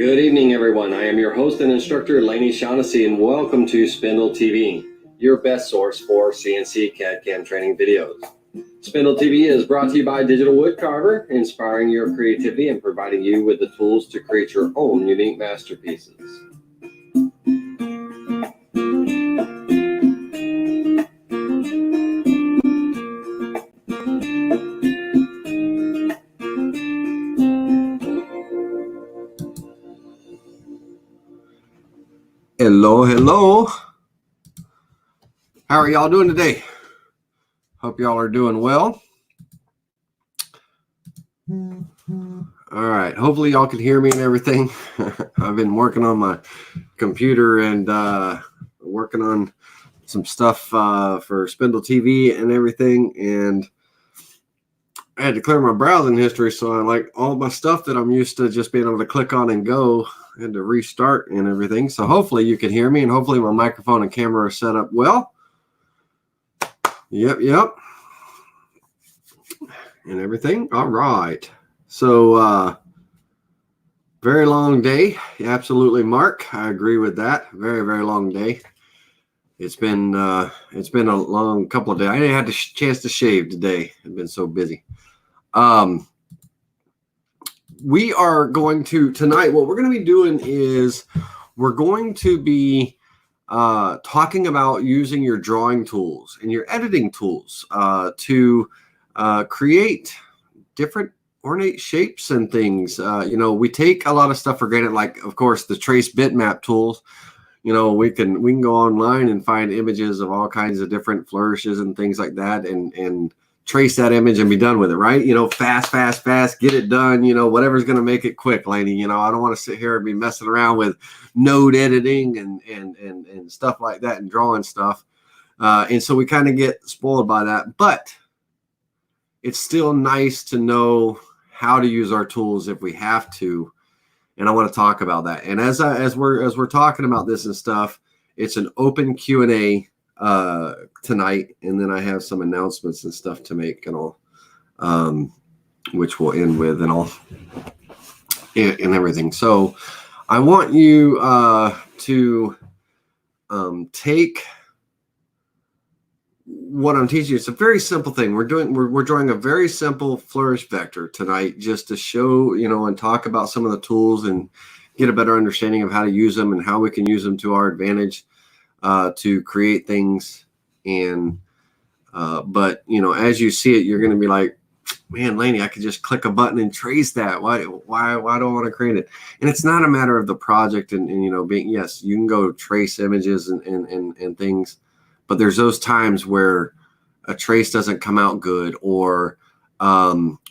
Good evening, everyone. I am your host and instructor, Laney Shaughnessy, and welcome to Spindle TV, your best source for CNC CAD/CAM training videos. Spindle TV is brought to you by Digital Woodcarver, inspiring your creativity and providing you with the tools to create your own unique masterpieces. Hello. How are y'all doing today? Hope y'all are doing well. All right. Hopefully y'all can hear me and everything. I've been working on my computer and working on some stuff for Spindle TV and everything. And I had to clear my browsing history. So I like all my stuff that I'm used to just being able to click on and go. I had to restart and everything. So hopefully you can hear me and hopefully my microphone and camera are set up well. Yep. And everything. All right. So very long day. Absolutely, Mark. I agree with that. Very, very long day. It's been a long couple of days. I didn't have the chance to shave today. I've been so busy. We are going to tonight. What we're going to be doing is we're going to be talking about using your drawing tools and your editing tools to create different ornate shapes and things. We take a lot of stuff for granted, like of course the trace bitmap tools. We can go online and find images of all kinds of different flourishes and things like that, and trace that image and be done with it, right? Fast, get it done. Whatever's going to make it quick, Laney. I don't want to sit here and be messing around with node editing and stuff like that and drawing stuff. And so we kind of get spoiled by that, but it's still nice to know how to use our tools if we have to. And I want to talk about that. And as we're talking about this and stuff, it's an open Q&A tonight, and then I have some announcements and stuff to make and all, which we'll end with and all and everything. So I want you to take what I'm teaching you. It's a very simple thing. We're drawing a very simple flourish vector tonight, just to show, and talk about some of the tools and get a better understanding of how to use them and how we can use them to our advantage to create things. And but as you see it, you're going to be like, man, Laney, I could just click a button and trace that. Why do I want to create it? And it's not a matter of the project and being, yes, you can go trace images and things. But there's those times where a trace doesn't come out good, or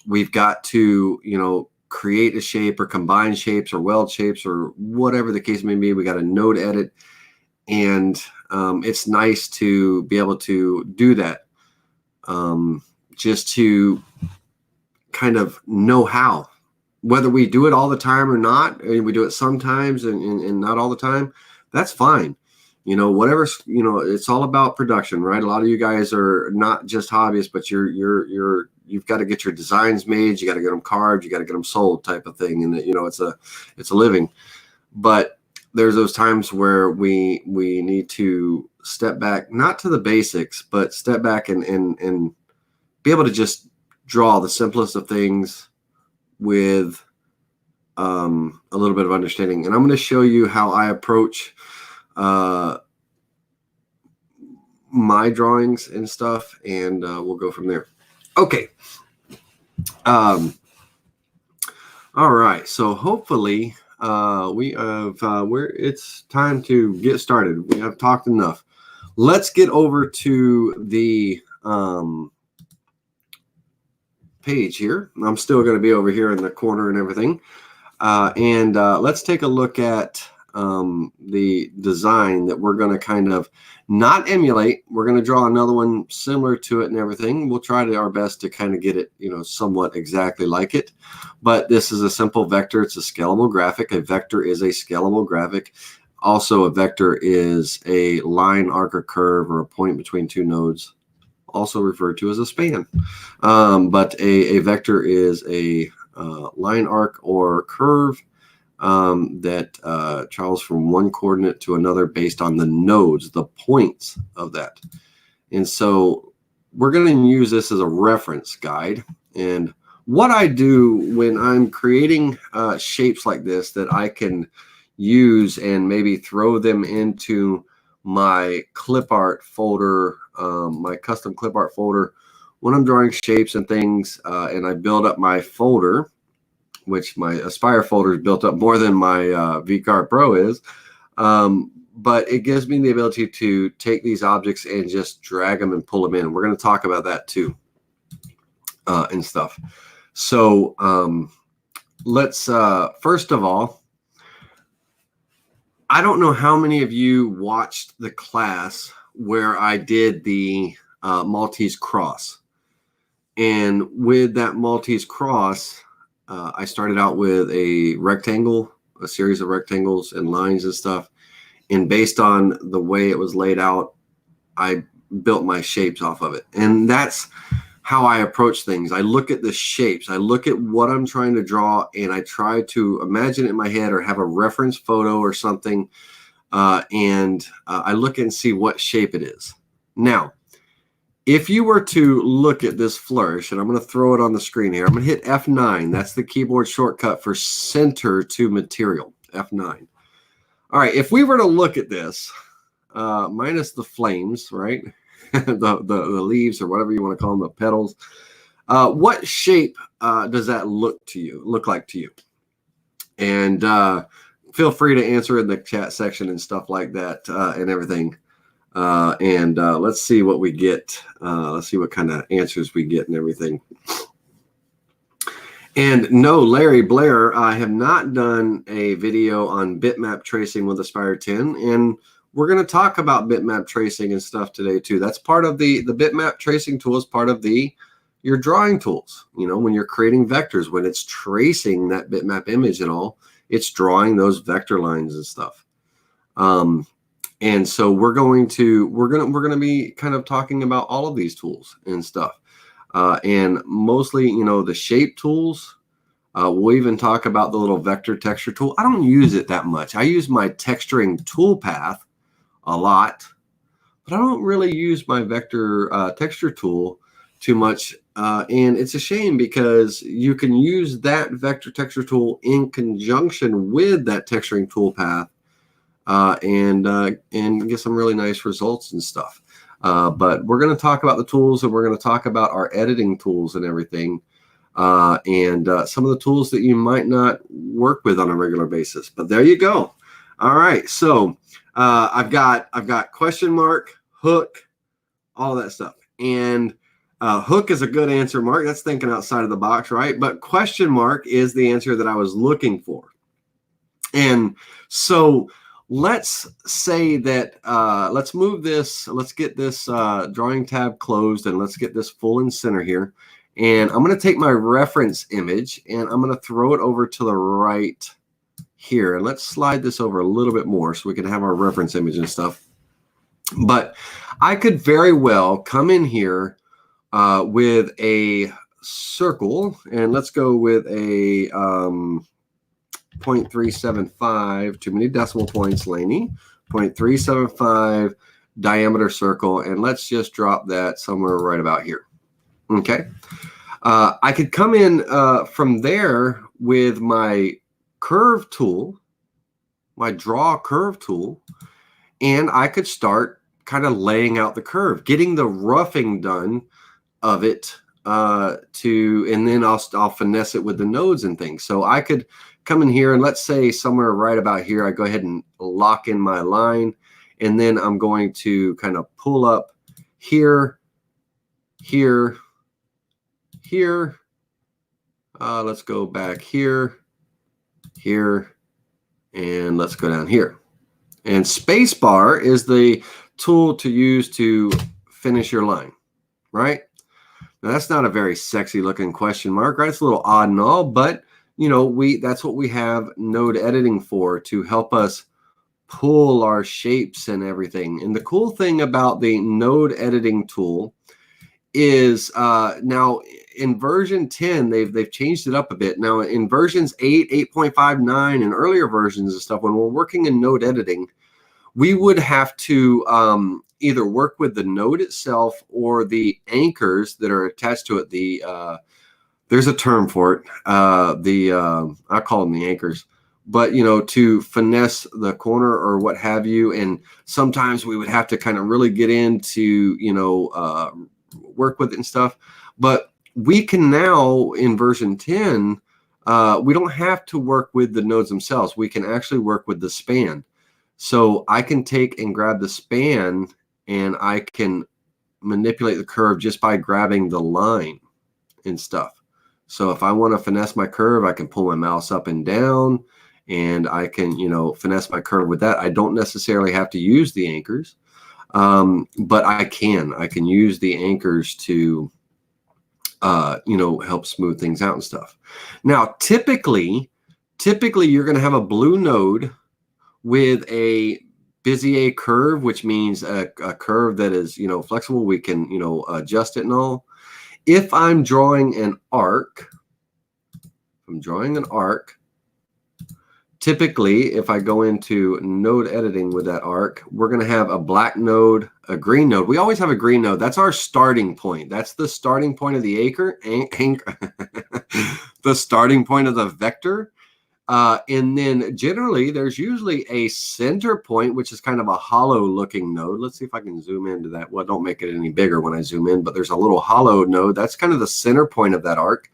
we've got to, create a shape or combine shapes or weld shapes or whatever the case may be. We got a node edit, and it's nice to be able to do that, just to kind of know how. Whether we do it all the time or not, we do it sometimes and not all the time, that's fine. Whatever, it's all about production, right? A lot of you guys are not just hobbyists, but you've got to get your designs made. You got to get them carved. You got to get them sold, type of thing. And it's a living. But there's those times where we need to step back, not to the basics, but step back and be able to just draw the simplest of things with a little bit of understanding. And I'm going to show you how I approach my drawings and stuff, and we'll go from there. Okay. All right. So hopefully we have it's time to get started. We have talked enough. Let's get over to the page here. I'm still going to be over here in the corner and everything. And let's take a look at the design that we're going to kind of not emulate. We're going to draw another one similar to it and everything. We'll try our best to kind of get it, somewhat exactly like it. But this is a simple vector. It's a scalable graphic. A vector is a scalable graphic. Also, a vector is a line, arc, or curve, or a point between two nodes, also referred to as a span. But a vector is a line, arc, or curve that travels from one coordinate to another based on the nodes, the points of that. And so we're going to use this as a reference guide. And what I do when I'm creating shapes like this that I can use and maybe throw them into my clip art folder, my custom clip art folder, when I'm drawing shapes and things, and I build up my folder, which my Aspire folder is built up more than my VCarve Pro is. But it gives me the ability to take these objects and just drag them and pull them in. We're going to talk about that too and stuff. So let's, first of all, I don't know how many of you watched the class where I did the Maltese cross. And with that Maltese cross, I started out with a rectangle, a series of rectangles and lines and stuff. And based on the way it was laid out, I built my shapes off of it. And that's how I approach things. I look at the shapes. I look at what I'm trying to draw, and I try to imagine it in my head or have a reference photo or something. And I look and see what shape it is. Now, if you were to look at this flourish, and I'm going to throw it on the screen here. I'm going to hit F9. That's the keyboard shortcut for center to material, F9. All right, if we were to look at this, minus the flames, right? the leaves or whatever you want to call them, the petals. What shape does that look like to you? And feel free to answer in the chat section and stuff like that and everything. Let's see what we get. Let's see what kind of answers we get and everything. And no, Larry Blair, I have not done a video on bitmap tracing with Aspire 10, and we're going to talk about bitmap tracing and stuff today too. That's part of the bitmap tracing tool is part of your drawing tools. You know, when you're creating vectors, when it's tracing that bitmap image and all, it's drawing those vector lines and stuff. And so we're going to be kind of talking about all of these tools and stuff. And mostly, you know, the shape tools. We'll even talk about the little vector texture tool. I don't use it that much. I use my texturing toolpath a lot, but I don't really use my vector texture tool too much. And it's a shame because you can use that vector texture tool in conjunction with that texturing toolpath and get some really nice results and stuff. But we're going to talk about the tools, and we're going to talk about our editing tools and everything, and some of the tools that you might not work with on a regular basis. But there you go. All right, so I've got question mark, hook, all that stuff, and hook is a good answer, Mark. That's thinking outside of the box, right? But question mark is the answer that I was looking for, and so. Let's say that, let's move this, let's get this drawing tab closed, and let's get this full in center here. And I'm going to take my reference image and I'm going to throw it over to the right here. And let's slide this over a little bit more so we can have our reference image and stuff. But I could very well come in here with a circle, and let's go with a 0.375, too many decimal points, Laney, 0.375 diameter circle, and let's just drop that somewhere right about here. Okay. I could come in from there with my curve tool, my draw curve tool, and I could start kind of laying out the curve, getting the roughing done of it and then I'll finesse it with the nodes and things. So I could come in here and let's say somewhere right about here, I go ahead and lock in my line, and then I'm going to kind of pull up here, here, here. Let's go back here, here, and let's go down here. And spacebar is the tool to use to finish your line, right? Now that's not a very sexy looking question mark, right? It's a little odd and all, but you know, that's what we have node editing for, to help us pull our shapes and everything. And the cool thing about the node editing tool is now in version 10, they've changed it up a bit. Now in versions 8, 8.5, 9, and earlier versions and stuff, when we're working in node editing, we would have to either work with the node itself or the anchors that are attached to it. There's a term for it. I call them the anchors, but you know, to finesse the corner or what have you. And sometimes we would have to kind of really get into, you know, work with it and stuff. But we can now in version 10, we don't have to work with the nodes themselves. We can actually work with the span. So I can take and grab the span and I can manipulate the curve just by grabbing the line and stuff. So if I want to finesse my curve, I can pull my mouse up and down and I can, you know, finesse my curve with that. I don't necessarily have to use the anchors, but I can use the anchors to, you know, help smooth things out and stuff. Now, typically you're going to have a blue node with a Bezier curve, which means a curve that is, you know, flexible. We can, you know, adjust it and all. If I'm drawing an arc, typically if I go into node editing with that arc, we're going to have a black node, a green node. We always have a green node. That's our starting point. That's the starting point of the the starting point of the vector. And then generally there's usually a center point, which is kind of a hollow looking node. Let's see if I can zoom into that. Well, don't make it any bigger when I zoom in, but there's a little hollow node. That's kind of the center point of that arc.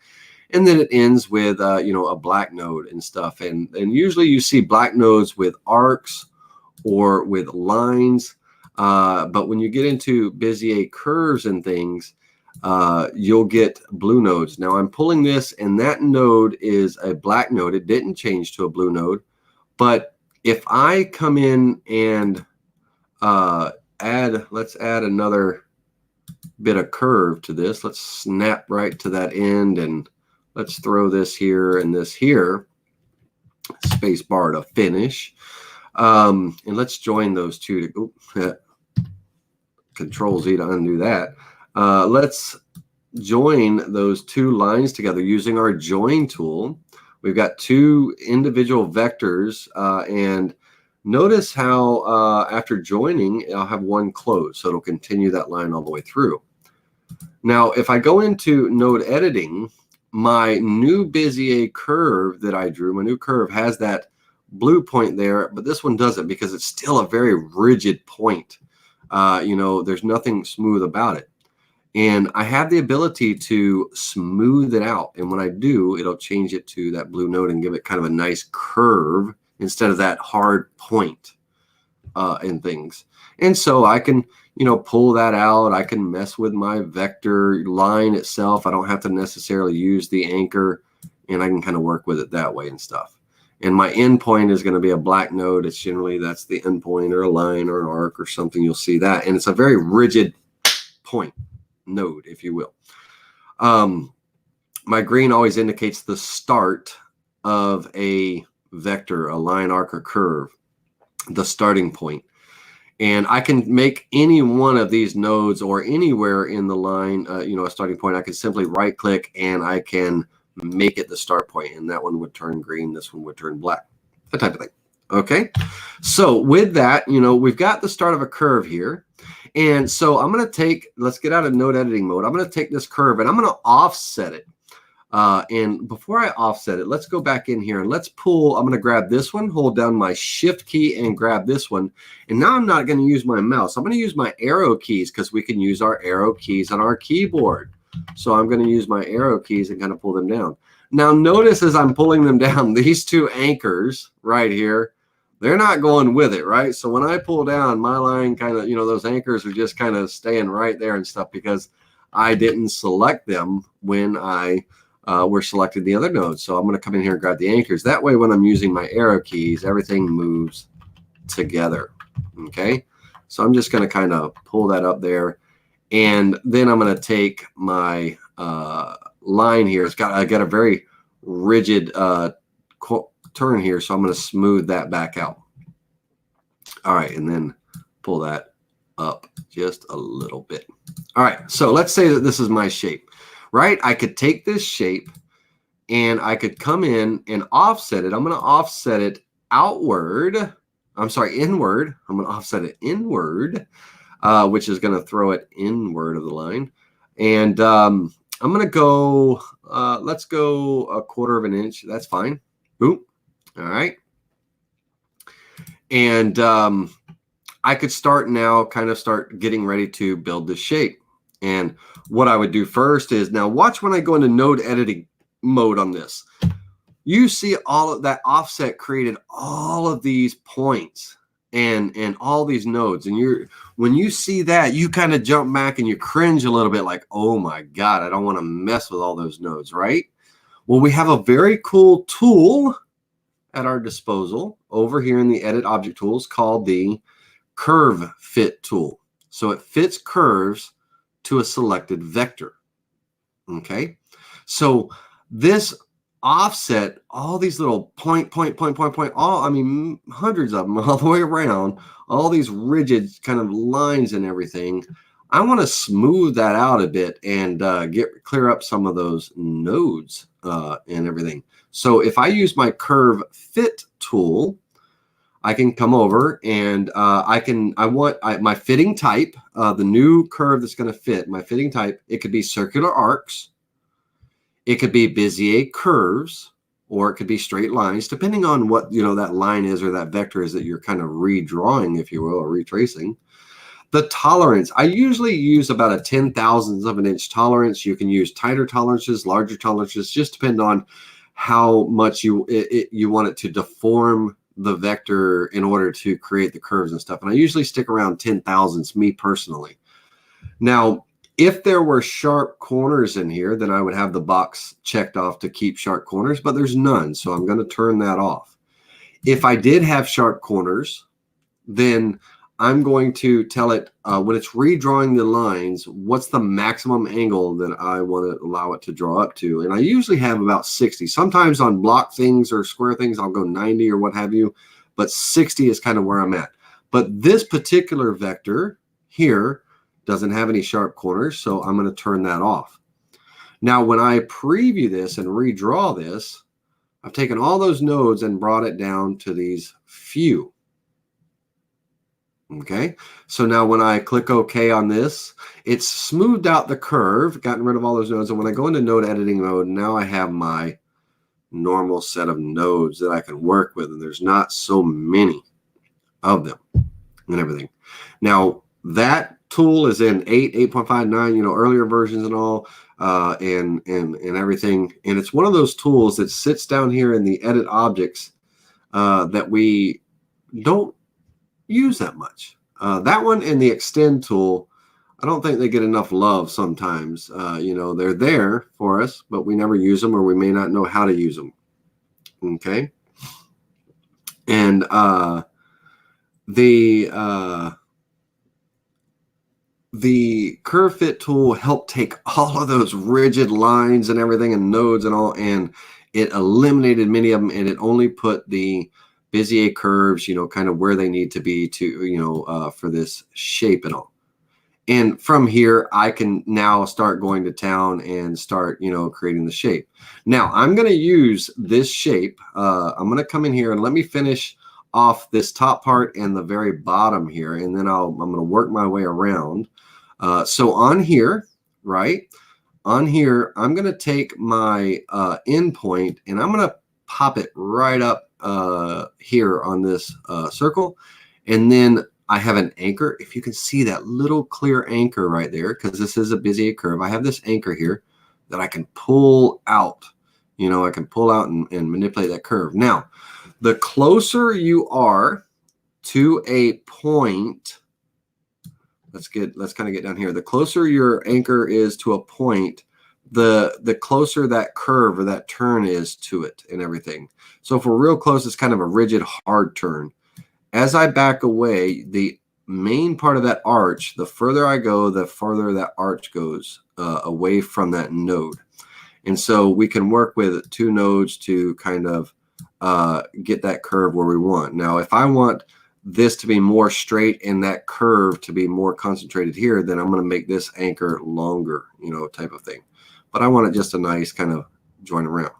And then it ends with, you know, a black node and stuff. And usually you see black nodes with arcs or with lines. But when you get into Bezier curves and things, you'll get blue nodes. Now I'm pulling this and that node is a black node. It didn't change to a blue node. But if I come in and let's add another bit of curve to this. Let's snap right to that end and let's throw this here and this here. Space bar to finish. And let's join those two. Control Z to undo that. Let's join those two lines together using our join tool. We've got two individual vectors, and notice how after joining, I'll have one closed, so it'll continue that line all the way through. Now, if I go into node editing, my new Bezier curve that I drew, my new curve has that blue point there, but this one doesn't because it's still a very rigid point. You know, there's nothing smooth about it. And I have the ability to smooth it out. And when I do, it'll change it to that blue node and give it kind of a nice curve instead of that hard point and things. And so I can, you know, pull that out. I can mess with my vector line itself. I don't have to necessarily use the anchor, and I can kind of work with it that way and stuff. And my end point is going to be a black node. It's generally, that's the end point or a line or an arc or something. You'll see that. And it's a very rigid point node, if you will. My green always indicates the start of a vector, a line, arc, or curve, the starting point. And I can make any one of these nodes or anywhere in the line, you know, a starting point. I can simply right click and I can make it the start point, and that one would turn green, this one would turn black, that type of thing. Okay, so with that, you know, we've got the start of a curve here. And so I'm going to take, let's get out of node editing mode. I'm going to take this curve and I'm going to offset it. And before I offset it, let's go back in here and let's pull. I'm going to grab this one, hold down my shift key and grab this one. And now I'm not going to use my mouse. I'm going to use my arrow keys because we can use our arrow keys on our keyboard. So I'm going to use my arrow keys and kind of pull them down. Now notice as I'm pulling them down, these two anchors right here, they're not going with it, right? So when I pull down, my line kind of, you know, those anchors are just kind of staying right there and stuff because I didn't select them when I were selected the other nodes. So I'm going to come in here and grab the anchors. That way, when I'm using my arrow keys, everything moves together. Okay, so I'm just going to kind of pull that up there, and then I'm going to take my line here. I got a very rigid turn here, so I'm going to smooth that back out. All right, and then pull that up just a little bit. All right, so let's say that this is my shape, right? I could take this shape and I could come in and offset it. I'm going to offset it outward. I'm sorry, inward. I'm going to offset it inward, which is going to throw it inward of the line. And I'm going to go, let's go 1/4 of an inch. That's fine. Boom. All right. And I could start now, kind of start getting ready to build this shape. And what I would do first is, now watch when I go into node editing mode on this. You see all of that offset created all of these points and all these nodes. And when you see that, you kind of jump back and you cringe a little bit like, oh my God, I don't want to mess with all those nodes, right? Well, we have a very cool tool at our disposal over here in the edit object tools called the curve fit tool. So it fits curves to a selected vector. Okay, so this offset all these little point, all, I mean, hundreds of them all the way around, all these rigid kind of lines and everything. I want to smooth that out a bit and clear up some of those nodes and everything. So if I use my curve fit tool, I can come over and I want my fitting type, the new curve that's going to fit, my fitting type, it could be circular arcs, it could be Bezier curves, or it could be straight lines, depending on what, you know, that line is or that vector is that you're kind of redrawing, if you will, or retracing. The tolerance, I usually use about a 10,000th of an inch tolerance. You can use tighter tolerances, larger tolerances, just depend on how much you want it to deform the vector in order to create the curves and stuff. And I usually stick around 10,000ths, me personally. Now, if there were sharp corners in here, then I would have the box checked off to keep sharp corners, but there's none. So I'm going to turn that off. If I did have sharp corners, then I'm going to tell it when it's redrawing the lines, what's the maximum angle that I want to allow it to draw up to. And I usually have about 60. Sometimes on block things or square things, I'll go 90 or what have you, but 60 is kind of where I'm at. But this particular vector here doesn't have any sharp corners, so I'm going to turn that off. Now, when I preview this and redraw this, I've taken all those nodes and brought it down to these few. Okay, so now when I click OK on this, it's smoothed out the curve, gotten rid of all those nodes. And when I go into node editing mode, now I have my normal set of nodes that I can work with. And there's not so many of them and everything. Now, that tool is in 8, 8.59, you know, earlier versions and all, and everything. And it's one of those tools that sits down here in the edit objects that we don't use that much. That one and the extend tool, I don't think they get enough love sometimes. You know, they're there for us, but we never use them, or we may not know how to use them. Okay. And the curve fit tool helped take all of those rigid lines and everything and nodes and all, and it eliminated many of them, and it only put the Bezier curves, you know, kind of where they need to be to, you know, for this shape and all. And from here, I can now start going to town and start, you know, creating the shape. Now, I'm going to use this shape. I'm going to come in here and let me finish off this top part and the very bottom here, and then I'm going to work my way around. So on here, right, on here, I'm going to take my endpoint and I'm going to pop it right up here on this circle, and then I have an anchor. If you can see that little clear anchor right there, because this is a Bezier curve, I have this anchor here that I can pull out. You know, I can pull out and manipulate that curve. Now, the closer you are to a point, let's kind of get down here. The closer your anchor is to a point, the closer that curve or that turn is to it and everything. So if we're real close, it's kind of a rigid, hard turn. As I back away, the main part of that arch, the further I go, the further that arch goes away from that node. And so we can work with 2 nodes to kind of get that curve where we want. Now, if I want this to be more straight and that curve to be more concentrated here, then I'm going to make this anchor longer, you know, type of thing. But I want it just a nice kind of join around.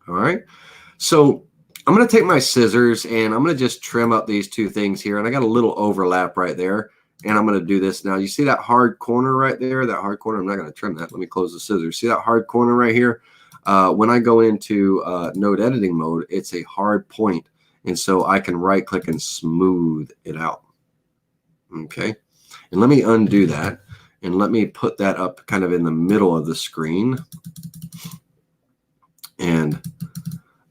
All right. So I'm going to take my scissors and I'm going to just trim up these two things here. And I got a little overlap right there. And I'm going to do this now. You see that hard corner right there? That hard corner, I'm not going to trim that. Let me close the scissors. See that hard corner right here? When I go into node editing mode, it's a hard point. And so I can right click and smooth it out. Okay. And let me undo that. And let me put that up kind of in the middle of the screen. And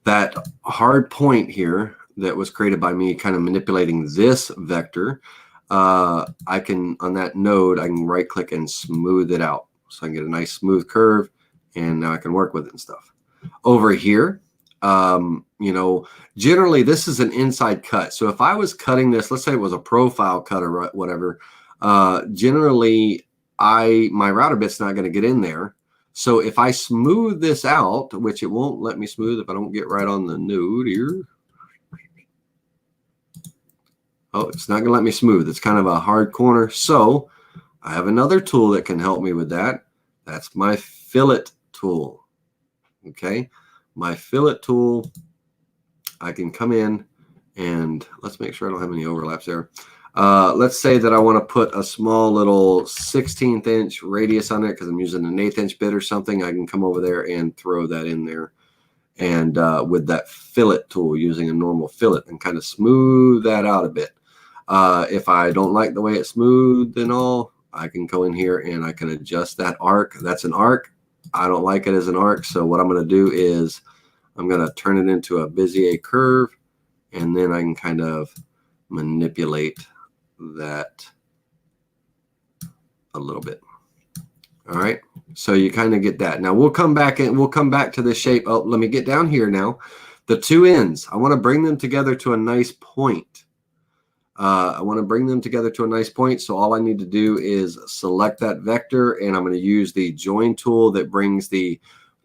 that hard point here that was created by me kind of manipulating this vector, I can, on that node, I can right click and smooth it out. So I can get a nice smooth curve and now I can work with it and stuff. Over here, you know, generally this is an inside cut. So if I was cutting this, let's say it was a profile cut or whatever, generally my router bit's not going to get in there. So if I smooth this out, which it won't let me smooth if I don't get right on the node here. Oh, it's not going to let me smooth. It's kind of a hard corner. So I have another tool that can help me with that. That's my fillet tool. Okay. My fillet tool, I can come in and let's make sure I don't have any overlaps there. Let's say that I want to put a small little 16th inch radius on it because I'm using an 1/8 inch bit or something. I can come over there and throw that in there. And with that fillet tool, using a normal fillet and kind of smooth that out a bit. If I don't like the way it's smooth and all, I can go in here and I can adjust that arc. That's an arc. I don't like it as an arc. So what I'm going to do is I'm going to turn it into a Bezier curve. And then I can kind of manipulate that a little bit. All right. So you kind of get that. Now we'll come back and we'll come back to the shape. Oh, let me get down here now. The two ends, I want to bring them together to a nice point. I want to bring them together to a nice point. So all I need to do is select that vector and I'm going to use the join tool that brings the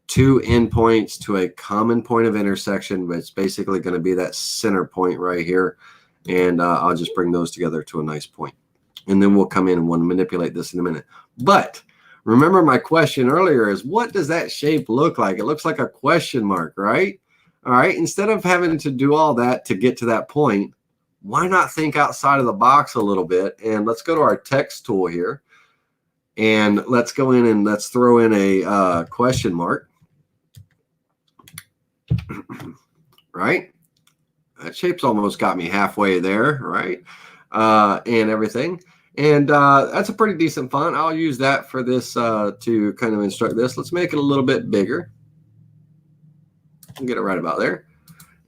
two endpoints to a common point of intersection, but it's basically going to be that center point right here. And I'll just bring those together to a nice point. And then we'll come in and want to manipulate this in a minute. But remember my question earlier is what does that shape look like? It looks like a question mark, right? All right. Instead of having to do all that to get to that point, why not think outside of the box a little bit? And let's go to our text tool here. And let's go in and let's throw in a question mark. Right? That shape's almost got me halfway there, right? And everything. And that's a pretty decent font. I'll use that for this to kind of instruct this. Let's make it a little bit bigger. Get it right about there.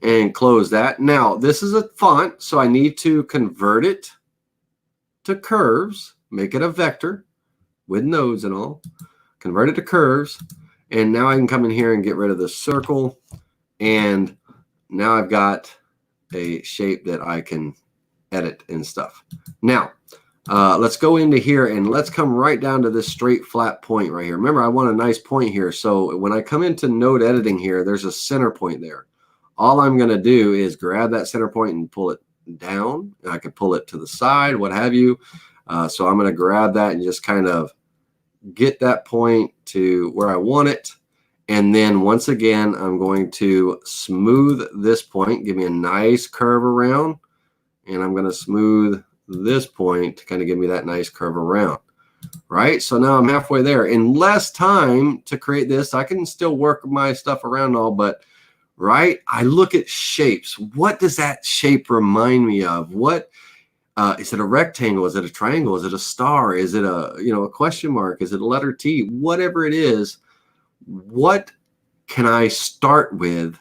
And close that. Now, this is a font, so I need to convert it to curves, make it a vector with nodes and all, convert it to curves. And now I can come in here and get rid of the circle. And now I've got a shape that I can edit and stuff. Now, let's go into here and let's come right down to this straight flat point right here. Remember, I want a nice point here. So when I come into node editing here, there's a center point there. All I'm going to do is grab that center point and pull it down. I can pull it to the side, what have you. So I'm going to grab that and just kind of get that point to where I want it. And then once again, I'm going to smooth this point, give me a nice curve around. And I'm going to smooth this point to kind of give me that nice curve around. Right? So now I'm halfway there. In less time to create this, I can still work my stuff around all, but right? I look at shapes. What does that shape remind me of? What is it a rectangle? Is it a triangle? Is it a star? Is it a, you know, a question mark? Is it a letter T? Whatever it is, what can I start with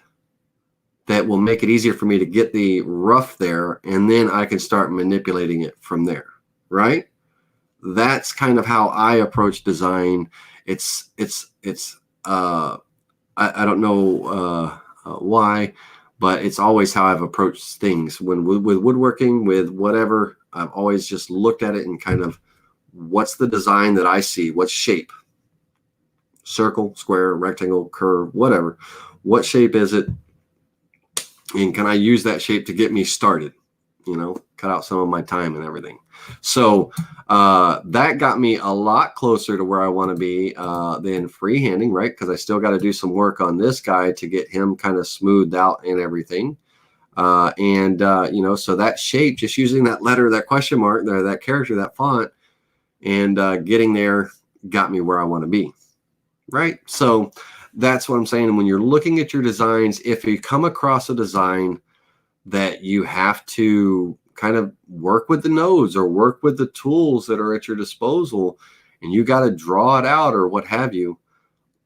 that will make it easier for me to get the rough there, and then I can start manipulating it from there, right? That's kind of how I approach design. I don't know why, but it's always how I've approached things. When with woodworking, with whatever, I've always just looked at it and kind of, what's the design that I see? What shape? Circle, square, rectangle, curve, whatever. What shape is it? And can I use that shape to get me started? you know, cut out some of my time and everything. So that got me a lot closer to where I want to be than freehanding, right? Because I still got to do some work on this guy to get him kind of smoothed out and everything. You know, so that shape, just using that letter, that question mark there, that character, that font, and getting there got me where I want to be, right? So that's what I'm saying. And when you're looking at your designs, if you come across a design that you have to kind of work with the nodes or work with the tools that are at your disposal, and you got to draw it out or what have you,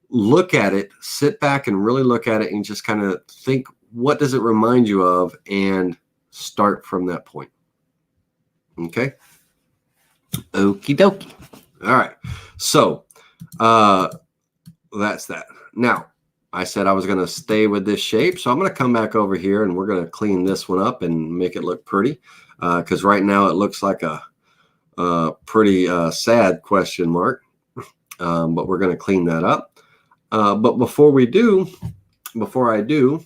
look at it, sit back and really look at it and just kind of think, what does it remind you of, and start from that point. Okay. Okie dokie. All right. So that's that. Now, I said I was going to stay with this shape, so I'm going to come back over here and we're going to clean this one up and make it look pretty, because right now it looks like a pretty sad question mark, but we're going to clean that up. But before I do,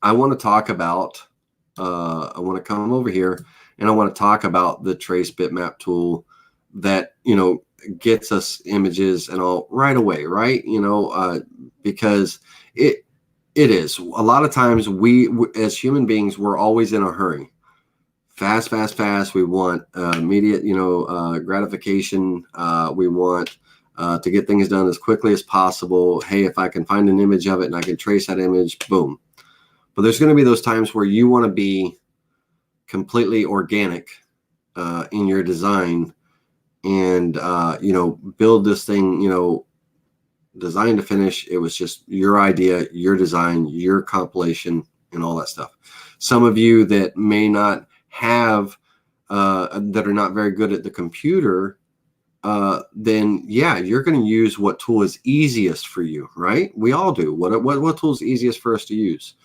I want to talk about, I want to come over here and I want to talk about the trace bitmap tool that, you know, gets us images and all right away, right? You know, because it is a lot of times we as human beings, we're always in a hurry, fast. We want immediate, you know, gratification. We want to get things done as quickly as possible. Hey, if I can find an image of it and I can trace that image, boom. But there's going to be those times where you want to be completely organic in your design, and you know, build this thing, you know, design to finish. It was just your idea, your design, your compilation, and all that stuff. Some of you that may not have that are not very good at the computer, then yeah, you're going to use what tool is easiest for you, right? We all do. What tool is easiest for us to use?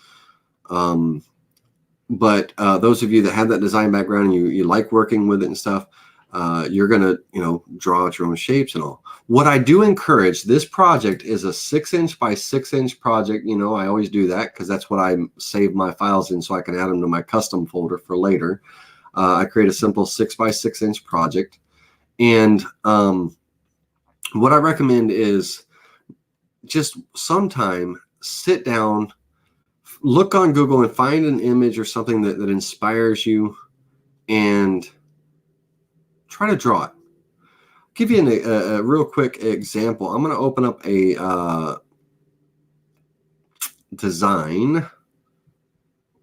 But those of you that have that design background and you like working with it and stuff, you're going to, you know, draw out your own shapes and all. What I do encourage, this project is a 6-inch by 6-inch project. You know, I always do that because that's what I save my files in so I can add them to my custom folder for later. I create a simple 6 by 6-inch project. And what I recommend is just sometime sit down, look on Google and find an image or something that inspires you and try to draw it. I'll give you a real quick example. I'm going to open up a design,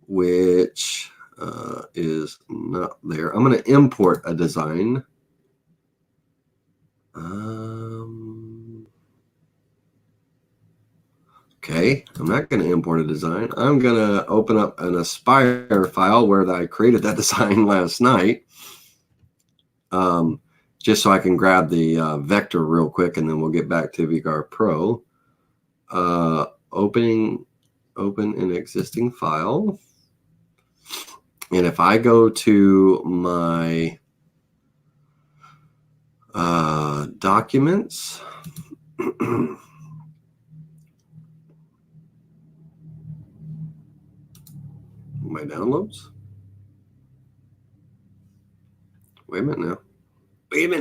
which is not there. I'm going to import a design. Okay, I'm not going to import a design. I'm going to open up an Aspire file where I created that design last night, just so I can grab the vector real quick, and then we'll get back to VCarve Pro. Open an existing file. And if I go to my documents, my downloads. Wait a minute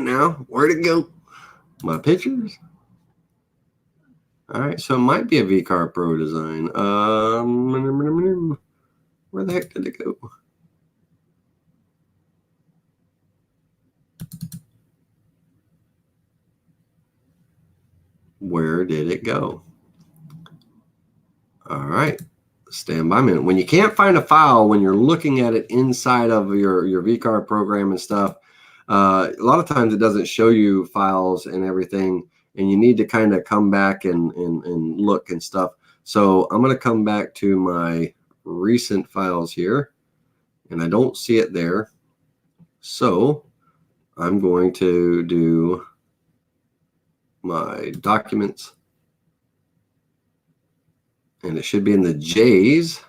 now. Where'd it go? My pictures. All right, so it might be a VCarve Pro design. Where the heck did it go? Where did it go? All right. Stand by a minute. When you can't find a file, when you're looking at it inside of your VCarve program and stuff, a lot of times it doesn't show you files and everything, and you need to kind of come back and look and stuff. So I'm going to come back to my recent files here, and I don't see it there. So I'm going to do my documents, and it should be in the J's.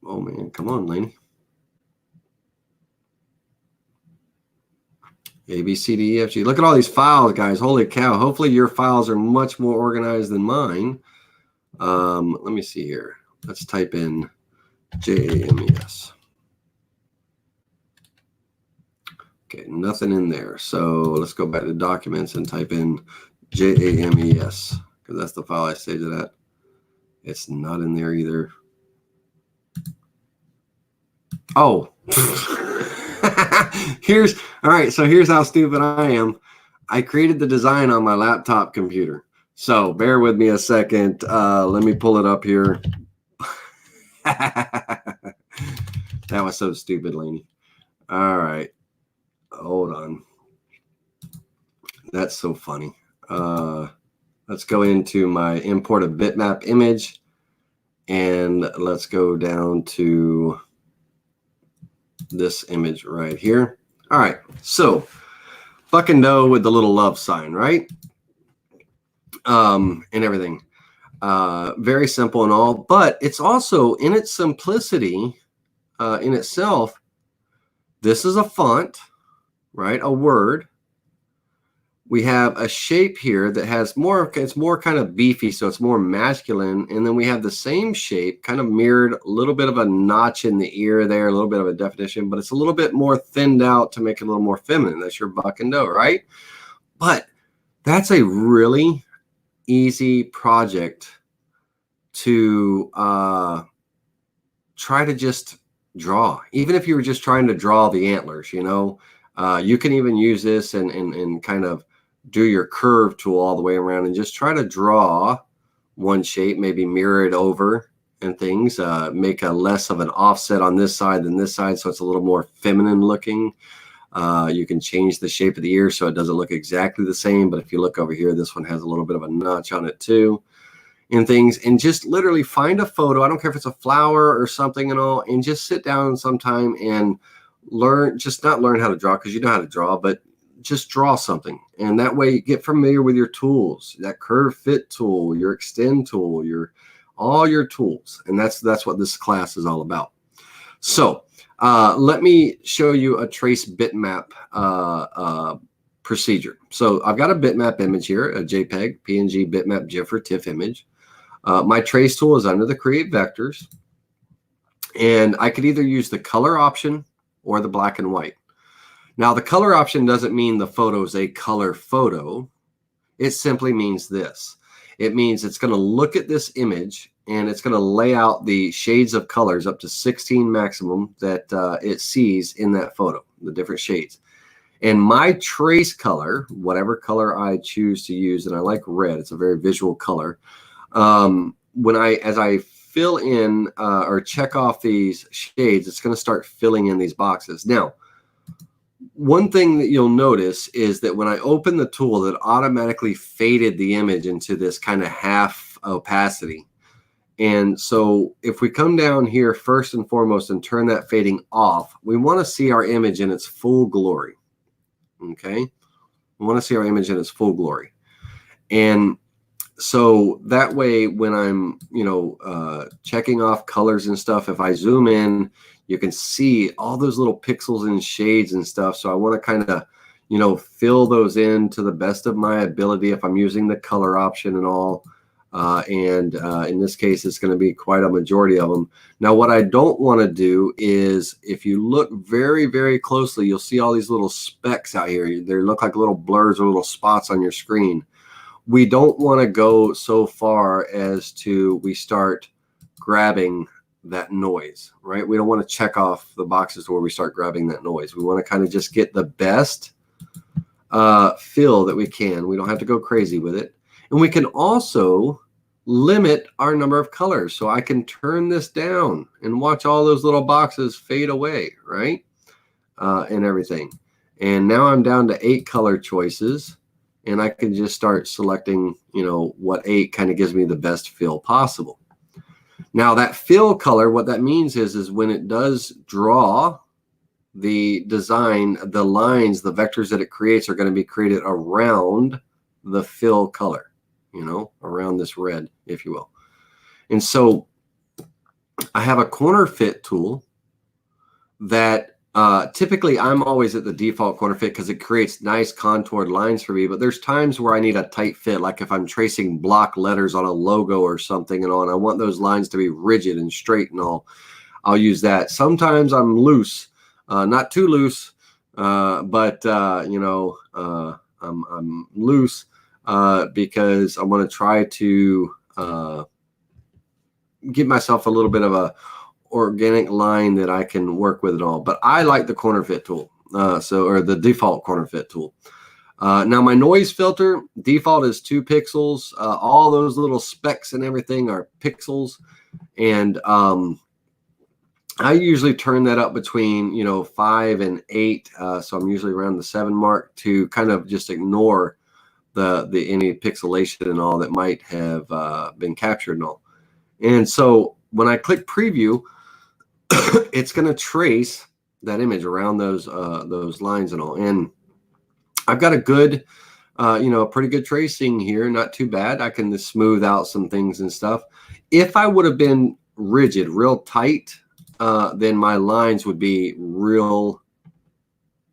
Oh man, come on, Laney. A, B, C, D, E, F, G. Look at all these files, guys. Holy cow. Hopefully your files are much more organized than mine. Let me see here. Let's type in JAMES. Okay, nothing in there. So let's go back to documents and type in JAMES, because that's the file I saved it at. It's not in there either. Oh, all right. So here's how stupid I am. I created the design on my laptop computer. So bear with me a second. Let me pull it up here. That was so stupid, Lainey. All right. Hold on. That's so funny. Let's go into my import a bitmap image, and let's go down to this image right here. All right, so fucking dough with the little love sign, right? And everything. Very simple and all, but it's also in its simplicity in itself. This is a font, right? A word. We have a shape here that has more, it's more kind of beefy, so it's more masculine. And then we have the same shape, kind of mirrored, a little bit of a notch in the ear there, a little bit of a definition, but it's a little bit more thinned out to make it a little more feminine. That's your buck and dough, right? But that's a really easy project to try to just draw. Even if you were just trying to draw the antlers, you know, you can even use this and kind of do your curve tool all the way around and just try to draw one shape, maybe mirror it over and things, make a less of an offset on this side than this side, so it's a little more feminine looking. You can change the shape of the ear so it doesn't look exactly the same, but if you look over here, this one has a little bit of a notch on it too, and things. And just literally find a photo, I don't care if it's a flower or something and all, and just sit down sometime and learn, just not learn how to draw because you know how to draw, but just draw something. And that way you get familiar with your tools, that curve fit tool, your extend tool, all your tools. And that's what this class is all about. So let me show you a trace bitmap procedure. So I've got a bitmap image here, a JPEG, PNG, bitmap, GIF, or TIFF image. My trace tool is under the create vectors. And I could either use the color option or the black and white. Now, the color option doesn't mean the photo is a color photo. It simply means this. It means it's going to look at this image and it's going to lay out the shades of colors up to 16 maximum that it sees in that photo, the different shades. And my trace color, whatever color I choose to use, and I like red, it's a very visual color. As I fill in or check off these shades, it's going to start filling in these boxes. Now, one thing that you'll notice is that when I open the tool, it automatically faded the image into this kind of half opacity. And so if we come down here first and foremost and turn that fading off, we want to see our image in its full glory. Okay, we want to see our image in its full glory. And so that way, when I'm, checking off colors and stuff, if I zoom in, you can see all those little pixels and shades and stuff. So I want to kind of, fill those in to the best of my ability if I'm using the color option and all. In this case, it's going to be quite a majority of them. Now, what I don't want to do is, if you look very, very closely, you'll see all these little specks out here. They look like little blurs or little spots on your screen. We don't want to go so far as we start grabbing that noise, right? We don't want to check off the boxes where we start grabbing that noise. We want to kind of just get the best fill that we can. We don't have to go crazy with it. And we can also limit our number of colors. So I can turn this down and watch all those little boxes fade away, right? And everything. And now I'm down to 8 color choices. And I can just start selecting, what 8 kind of gives me the best fill possible. Now that fill color, what that means is when it does draw the design, the lines, the vectors that it creates are going to be created around the fill color, around this red, if you will. And so I have a corner fit tool that typically I'm always at the default corner fit because it creates nice contoured lines for me. But there's times where I need a tight fit, like if I'm tracing block letters on a logo or something and all, and I want those lines to be rigid and straight and all. I'll use that. Sometimes I'm loose, not too loose, but you know, I'm loose because I want to try to give myself a little bit of a organic line that I can work with it all. But I like the corner fit tool, or the default corner fit tool. Now my noise filter default is 2 pixels. All those little specks and everything are pixels, and I usually turn that up between, you know, 5 and 8. So I'm usually around the 7 mark to kind of just ignore the any pixelation and all that might have been captured and all. And so when I click preview, it's going to trace that image around those lines and all. And I've got a good, you know, pretty good tracing here. Not too bad. I can just smooth out some things and stuff. If I would have been rigid, real tight, then my lines would be real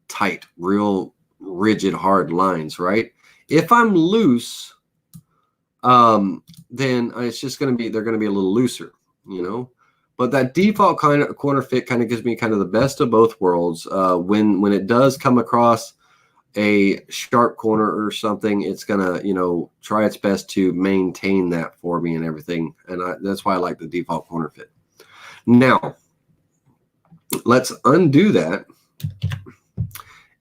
tight, real rigid, hard lines, right? If I'm loose, then it's just going to be, they're going to be a little looser, you know. But that default kind of corner fit kind of gives me kind of the best of both worlds. When it does come across a sharp corner or something, it's gonna, you know, try its best to maintain that for me and everything. And that's why I like the default corner fit. Now, let's undo that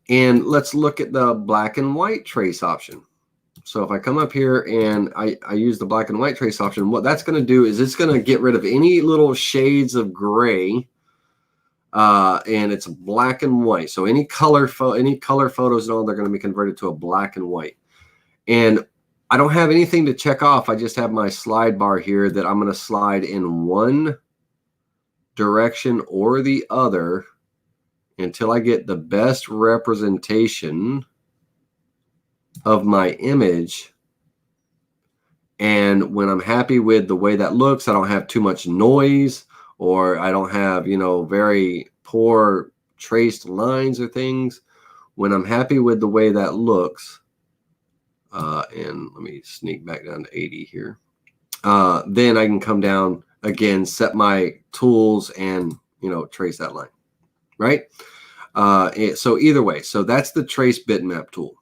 and let's look at the black and white trace option. So if I come up here and I use the black and white trace option, what that's going to do is it's going to get rid of any little shades of gray, and it's black and white. So any color photos and all, they're going to be converted to a black and white. And I don't have anything to check off. I just have my slide bar here that I'm going to slide in one direction or the other until I get the best representation of my image. And when I'm happy with the way that looks, I don't have too much noise, or I don't have, you know, very poor traced lines or things. When I'm happy with the way that looks, and let me sneak back down to 80 here, then I can come down again, set my tools, and, you know, trace that line, right? So either way, so that's the trace bitmap tool.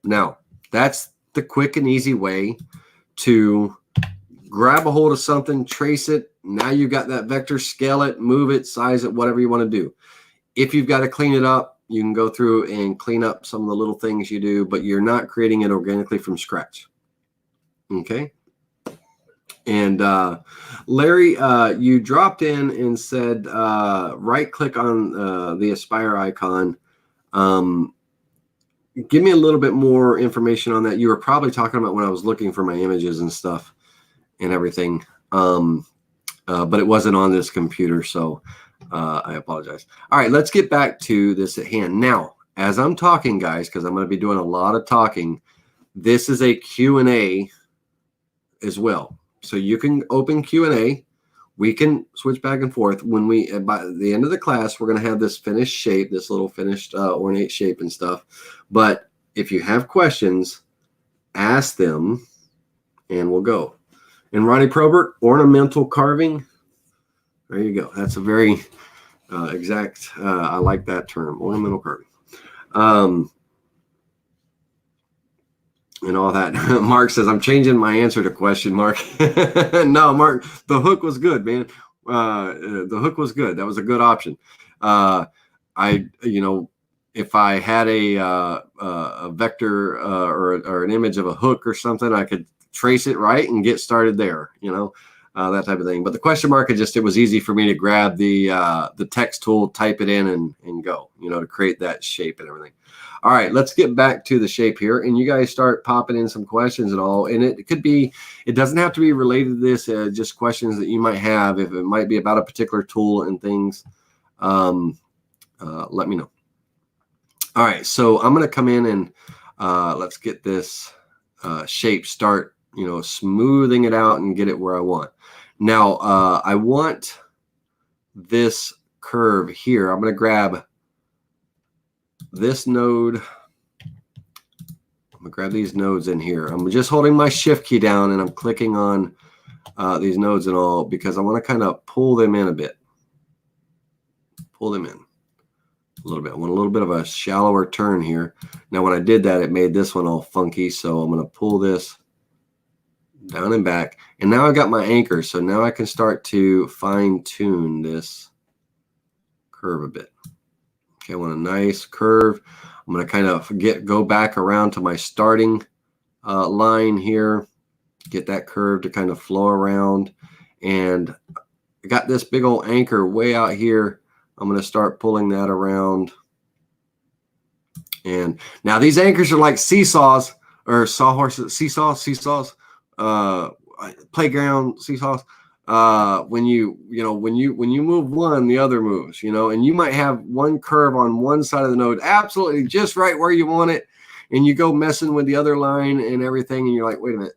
Now, that's the quick and easy way to grab a hold of something, trace it. Now you've got that vector, scale it, move it, size it, whatever you want to do. If you've got to clean it up, you can go through and clean up some of the little things you do, but you're not creating it organically from scratch. Okay. And Larry, you dropped in and said, right click on the Aspire icon. Give me a little bit more information on that. You were probably talking about when I was looking for my images and stuff and everything. But it wasn't on this computer, so I apologize. All right, let's get back to this at hand. Now, as I'm talking, guys, because I'm going to be doing a lot of talking, this is a Q&A as well. So you can open Q&A. We can switch back and forth. When we, by the end of the class, we're going to have this finished shape, this little finished ornate shape and stuff. But if you have questions, ask them, and we'll go. And Ronnie Probert, ornamental carving. There you go. That's a very exact, I like that term, ornamental carving. And all that. Mark says, I'm changing my answer to question mark. No, Mark, the hook was good, man. The hook was good. That was a good option. You know, if I had a vector or an image of a hook or something, I could trace it right and get started there, you know, that type of thing. But the question mark, it was easy for me to grab the text tool, type it in and go, you know, to create that shape and everything. All right, let's get back to the shape here, and you guys start popping in some questions and all. And it could be, it doesn't have to be related to this, just questions that you might have. If it might be about a particular tool and things, let me know. All right, so I'm going to come in and let's get this shape, start, you know, smoothing it out and get it where I want. Now, I want this curve here. I'm going to grab this node. I'm going to grab these nodes in here. I'm just holding my shift key down and I'm clicking on these nodes and all because I want to kind of pull them in a bit. pull them in a little bit. I want a little bit of a shallower turn here. Now, when I did that, it made this one all funky. So I'm going to pull this down and back. And now I've got my anchor. So now I can start to fine tune this curve a bit. Okay, I want a nice curve. I'm going to kind of go back around to my starting line here. Get that curve to kind of flow around. And I got this big old anchor way out here. I'm going to start pulling that around. And now these anchors are like seesaws or sawhorses, seesaws, playground seesaws. When you move one, the other moves, and you might have one curve on one side of the node absolutely just right where you want it. And you go messing with the other line and everything. And you're like, wait a minute,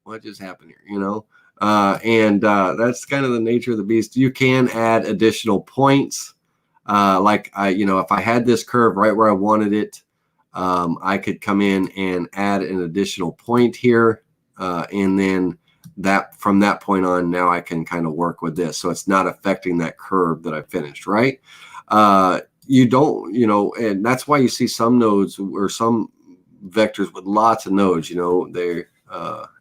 what just happened here? That's kind of the nature of the beast. You can add additional points. If I had this curve right where I wanted it, I could come in and add an additional point here. And then from that point on, now I can kind of work with this. So it's not affecting that curve that I finished, right? You don't, and that's why you see some nodes or some vectors with lots of nodes, they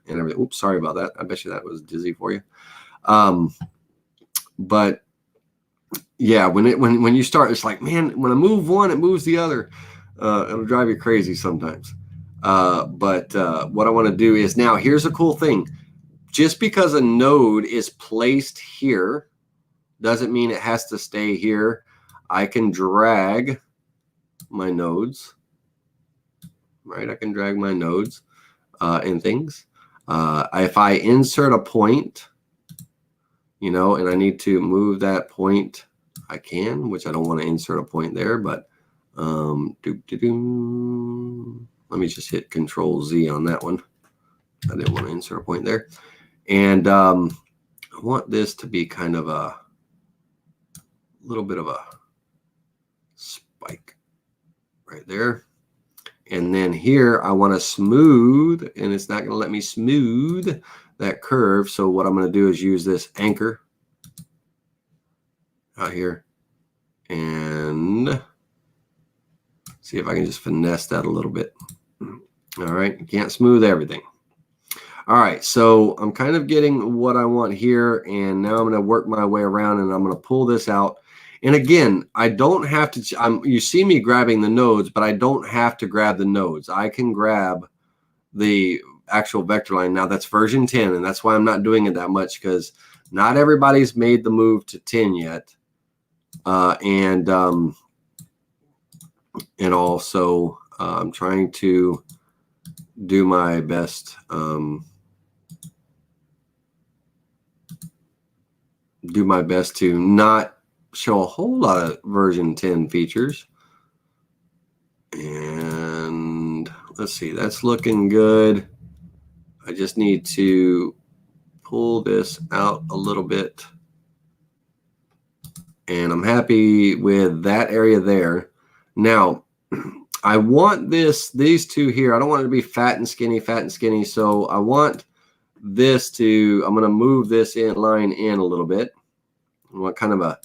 and everything. Oops, sorry about that. I bet you that was dizzy for you. But yeah, when you start, it's like, man, when I move one, it moves the other. It'll drive you crazy sometimes. But what I want to do is now, here's a cool thing. Just because a node is placed here doesn't mean it has to stay here. I can drag my nodes, right? I can drag my nodes and things. If I insert a point, and I need to move that point, I can, which I don't want to insert a point there, but let me just hit Control Z on that one. I didn't want to insert a point there. And I want this to be kind of a little bit of a spike right there. And then here I want to smooth, and it's not going to let me smooth that curve. So what I'm going to do is use this anchor out here and see if I can just finesse that a little bit. All right, you can't smooth everything. All right, so I'm kind of getting what I want here, and now I'm going to work my way around, and I'm going to pull this out. And again, I don't have to, you see me grabbing the nodes, but I don't have to grab the nodes. I can grab the actual vector line. Now that's version 10, and that's why I'm not doing it that much, because not everybody's made the move to 10 yet. And also I'm trying to do my best, to not show a whole lot of version 10 features. And let's see, that's looking good. I just need to pull this out a little bit. And I'm happy with that area there. Now, I want these two here. I don't want it to be fat and skinny. So I want this to, I'm going to move this line in a little bit. I want kind of a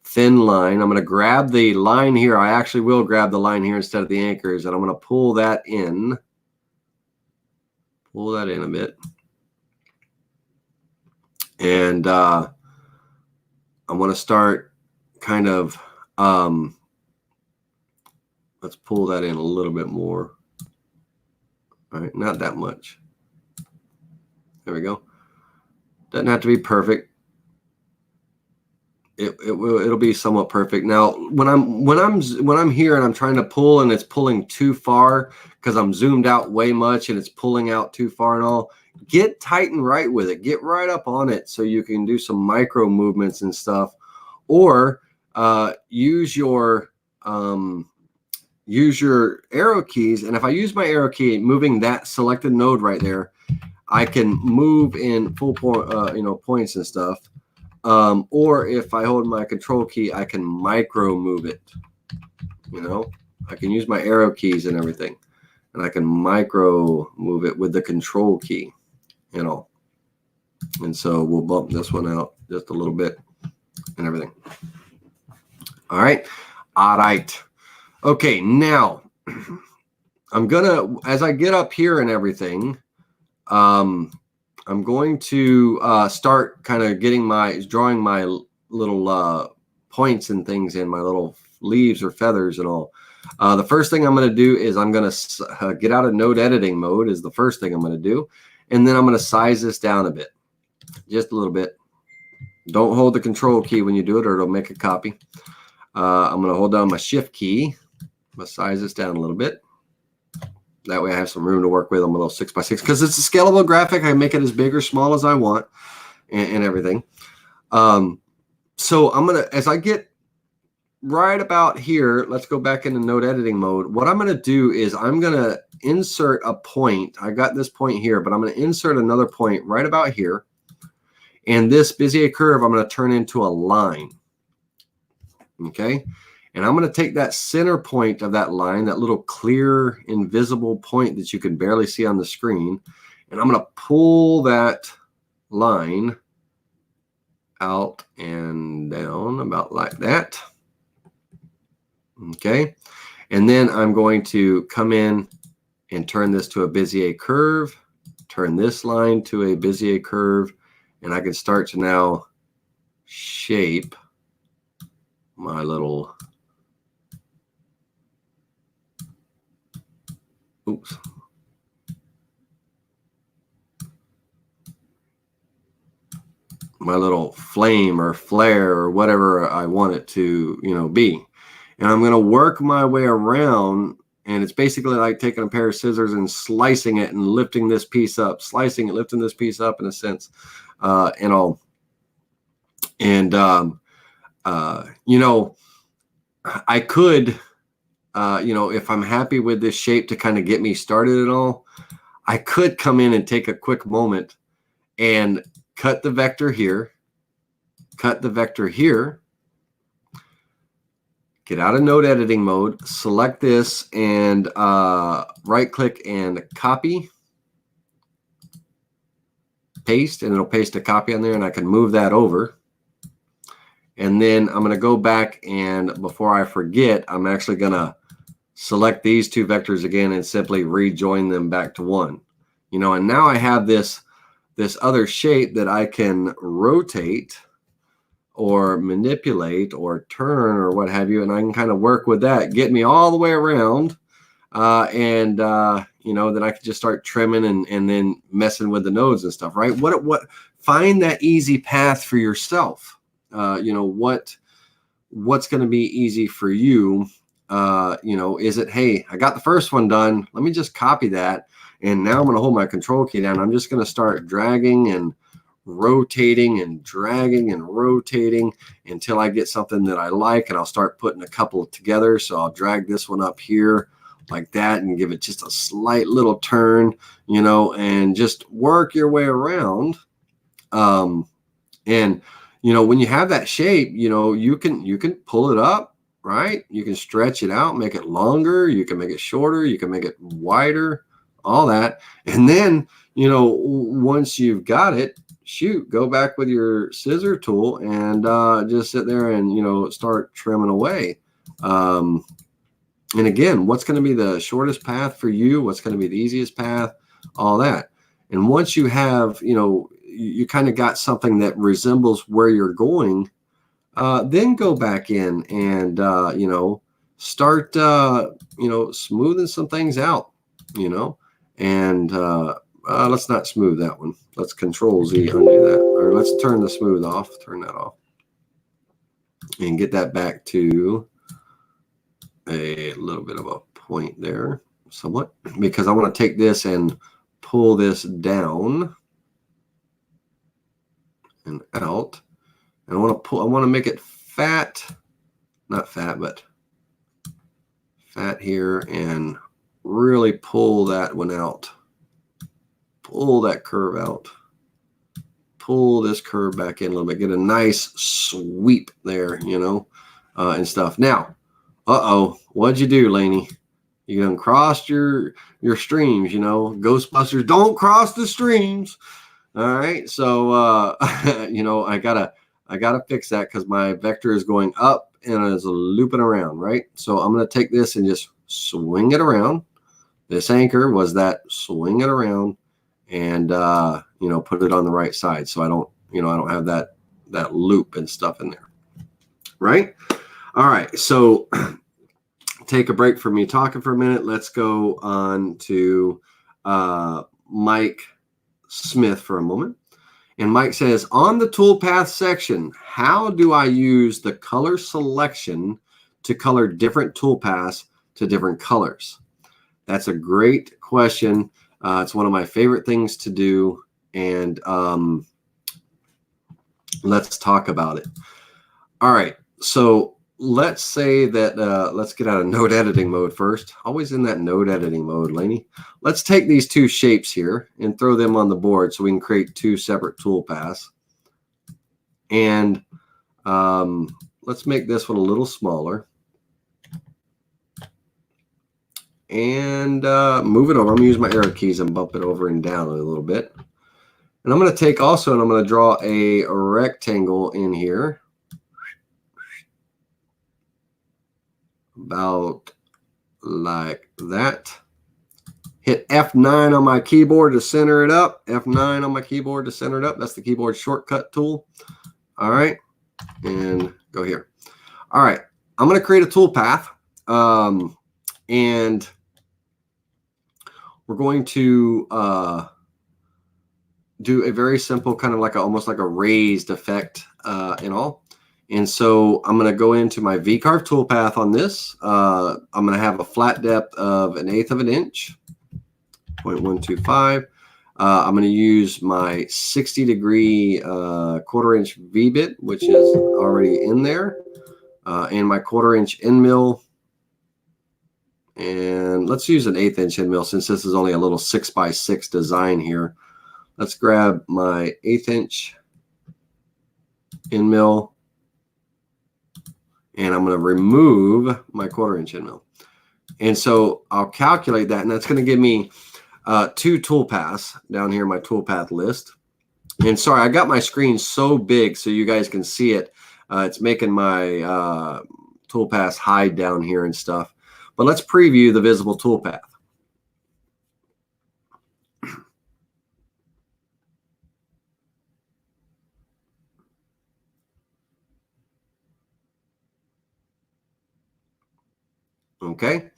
thin line. I'm going to grab the line here. I actually will grab the line here instead of the anchors, and I'm going to pull that in. Pull that in a bit. And I want to start kind of, let's pull that in a little bit more. All right, not that much. There we go. Doesn't have to be perfect. It'll be somewhat perfect. Now, when I'm here and I'm trying to pull and it's pulling too far because I'm zoomed out way much and it's pulling out too far and all, get tight and right with it. Get right up on it so you can do some micro movements and stuff, or use your arrow keys. And if I use my arrow key, moving that selected node right there, I can move in full point, points and stuff. Or if I hold my control key, I can micro move it. I can use my arrow keys and everything, and I can micro move it with the control key, And so we'll bump this one out just a little bit and everything. All right. All right. Okay. Now I'm gonna, as I get up here and everything, I'm going to start kind of drawing my little points and things in, my little leaves or feathers and all. The first thing I'm going to do is I'm going to get out of node editing mode is the first thing I'm going to do. And then I'm going to size this down a bit, just a little bit. Don't hold the control key when you do it or it'll make a copy. I'm going to hold down my shift key. I'm going to size this down a little bit. That way I have some room to work with on my little 6x6 because it's a scalable graphic. I can make it as big or small as I want and everything. So I'm going to, as I get right about here, let's go back into node editing mode. What I'm going to do is I'm going to insert a point. I got this point here, but I'm going to insert another point right about here. And this Bezier curve, I'm going to turn into a line. Okay. And I'm going to take that center point of that line, that little clear, invisible point that you can barely see on the screen. And I'm going to pull that line out and down about like that. Okay. And then I'm going to come in and turn this to a Bezier curve, turn this line to a Bezier curve, and I can start to now shape my little, oops. My little flame or flare or whatever I want it to, be. And I'm going to work my way around, and it's basically like taking a pair of scissors and slicing it and lifting this piece up, slicing it, lifting this piece up in a sense, and all. And, I could, if I'm happy with this shape to kind of get me started and all, I could come in and take a quick moment and cut the vector here, cut the vector here, get out of node editing mode, select this and right click and copy, paste, and it'll paste a copy on there, and I can move that over. And then I'm going to go back, and before I forget, I'm actually going to select these two vectors again and simply rejoin them back to one. And now I have this other shape that I can rotate or manipulate or turn or what have you, and I can kind of work with that, get me all the way around, and then I can just start trimming and then messing with the nodes and stuff, right? What find that easy path for yourself. What's going to be easy for you? Is it, hey, I got the first one done, let me just copy that, and now I'm going to hold my control key down. I'm just going to start dragging and rotating and dragging and rotating until I get something that I like, and I'll start putting a couple together. So I'll drag this one up here like that and give it just a slight little turn, and just work your way around. And when you have that shape, you can pull it up, right? You can stretch it out, make it longer, you can make it shorter, you can make it wider, all that. And then, once you've got it, go back with your scissor tool and just sit there and, start trimming away. And again, what's going to be the shortest path for you? What's going to be the easiest path? All that. And once you have, you kind of got something that resembles where you're going, then go back in and, start, smoothing some things out, and let's not smooth that one. Let's Control Z undo that, or let's turn the smooth off, turn that off, and get that back to a little bit of a point there, somewhat, because I want to take this and pull this down and out, and I want to make it fat, not fat, but fat here, and really pull that one out, pull that curve out, pull this curve back in a little bit, get a nice sweep there, and stuff. Now, what'd you do, Laney? You done crossed your streams, Ghostbusters don't cross the streams. All right, so I gotta fix that because my vector is going up and it's looping around, right? So I'm going to take this and just swing it around. This anchor was that swing it around and, you know, put it on the right side. So I don't, you know, I don't have that loop and stuff in there, right? All right. So take a break from me talking for a minute. Let's go on to Mike Smith for a moment. And Mike says, on the toolpath section, how do I use the color selection to color different toolpaths to different colors? That's a great question. It's one of my favorite things to do. And let's talk about it. All right. So let's say that, let's get out of node editing mode first. Always in that node editing mode, Lainey. Let's take these two shapes here and throw them on the board so we can create two separate toolpaths. And let's make this one a little smaller. And move it over. I'm going to use my arrow keys and bump it over and down a little bit. And I'm going to take also, and I'm going to draw a rectangle in here. About like that. Hit F9 on my keyboard to center it up. F9 on my keyboard to center it up. That's the keyboard shortcut tool. All right. And go here. All right. I'm going to create a toolpath. And we're going to do a very simple kind of like almost like a raised effect and all. And so I'm going to go into my V-carve toolpath on this. I'm going to have a flat depth of 1/8 of an inch, 0.125. I'm going to use my 60-degree 1/4 inch V-bit, which is already in there, and my 1/4 inch end mill. And let's use an 1/8 inch end mill since this is only a little 6x6 design here. Let's grab my 1/8 inch end mill. And I'm going to remove my 1/4 inch end mill. And so I'll calculate that. And that's going to give me 2 toolpaths down here in my toolpath list. And sorry, I got my screen so big so you guys can see it. It's making my toolpaths hide down here and stuff. But let's preview the visible toolpath. Okay.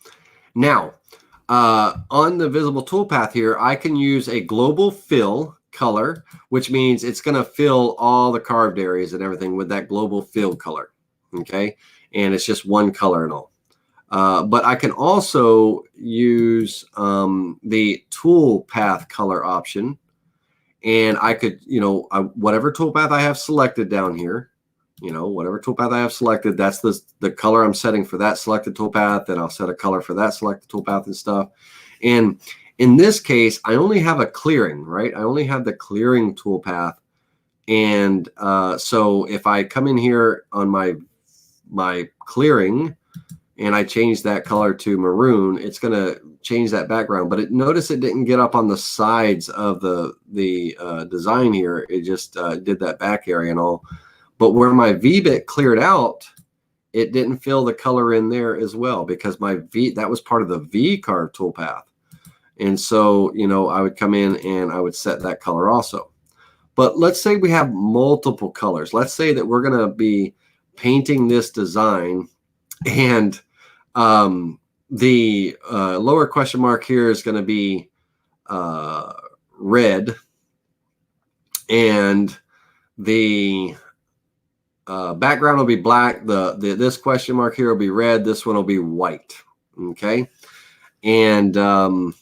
Now, on the visible toolpath here, I can use a global fill color, which means it's going to fill all the carved areas and everything with that global fill color. Okay. And it's just one color and all. But I can also use the toolpath color option. And I could, you know, whatever toolpath I have selected down here, you know, whatever toolpath I have selected, that's the color I'm setting for that selected toolpath. Then I'll set a color for that selected toolpath and stuff. And in this case, I only have a clearing, right? I only have the clearing toolpath. And so if I come in here on my clearing and I change that color to maroon, it's going to change that background. But notice it didn't get up on the sides of the design here. It just did that back area and all. But where my V-bit cleared out, it didn't fill the color in there as well because that was part of the V-carve toolpath. And so, you know, I would come in and I would set that color also. But let's say we have multiple colors. Let's say that we're going to be painting this design and the lower question mark here is going to be red, and the background will be black. This question mark here will be red. This one will be white. Okay. And all.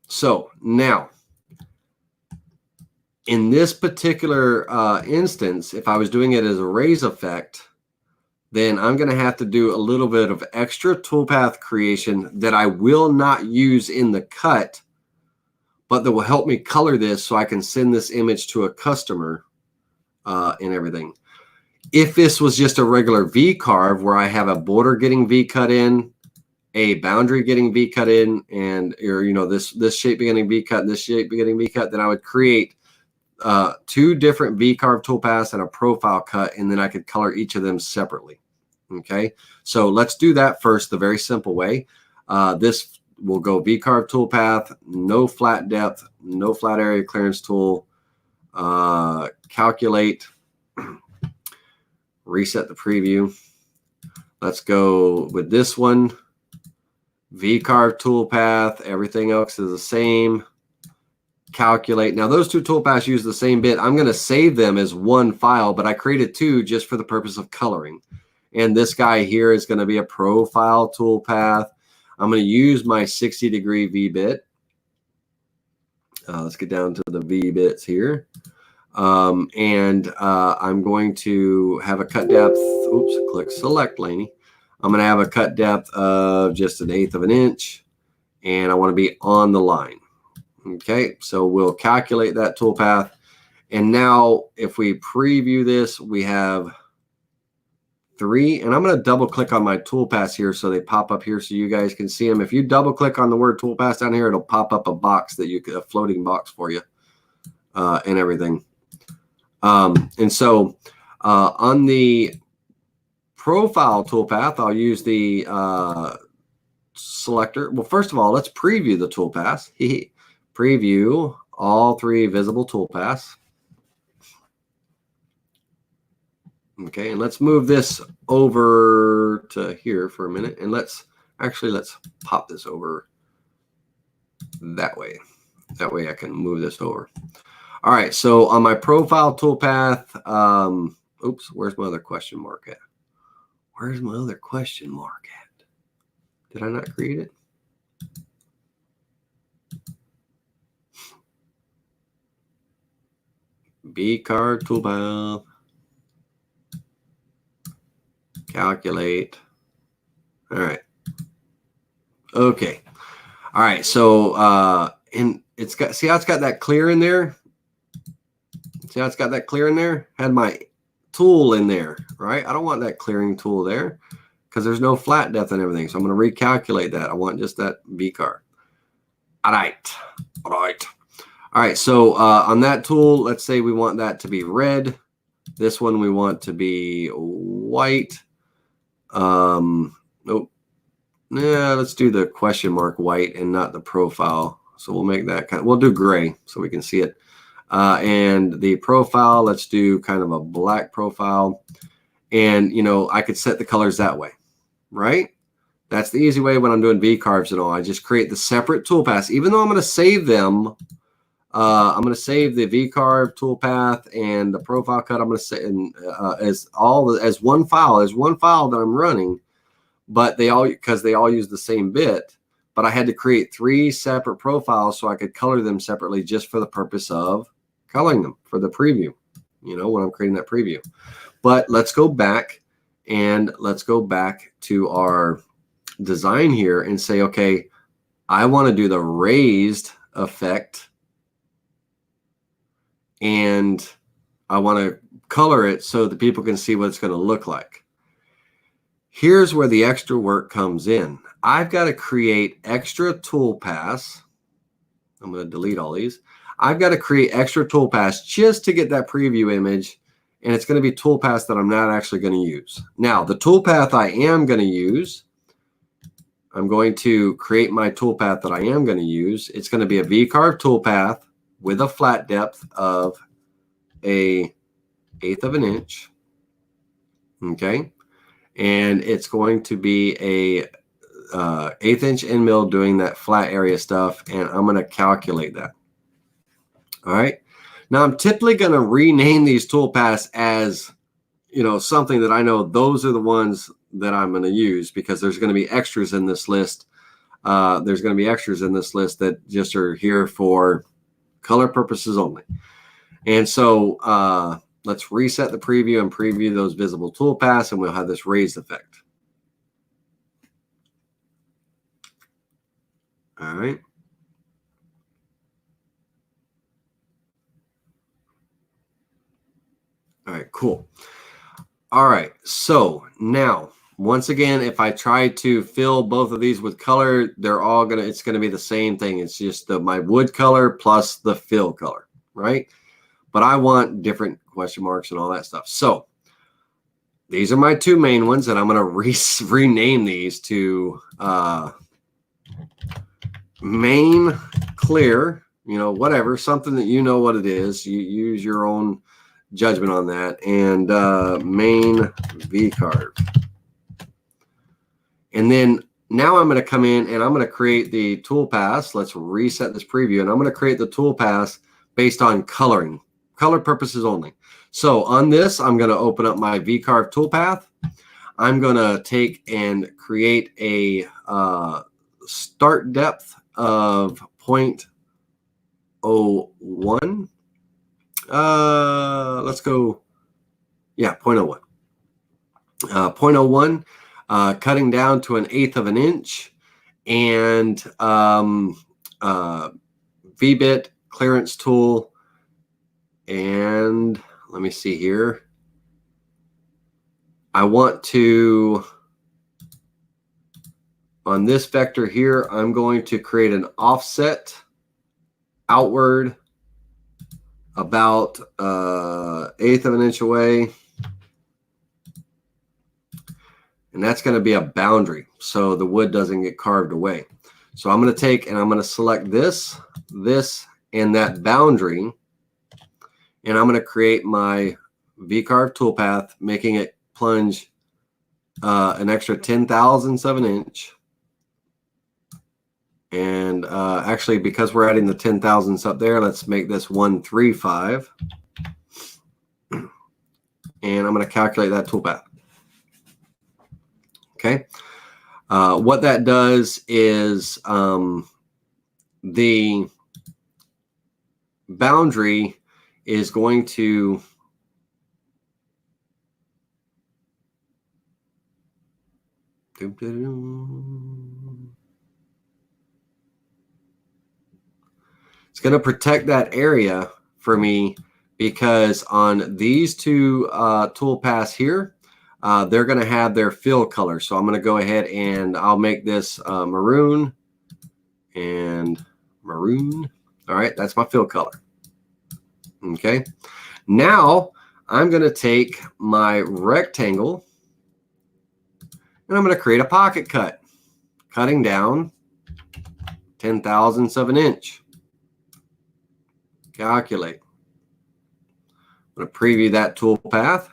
So now in this particular instance, if I was doing it as a raise effect, then I'm going to have to do a little bit of extra toolpath creation that I will not use in the cut, but that will help me color this so I can send this image to a customer and everything. If this was just a regular V carve where I have a border getting V cut in, a boundary getting V cut in, and or you know this shape getting V cut, and this shape getting V cut, then I would create two different V-carve toolpaths and a profile cut, and then I could color each of them separately. Okay, so let's do that first, the very simple way. This will go V-carve toolpath, no flat depth, no flat area clearance tool, calculate, reset the preview. Let's go with this one, V-carve toolpath, everything else is the same. Calculate. Now those two toolpaths use the same bit. I'm going to save them as one file, but I created two just for the purpose of coloring. And this guy here is going to be a profile toolpath. I'm going to use my 60-degree V-bit. Let's get down to the V-bits here. I'm going to have a cut depth. Oops, click select, Laney. I'm going to have a cut depth of just 1/8 of an inch. And I want to be on the line. Okay, so we'll calculate that toolpath. And now if we preview this, we have 3, and I'm going to double click on my toolpaths here so they pop up here so you guys can see them. If you double click on the word toolpaths down here, it'll pop up a box that you could, a floating box for you and everything. And so on the profile toolpath, I'll use the selector. Well, first of all, let's preview the toolpaths. Preview all 3 visible toolpaths. Okay, and let's move this over to here for a minute, and let's pop this over that way. That way I can move this over. All right, so on my profile toolpath, oops, where's my other question mark at? Where's my other question mark at? Did I not create it? V-carve toolpath. Calculate. All right. Okay. All right. So, and it's got, see how it's got that clear in there? See how it's got that clear in there? Had my tool in there, right? I don't want that clearing tool there because there's no flat depth and everything. So I'm going to recalculate that. I want just that V-carve. All right. All right. All right. So on that tool, let's say we want that to be red. This one we want to be white. Nope. Yeah, let's do the question mark white and not the profile. So we'll make that kind of, we'll do gray so we can see it. And the profile, let's do kind of a black profile. And, you know, I could set the colors that way, right? That's the easy way when I'm doing V-carves and all. I just create the separate toolpaths, even though I'm going to save them. I'm going to save the V-carve toolpath and the profile cut. I'm going to say as one file that I'm running, but because they all use the same bit. But I had to create 3 separate profiles so I could color them separately just for the purpose of coloring them for the preview. You know, when I'm creating that preview. But let's go back and let's go back to our design here and say, okay, I want to do the raised effect. And I want to color it so that people can see what it's going to look like. Here's where the extra work comes in. I've got to create extra toolpaths. I'm going to delete all these. I've got to create extra toolpaths just to get that preview image. And it's going to be toolpaths that I'm not actually going to use. Now, the toolpath I am going to use, I'm going to create my toolpath that I am going to use. It's going to be a V-carve toolpath with a flat depth of 1/8 of an inch. Okay. And it's going to be a 1/8 inch end mill doing that flat area stuff. And I'm going to calculate that. All right. Now I'm typically going to rename these toolpaths as, you know, something that I know those are the ones that I'm going to use because there's going to be extras in this list. There's going to be extras in this list that just are here for color purposes only. And so let's reset the preview and preview those visible toolpaths, and we'll have this raised effect. All right. All right, cool. All right, so now, once again, if I try to fill both of these with color, they're all gonna, it's gonna be the same thing. It's just my wood color plus the fill color, right? but I want different question marks and all that stuff. So these are my two main ones, and I'm going to rename these to main clear, you know, whatever, something that you know what it is. You use your own judgment on that. And main V-carve. And then now I'm going to come in and I'm going to create the toolpaths. Let's reset this preview, and I'm going to create the toolpaths based on coloring, color purposes only. So on this, I'm going to open up my V-carve toolpath. I'm going to take and create a start depth of 0.01. Let's go, yeah, 0.01. 0.01, cutting down to 1/8 of an inch, and V-bit clearance tool. And let me see here. I want to, on this vector here, I'm going to create an offset outward about 1/8 of an inch away. And that's going to be a boundary, so the wood doesn't get carved away. So I'm going to take and I'm going to select this, and that boundary, and I'm going to create my V-carve toolpath, making it plunge an extra 0.010 of an inch. And actually, because we're adding the 0.010 up there, let's make this 135. And I'm going to calculate that toolpath. Okay. What that does is the boundary is going to it's going to protect that area for me, because on these two toolpaths here, they're going to have their fill color. So I'm going to go ahead and I'll make this maroon and maroon. All right, that's my fill color. Okay, now I'm going to take my rectangle and I'm going to create a pocket cut, cutting down 0.010 of an inch. Calculate. I'm going to preview that toolpath.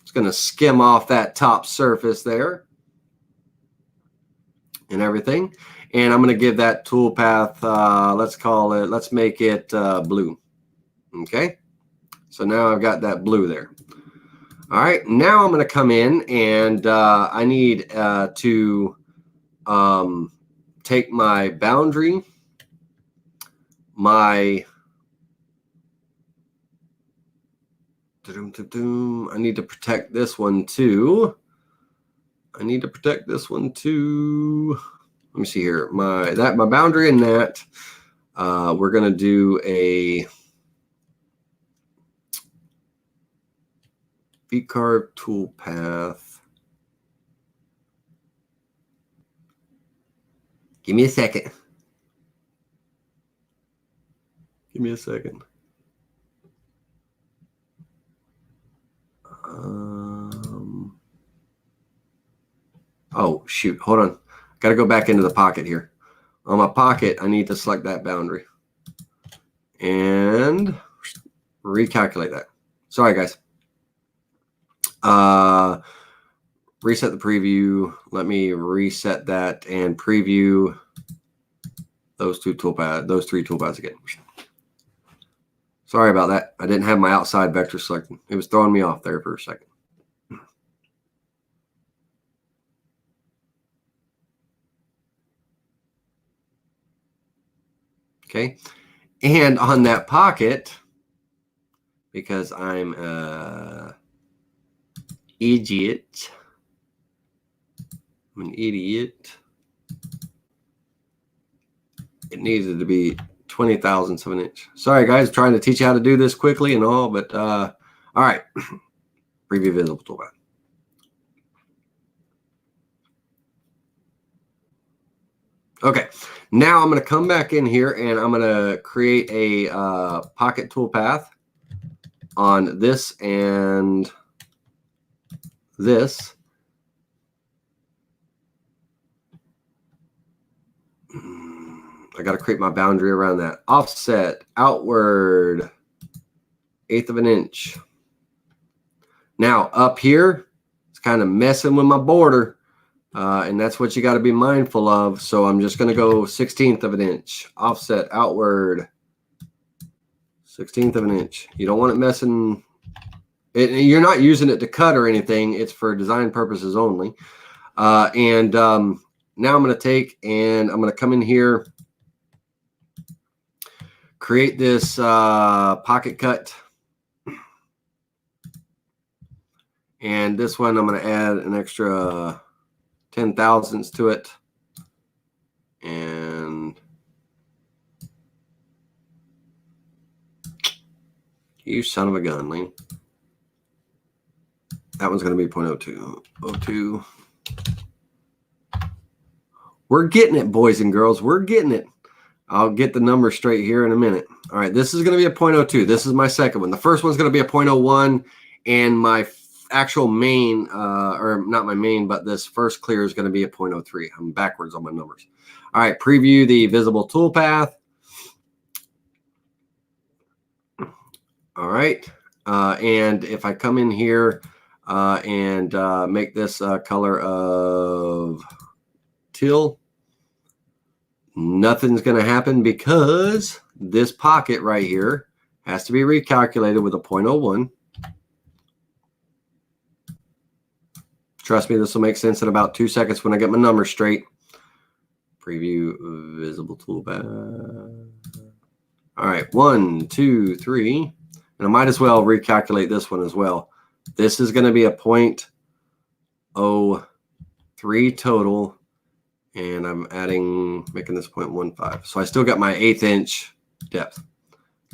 It's going to skim off that top surface there and everything. And I'm going to give that toolpath, let's make it blue. Okay. So now I've got that blue there. All right. Now I'm going to come in and I need to take my boundary, I need to protect this one too. Let me see here. My boundary and that. We're gonna do a V-carve toolpath. Give me a second. Oh, shoot. Hold on. Got to go back into the pocket here. On my pocket, I need to select that boundary and recalculate that. Sorry, guys. Reset the preview. Let me reset that and preview those three toolpaths again. Sorry about that. I didn't have my outside vector selected. It was throwing me off there for a second. Okay. And on that pocket, because I'm an idiot, it needed to be 0.020 of an inch. Sorry, guys, trying to teach you how to do this quickly and all, but all right. Preview visible toolpath. Okay, now I'm going to come back in here and I'm going to create a pocket toolpath. on this and this. I got to create my boundary around that. Offset, outward, 1/8 of an inch. Now up here, it's kind of messing with my border, and that's what you got to be mindful of. So I'm just going to go 1/16 of an inch. Offset, outward, 1/16 of an inch. You don't want it messing. You're not using it to cut or anything. It's for design purposes only. Now I'm going to take and I'm going to come in here, create this pocket cut. And this one, I'm going to add an extra 10 thousandths to it. And you son of a gun, Lee. That one's going to be 0.02. 02. We're getting it, boys and girls. We're getting it. I'll get the number straight here in a minute. All right, this is going to be a 0.02. This is my second one. The first one's going to be a 0.01, and my actual main, or not my main, but this first clear is going to be a 0.03. I'm backwards on my numbers. All right, preview the visible toolpath. All right, and if I come in here and make this color of teal, nothing's going to happen because this pocket right here has to be recalculated with a 0.01. Trust me, this will make sense in about 2 seconds when I get my numbers straight. Preview visible toolpath. All right, 1, 2, 3. And I might as well recalculate this one as well. This is going to be a 0.03 total. And I'm making this 0.15. So I still got my 1/8 inch depth. A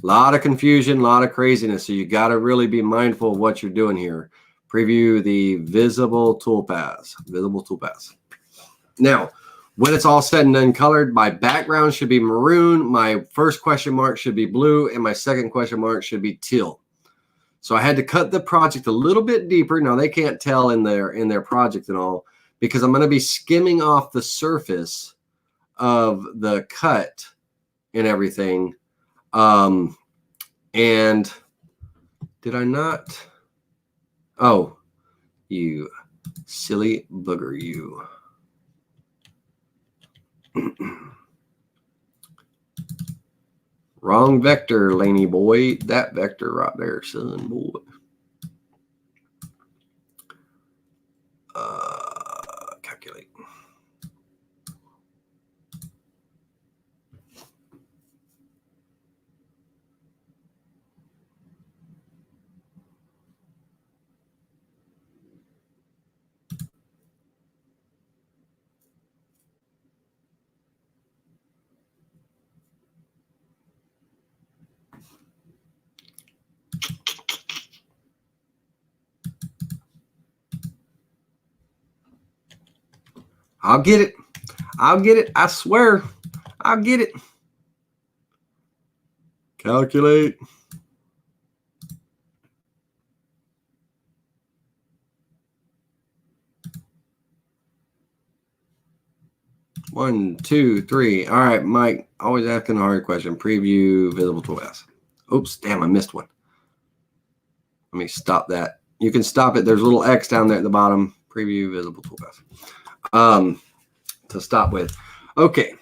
lot of confusion, a lot of craziness. So you got to really be mindful of what you're doing here. Preview the visible toolpaths. Visible toolpaths. Now, when it's all said and done colored, my background should be maroon. My first question mark should be blue. And my second question mark should be teal. So I had to cut the project a little bit deeper. Now they can't tell in their project and all, because I'm going to be skimming off the surface of the cut and everything. And did I not? Oh, you silly booger, you. Wrong vector, Laney boy. That vector right there, son, boy. Calculate. I'll get it. I'll get it. I swear. I'll get it. Calculate. One, two, three. All right, Mike. Always asking a hard question. Preview visible toolpaths. Oops, damn, I missed one. Let me stop that. You can stop it. There's a little X down there at the bottom. Preview visible toolpaths. To stop with. Okay.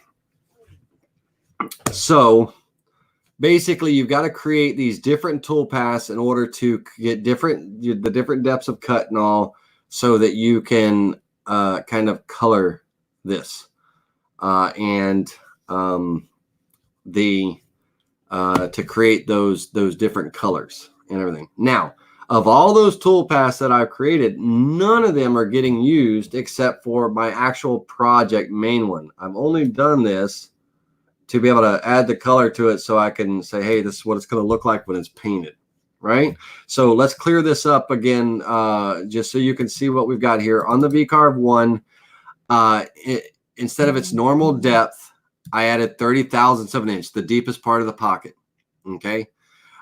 So basically, you've got to create these different toolpaths in order to get the different depths of cut and all, so that you can kind of color this to create those different colors and everything. Now, of all those toolpaths that I've created, none of them are getting used except for my actual project main one. I've only done this to be able to add the color to it so I can say, hey, this is what it's going to look like when it's painted, right? So let's clear this up again, just so you can see what we've got here. On the V-Carve 1, instead of its normal depth, I added 30 thousandths of an inch, the deepest part of the pocket, okay?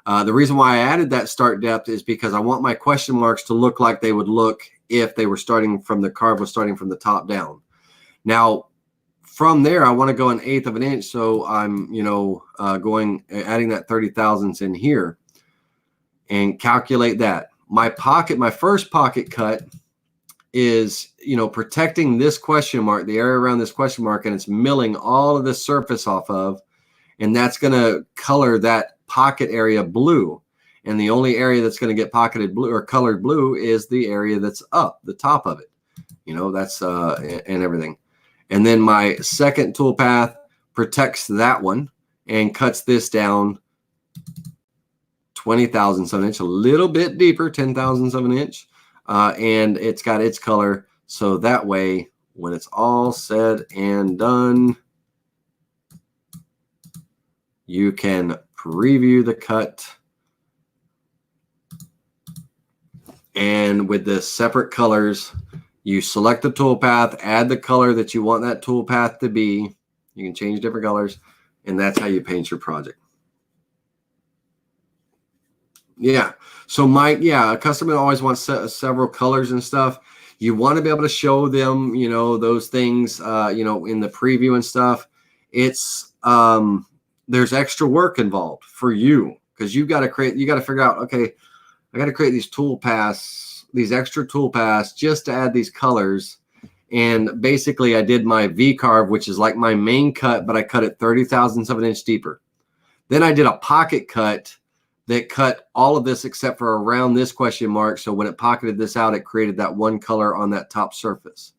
The reason why I added that start depth is because I want my question marks to look like they would look if they were starting from the carve was starting from the top down. Now, from there, I want to go 1/8 of an inch. So I'm, adding that 30 thousandths in here and calculate that. My first pocket cut is, protecting this question mark, the area around this question mark, and it's milling all of this surface off of, and that's going to color that pocket area blue. And the only area that's going to get pocketed blue or colored blue is the area that's up, the top of it, that's and everything. And then my second toolpath protects that one and cuts this down 20 thousandths of an inch, a little bit deeper, 10 thousandths of an inch. And it's got its color. So that way, when it's all said and done, you can preview the cut. And with the separate colors, you select the toolpath, add the color that you want that toolpath to be. You can change different colors, and that's how you paint your project. Yeah. So a customer always wants several colors and stuff. You want to be able to show them, those things, in the preview and stuff. It's, there's extra work involved for you because you got to figure out, okay, I got to create these toolpaths, these extra toolpaths just to add these colors. And basically I did my V carve, which is like my main cut, but I cut it 30 thousandths of an inch deeper. Then I did a pocket cut that cut all of this except for around this question mark. So when it pocketed this out, it created that one color on that top surface.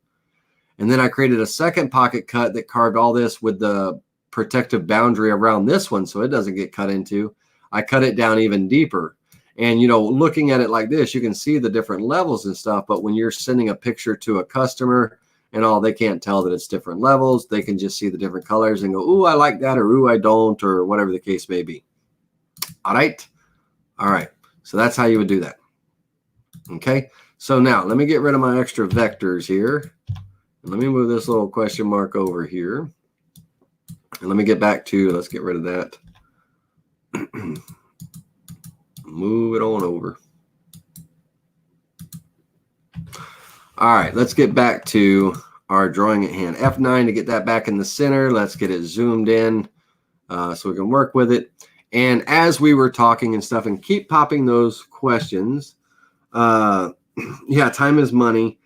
And then I created a second pocket cut that carved all this with the protective boundary around this one so it doesn't get cut into. I cut it down even deeper. And, looking at it like this, you can see the different levels and stuff. But when you're sending a picture to a customer and all, they can't tell that it's different levels. They can just see the different colors and go, ooh, I like that, or ooh, I don't, or whatever the case may be. All right. All right. So that's how you would do that. Okay. So now let me get rid of my extra vectors here. And let me move this little question mark over here. And let me get back to, let's get rid of that. Move it on over. All right, let's get back to our drawing at hand. F9 to get that back in the center. Let's get it zoomed in so we can work with it. And as we were talking and stuff, and keep popping those questions. Yeah, time is money.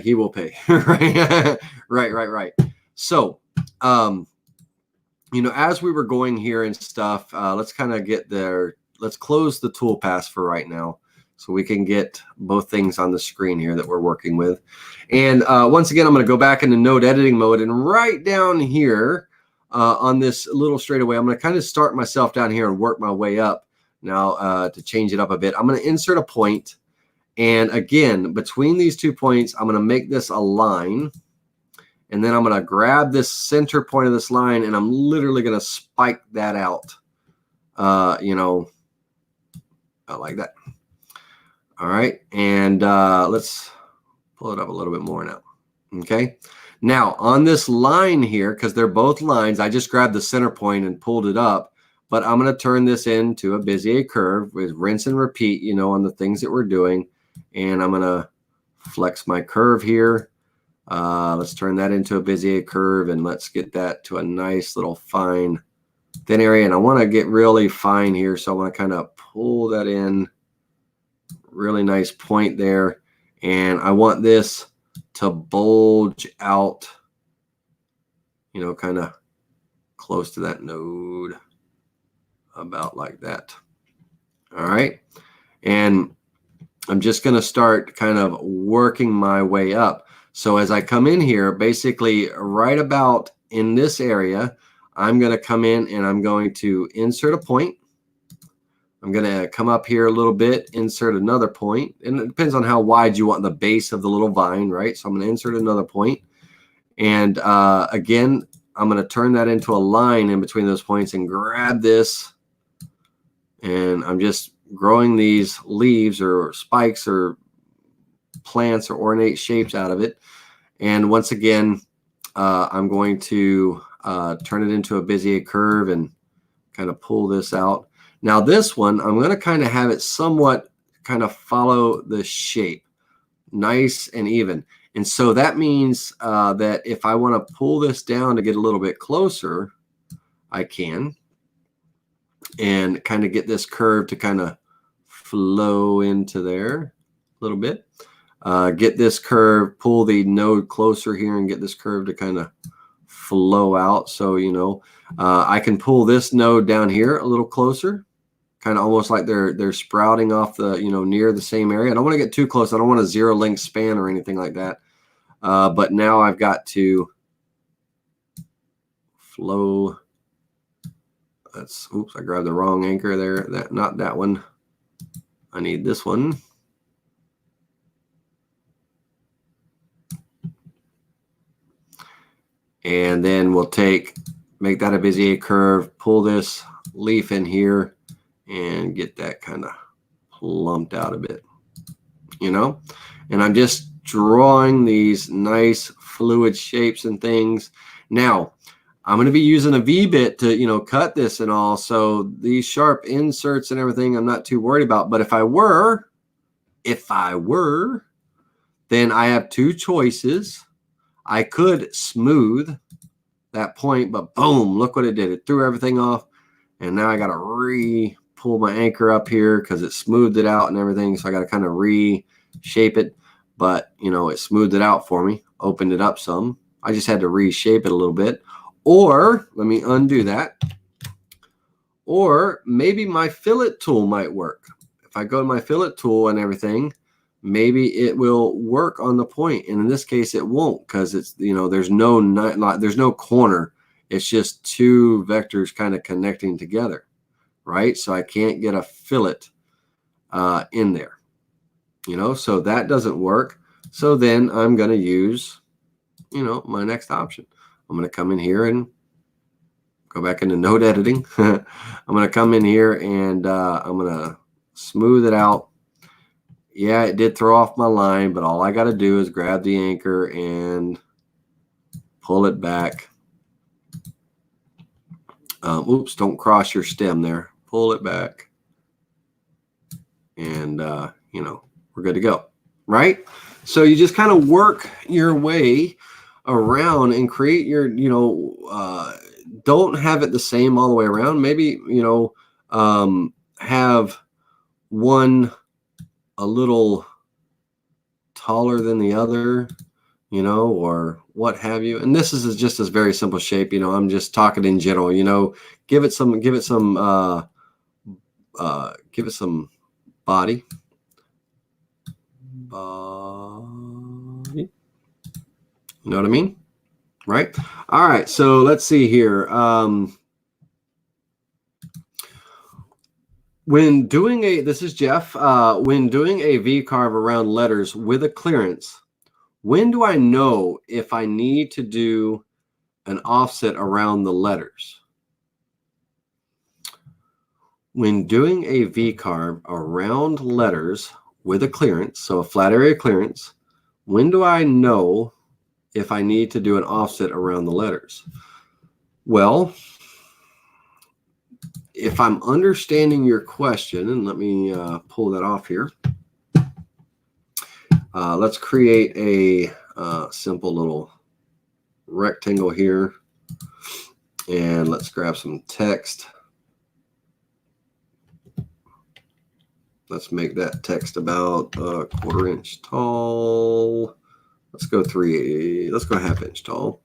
He will pay. Right. Right. So, as we were going here and stuff, let's kind of get there. Let's close the toolpaths for right now so we can get both things on the screen here that we're working with. And once again, I'm going to go back into node editing mode, and right down here on this little straightaway, I'm going to kind of start myself down here and work my way up now to change it up a bit. I'm going to insert a point. And again, between these 2 points, I'm going to make this a line. And then I'm going to grab this center point of this line, and I'm literally going to spike that out, like that. All right. And let's pull it up a little bit more now. Okay. Now on this line here, because they're both lines, I just grabbed the center point and pulled it up, but I'm going to turn this into a Bezier curve with rinse and repeat, on the things that we're doing. And I'm going to flex my curve here. Let's turn that into a Bezier curve, and let's get that to a nice little fine thin area. And I want to get really fine here. So I want to kind of pull that in, really nice point there. And I want this to bulge out, kind of close to that node, about like that. All right. And I'm just going to start kind of working my way up. So as I come in here, basically right about in this area, I'm going to come in and I'm going to insert a point. I'm going to come up here a little bit, insert another point, and it depends on how wide you want the base of the little vine, right? So I'm going to insert another point. And again, I'm going to turn that into a line in between those points and grab this. And I'm just growing these leaves or spikes or plants or ornate shapes out of it. And once again, I'm going to turn it into a Bezier curve and kind of pull this out. Now this one, I'm going to kind of have it somewhat kind of follow the shape, nice and even. And so that means that if I want to pull this down to get a little bit closer, I can, and kind of get this curve to kind of flow into there a little bit. Get this curve, pull the node closer here and get this curve to kind of flow out. So, you know, I can pull this node down here a little closer, kind of almost like they're sprouting off the, you know, near the same area. I don't want to get too close. I don't want a zero length span or anything like that. But now I've got to flow. That's, oops, I grabbed the wrong anchor there. Not that one. I need this one. And then we'll make that a Bezier curve, pull this leaf in here and get that kind of plumped out a bit, you know? And I'm just drawing these nice fluid shapes and things. Now, I'm going to be using a V-bit to, you know, cut this and all. So these sharp inserts and everything, I'm not too worried about. But if I were, then I have two choices. I could smooth that point, but boom, look what it did. It threw everything off. And now I got to pull my anchor up here because it smoothed it out and everything. So I got to kind of reshape it. But, you know, it smoothed it out for me, opened it up some. I just had to reshape it a little bit. Or let me undo that. Or maybe my fillet tool might work. If I go to my fillet tool and everything, maybe it will work on the point. And in this case, it won't, because it's, you know, there's no corner. It's just two vectors kind of connecting together, right? So I can't get a fillet in there, you know, so that doesn't work. So then I'm going to use, you know, my next option. I'm going to come in here and go back into node editing. I'm going to come in here and I'm going to smooth it out. Yeah, it did throw off my line, but all I got to do is grab the anchor and pull it back. Oops, don't cross your stem there. Pull it back. And, you know, we're good to go, right? So you just kind of work your way around and create your, you know, don't have it the same all the way around. Maybe, you know, have one a little taller than the other, you know, or what have you. And this is just a very simple shape. You know, I'm just talking in general, you know, give it some body. You know what I mean? Right? All right. So let's see here. When doing this is Jeff, when doing a V-carve around letters with a clearance, when do I know if I need to do an offset around the letters? When doing a V-carve around letters with a clearance, so a flat area clearance, when do I know if I need to do an offset around the letters? Well, if I'm understanding your question, and let me pull that off here. Let's create a simple little rectangle here. And let's grab some text. Let's make that text about a 1/4 inch tall. Let's go let's go 1/2 inch tall.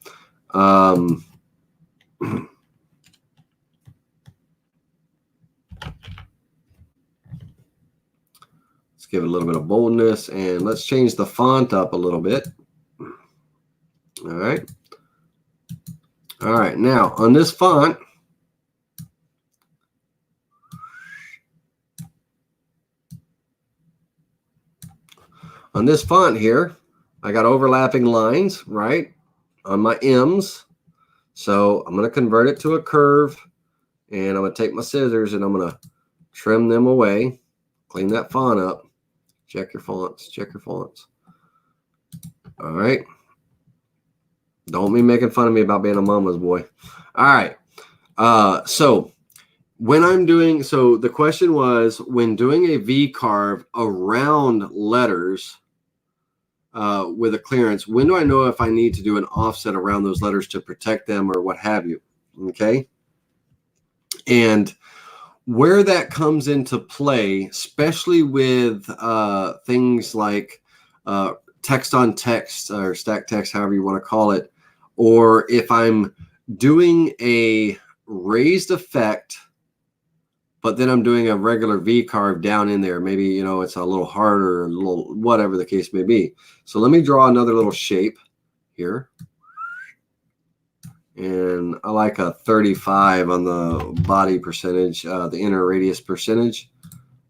Let's give it a little bit of boldness, and let's change the font up a little bit. All right. All right. Now on this font, here, I got overlapping lines, right, on my M's. So I'm going to convert it to a curve, and I'm going to take my scissors and I'm going to trim them away, clean that font up. Check your fonts. Check your fonts. All right. Don't be making fun of me about being a mama's boy. All right. So when I'm doing, so the question was, when doing a V carve around letters with a clearance, when do I know if I need to do an offset around those letters to protect them or what have you? Okay. And where that comes into play, especially with things like text on text or stack text, however you want to call it, or if I'm doing a raised effect, but then I'm doing a regular V carve down in there, maybe, you know, it's a little harder, a little whatever the case may be. So let me draw another little shape here. And I like a 35 on the body percentage, the inner radius percentage.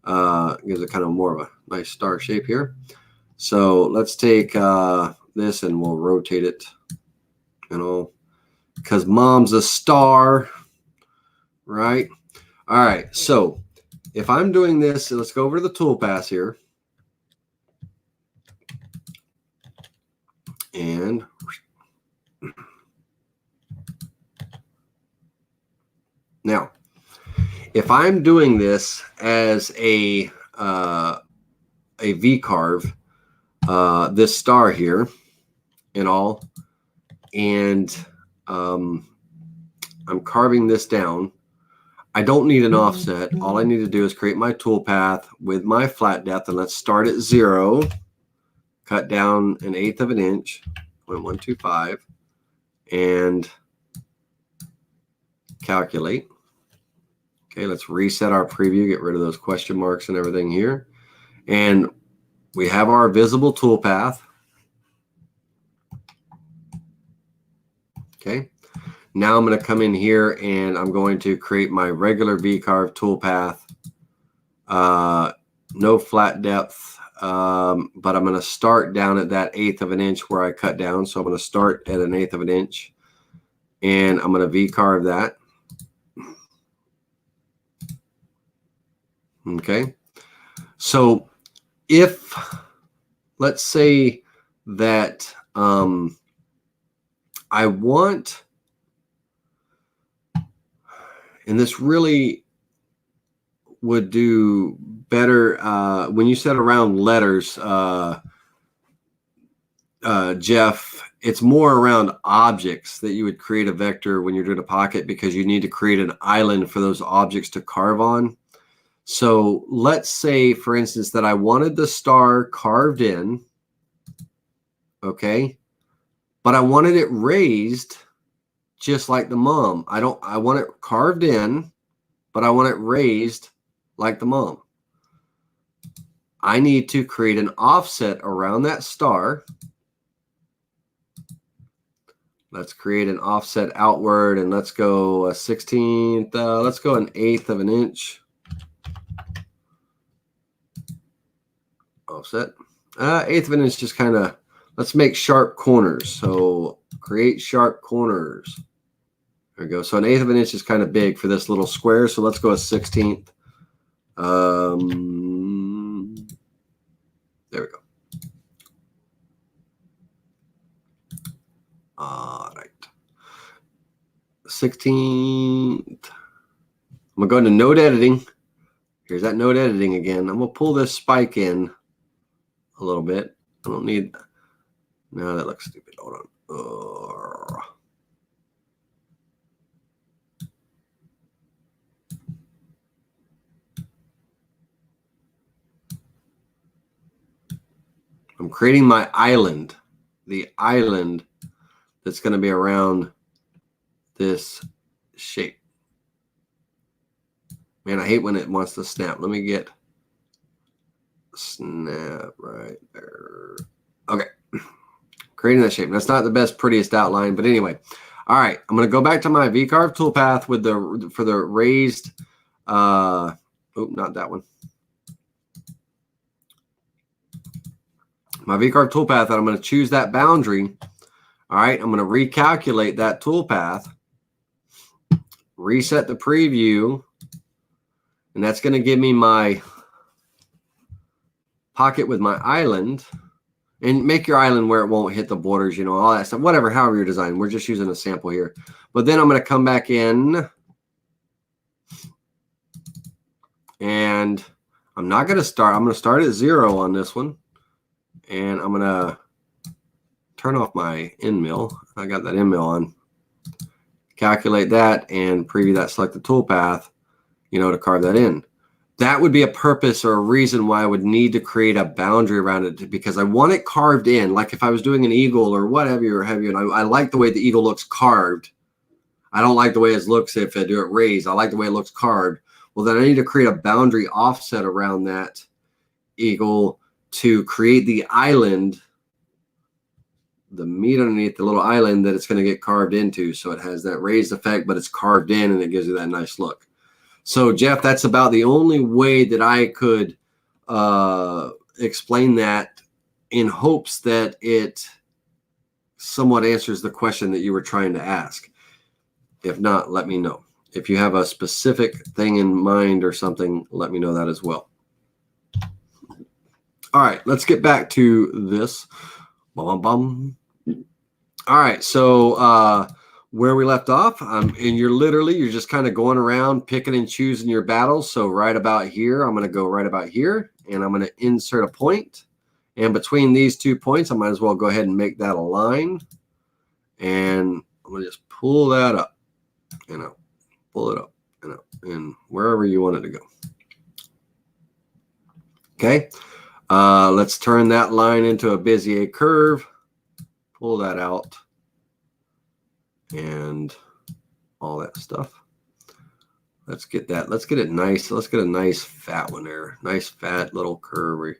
Gives it kind of more of a nice star shape here. So let's take this and we'll rotate it, you know, because mom's a star, right? All right, so if I'm doing this, let's go over to the toolpaths here. And now, if I'm doing this as a V carve, this star here and all, and I'm carving this down, I don't need an offset. All I need to do is create my toolpath with my flat depth, and let's start at 0, cut down 1/8 of an inch, 0.125, and calculate. Okay, let's reset our preview, get rid of those question marks and everything here. And we have our visible toolpath. Okay, now I'm going to come in here and I'm going to create my regular V-carve toolpath. No flat depth, but I'm going to start down at that 1/8 of an inch where I cut down. So I'm going to start at 1/8 of an inch, and I'm going to V-carve that. Okay, so if, let's say that I want, and this really would do better when you set around letters, Jeff, it's more around objects that you would create a vector when you're doing a pocket, because you need to create an island for those objects to carve on. So let's say, for instance, that I wanted the star carved in, okay, but I wanted it raised just like the mom. I want it carved in, but I want it raised like the mom. I need to create an offset around that star. Let's create an offset outward, and let's go a 16th, let's go 1/8 of an inch. Offset. 1/8 of an inch, just kind of, let's make sharp corners. So create sharp corners. There we go. So 1/8 of an inch is kind of big for this little square. So let's go a 16th. There we go. All right. 16th. I'm going to go into node editing. Here's that node editing again. I'm going to pull this spike in a little bit. I don't need, no, that looks stupid. Hold on. I'm creating my island, the island that's going to be around this shape. Man, I hate when it wants to snap. Let me get snap right there. Okay. Creating that shape. That's not the best, prettiest outline, but anyway. All right. I'm going to go back to my V-carve toolpath with the, for the raised, oh, not that one. My V-carve toolpath, and I'm going to choose that boundary. All right. I'm going to recalculate that toolpath, reset the preview, and that's going to give me my pocket with my island. And make your island where it won't hit the borders, you know, all that stuff, whatever, however you're designing. We're just using a sample here. But then I'm going to come back in And I'm not going to start. I'm going to start at 0 on this one. And I'm going to turn off my end mill. I got that end mill on. Calculate that and preview that selected toolpath, to carve that in. That would be a purpose or a reason why I would need to create a boundary around it, because I want it carved in. Like if I was doing an eagle or whatever, and I like the way the eagle looks carved. I don't like the way it looks if I do it raised. I like the way it looks carved. Well, then I need to create a boundary offset around that eagle to create the island, the meat underneath the little island that it's going to get carved into. So it has that raised effect, but it's carved in and it gives you that nice look. So Jeff, that's about the only way that I could explain that, in hopes that it somewhat answers the question that you were trying to ask. If not, let me know. If you have a specific thing in mind or something, let me know that as well. All right, let's get back to this. Bum, bum. All right, so where we left off, and you're just kind of going around picking and choosing your battles. So right about here, I'm going to go right about here, and I'm going to insert a point. And between these 2 points, I might as well go ahead and make that a line. And I'm going to just pull that up, pull it up, and wherever you want it to go. Okay, let's turn that line into a Bezier curve. Pull that out. And all that stuff. Let's get that. Let's get it nice. Let's get a nice fat one there. Nice fat little curve.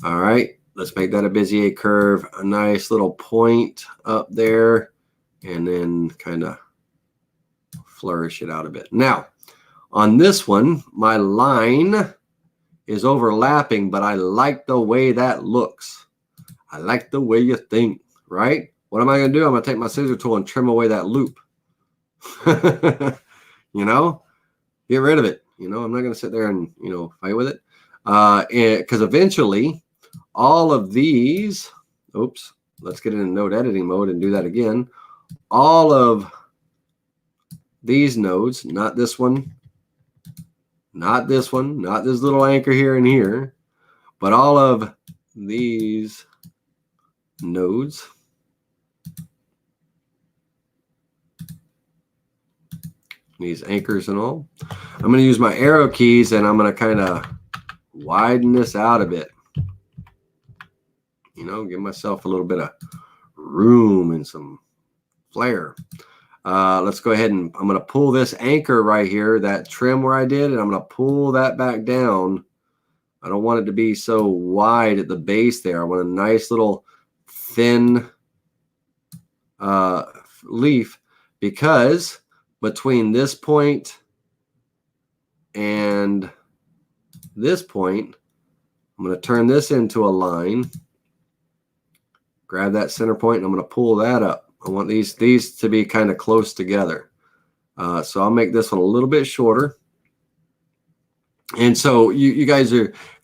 All right. Let's make that a Bezier curve. A nice little point up there. And then kind of flourish it out a bit. Now, on this one, my line is overlapping, but I like the way that looks. I like the way you think, right? What am I going to do? I'm going to take my scissor tool and trim away that loop. Get rid of it. I'm not going to sit there and, fight with it. Because eventually all of these, oops, let's get in node editing mode and do that again. All of these nodes, not this one, not this one, not this little anchor here and here, but all of these nodes, these anchors and all, I'm going to use my arrow keys and I'm going to kind of widen this out a bit. Give myself a little bit of room and some flair. Let's go ahead and I'm going to pull this anchor right here, that trim where I did, and I'm going to pull that back down. I don't want it to be so wide at the base there. I want a nice little thin leaf, because between this point and this point, I'm going to turn this into a line, grab that center point, and I'm going to pull that up. I want these to be kind of close together. So I'll make this one a little bit shorter. And so you guys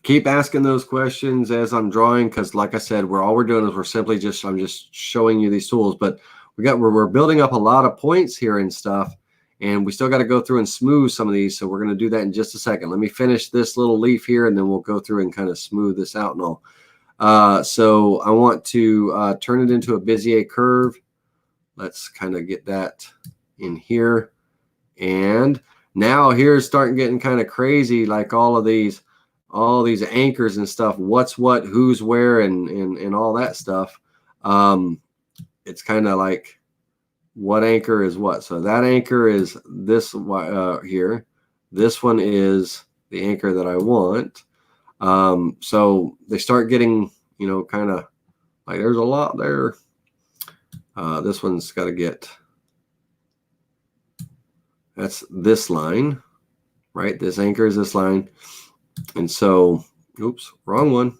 keep asking those questions as I'm drawing, because like I said, all we're doing is I'm just showing you these tools, but we're building up a lot of points here and stuff. And we still got to go through and smooth some of these. So we're going to do that in just a second. Let me finish this little leaf here, and then we'll go through and kind of smooth this out and all. So I want to turn it into a Bezier curve. Let's kind of get that in here. And now here's starting getting kind of crazy, like all these anchors and stuff. What's what, who's where, and all that stuff. It's kind of like, what anchor is what? So that anchor is this here. This one is the anchor that I want. So they start getting, kind of like there's a lot there. This one's got to get, that's this line, right? This anchor is this line. And so, oops, wrong one.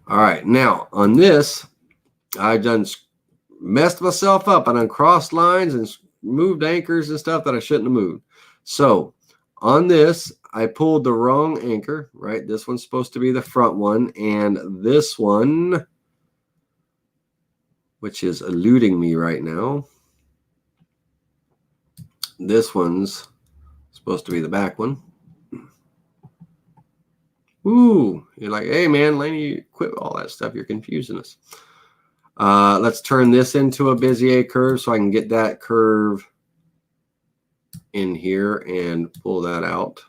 All right, now on this, I done messed myself up. I done crossed lines and moved anchors and stuff that I shouldn't have moved. So on this, I pulled the wrong anchor, right? This one's supposed to be the front one, and this one which is eluding me right now. This one's supposed to be the back one. Ooh, you're like, hey man, Laney, quit all that stuff. You're confusing us. Let's turn this into a Bezier curve so I can get that curve in here and pull that out.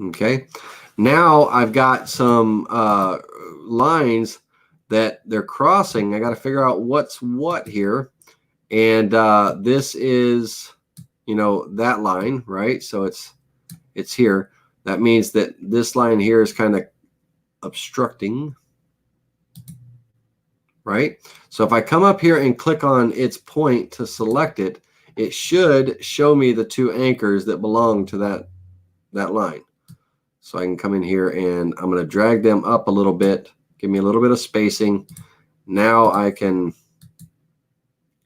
Okay, now I've got some lines that they're crossing. I got to figure out what's what here. And this is, you know, that line, right? So it's here. That means that this line here is kind of obstructing, right? So if I come up here and click on its point to select it, it should show me the two anchors that belong to that line. So I can come in here and I'm going to drag them up a little bit, give me a little bit of spacing. Now I can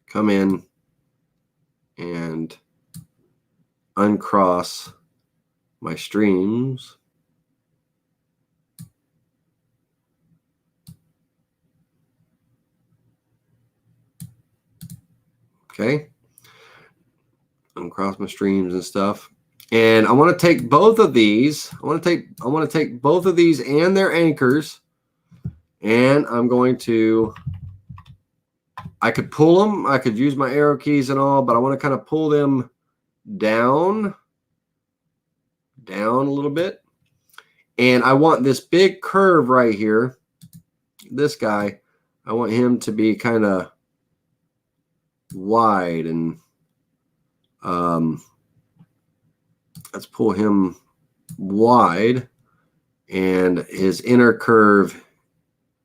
come in and uncross my streams. Okay. Uncross my streams and stuff. And I want to take both of these. I want to take both of these and their anchors, and I'm going to, I could pull them, I could use my arrow keys and all, but I want to kind of pull them down a little bit. And I want this big curve right here, this guy, I want him to be kind of wide, and let's pull him wide and his inner curve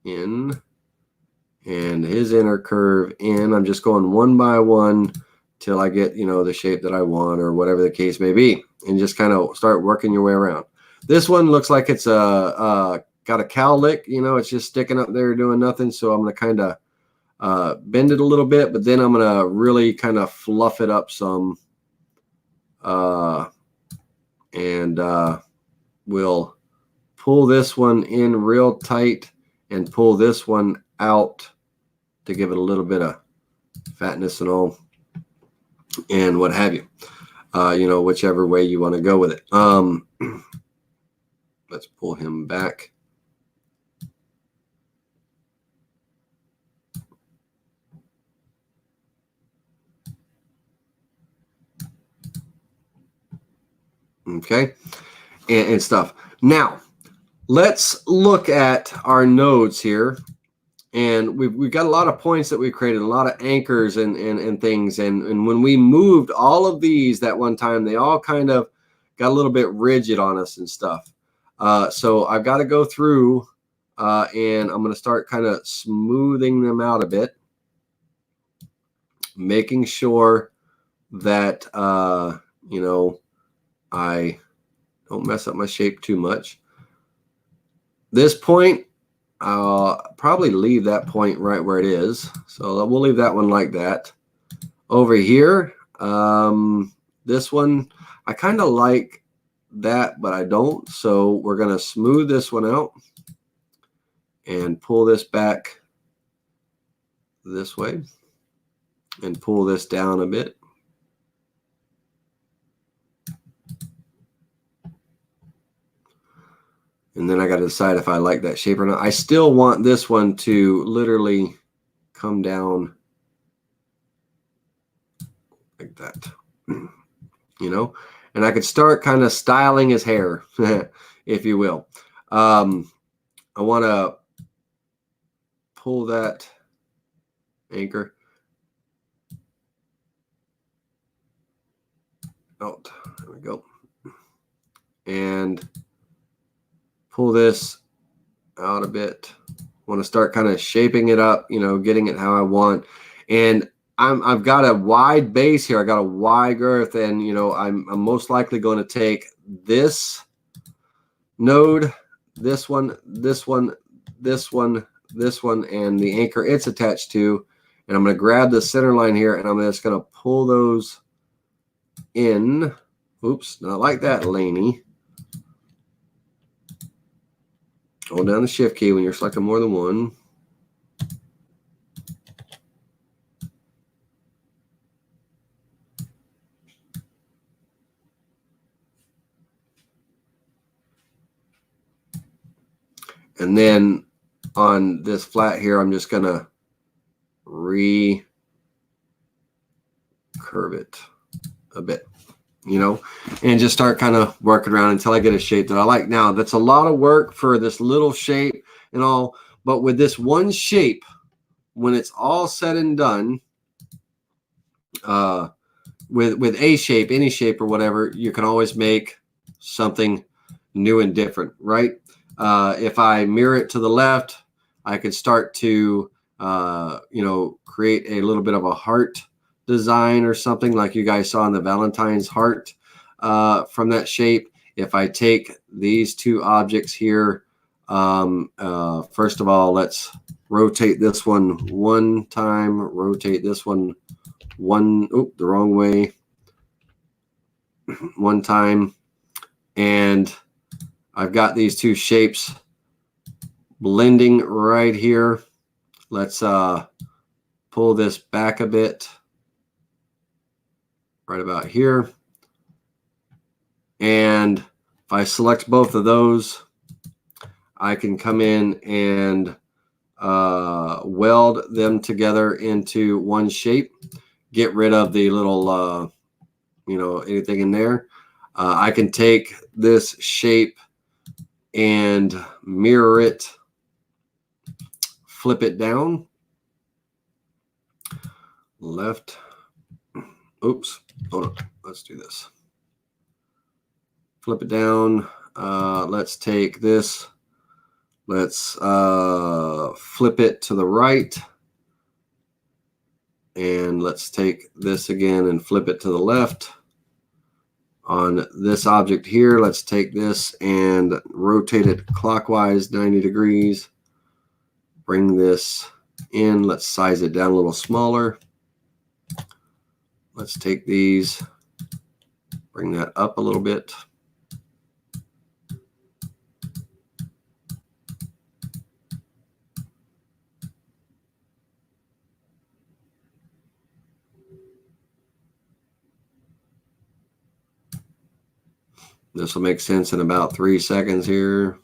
in and his inner curve in. I'm just going one by one till I get, you know, the shape that I want or whatever the case may be, and just kind of start working your way around. This one looks like it's got a cowlick, you know, it's just sticking up there doing nothing. So I'm going to kind of bend it a little bit, but then I'm going to really kind of fluff it up some. And we'll pull this one in real tight and pull this one out to give it a little bit of fatness and all, and what have you. You know, whichever way you want to go with it. Let's pull him back. Okay, and stuff. Now, let's look at our nodes here. And we've got a lot of points that we've created, a lot of anchors and things. And when we moved all of these that one time, they all kind of got a little bit rigid on us and stuff. So I've got to go through and I'm going to start kind of smoothing them out a bit, making sure that, you know, I don't mess up my shape too much. This point, I'll probably leave that point right where it is. So we'll leave that one like that. Over here, this one, I kind of like that, but I don't. So we're going to smooth this one out and pull this back this way and pull this down a bit. And then I got to decide if I like that shape or not. I still want this one to literally come down like that, you know, and I could start kind of styling his hair, if you will. I want to pull that anchor out. There we go. And pull this out a bit. Want to start kind of shaping it up, you know, getting it how I want. And I've got a wide base here. I got a wide girth, and you know, I'm most likely going to take this node, this one, this one, this one, this one, and the anchor it's attached to, and I'm going to grab the center line here, and I'm just going to pull those in. Oops, not like that, Laney. Hold down the shift key when you're selecting more than one. And then on this flat here, I'm just going to recurve it a bit, you know, and just start kind of working around until I get a shape that I like. Now, that's a lot of work for this little shape and all, but with this one shape, when it's all said and done, with a shape, any shape or whatever, you can always make something new and different, right? If I mirror it to the left, I could start to, you know, create a little bit of a heart design or something like you guys saw in the Valentine's heart from that shape. If I take these two objects here, first of all, let's rotate this one time, rotate this one the wrong way, one time, and I've got these two shapes blending right here. Let's pull this back a bit, right about here. And if I select both of those, I can come in and weld them together into one shape. Get rid of the little, you know, anything in there. I can take this shape and mirror it, flip it down, left. Oops, hold on. Let's do this. Flip it down. Let's take this. Let's flip it to the right. And let's take this again and flip it to the left. On this object here, let's take this and rotate it clockwise 90 degrees. Bring this in. Let's size it down a little smaller. Let's take these, bring that up a little bit. This will make sense in about 3 seconds here.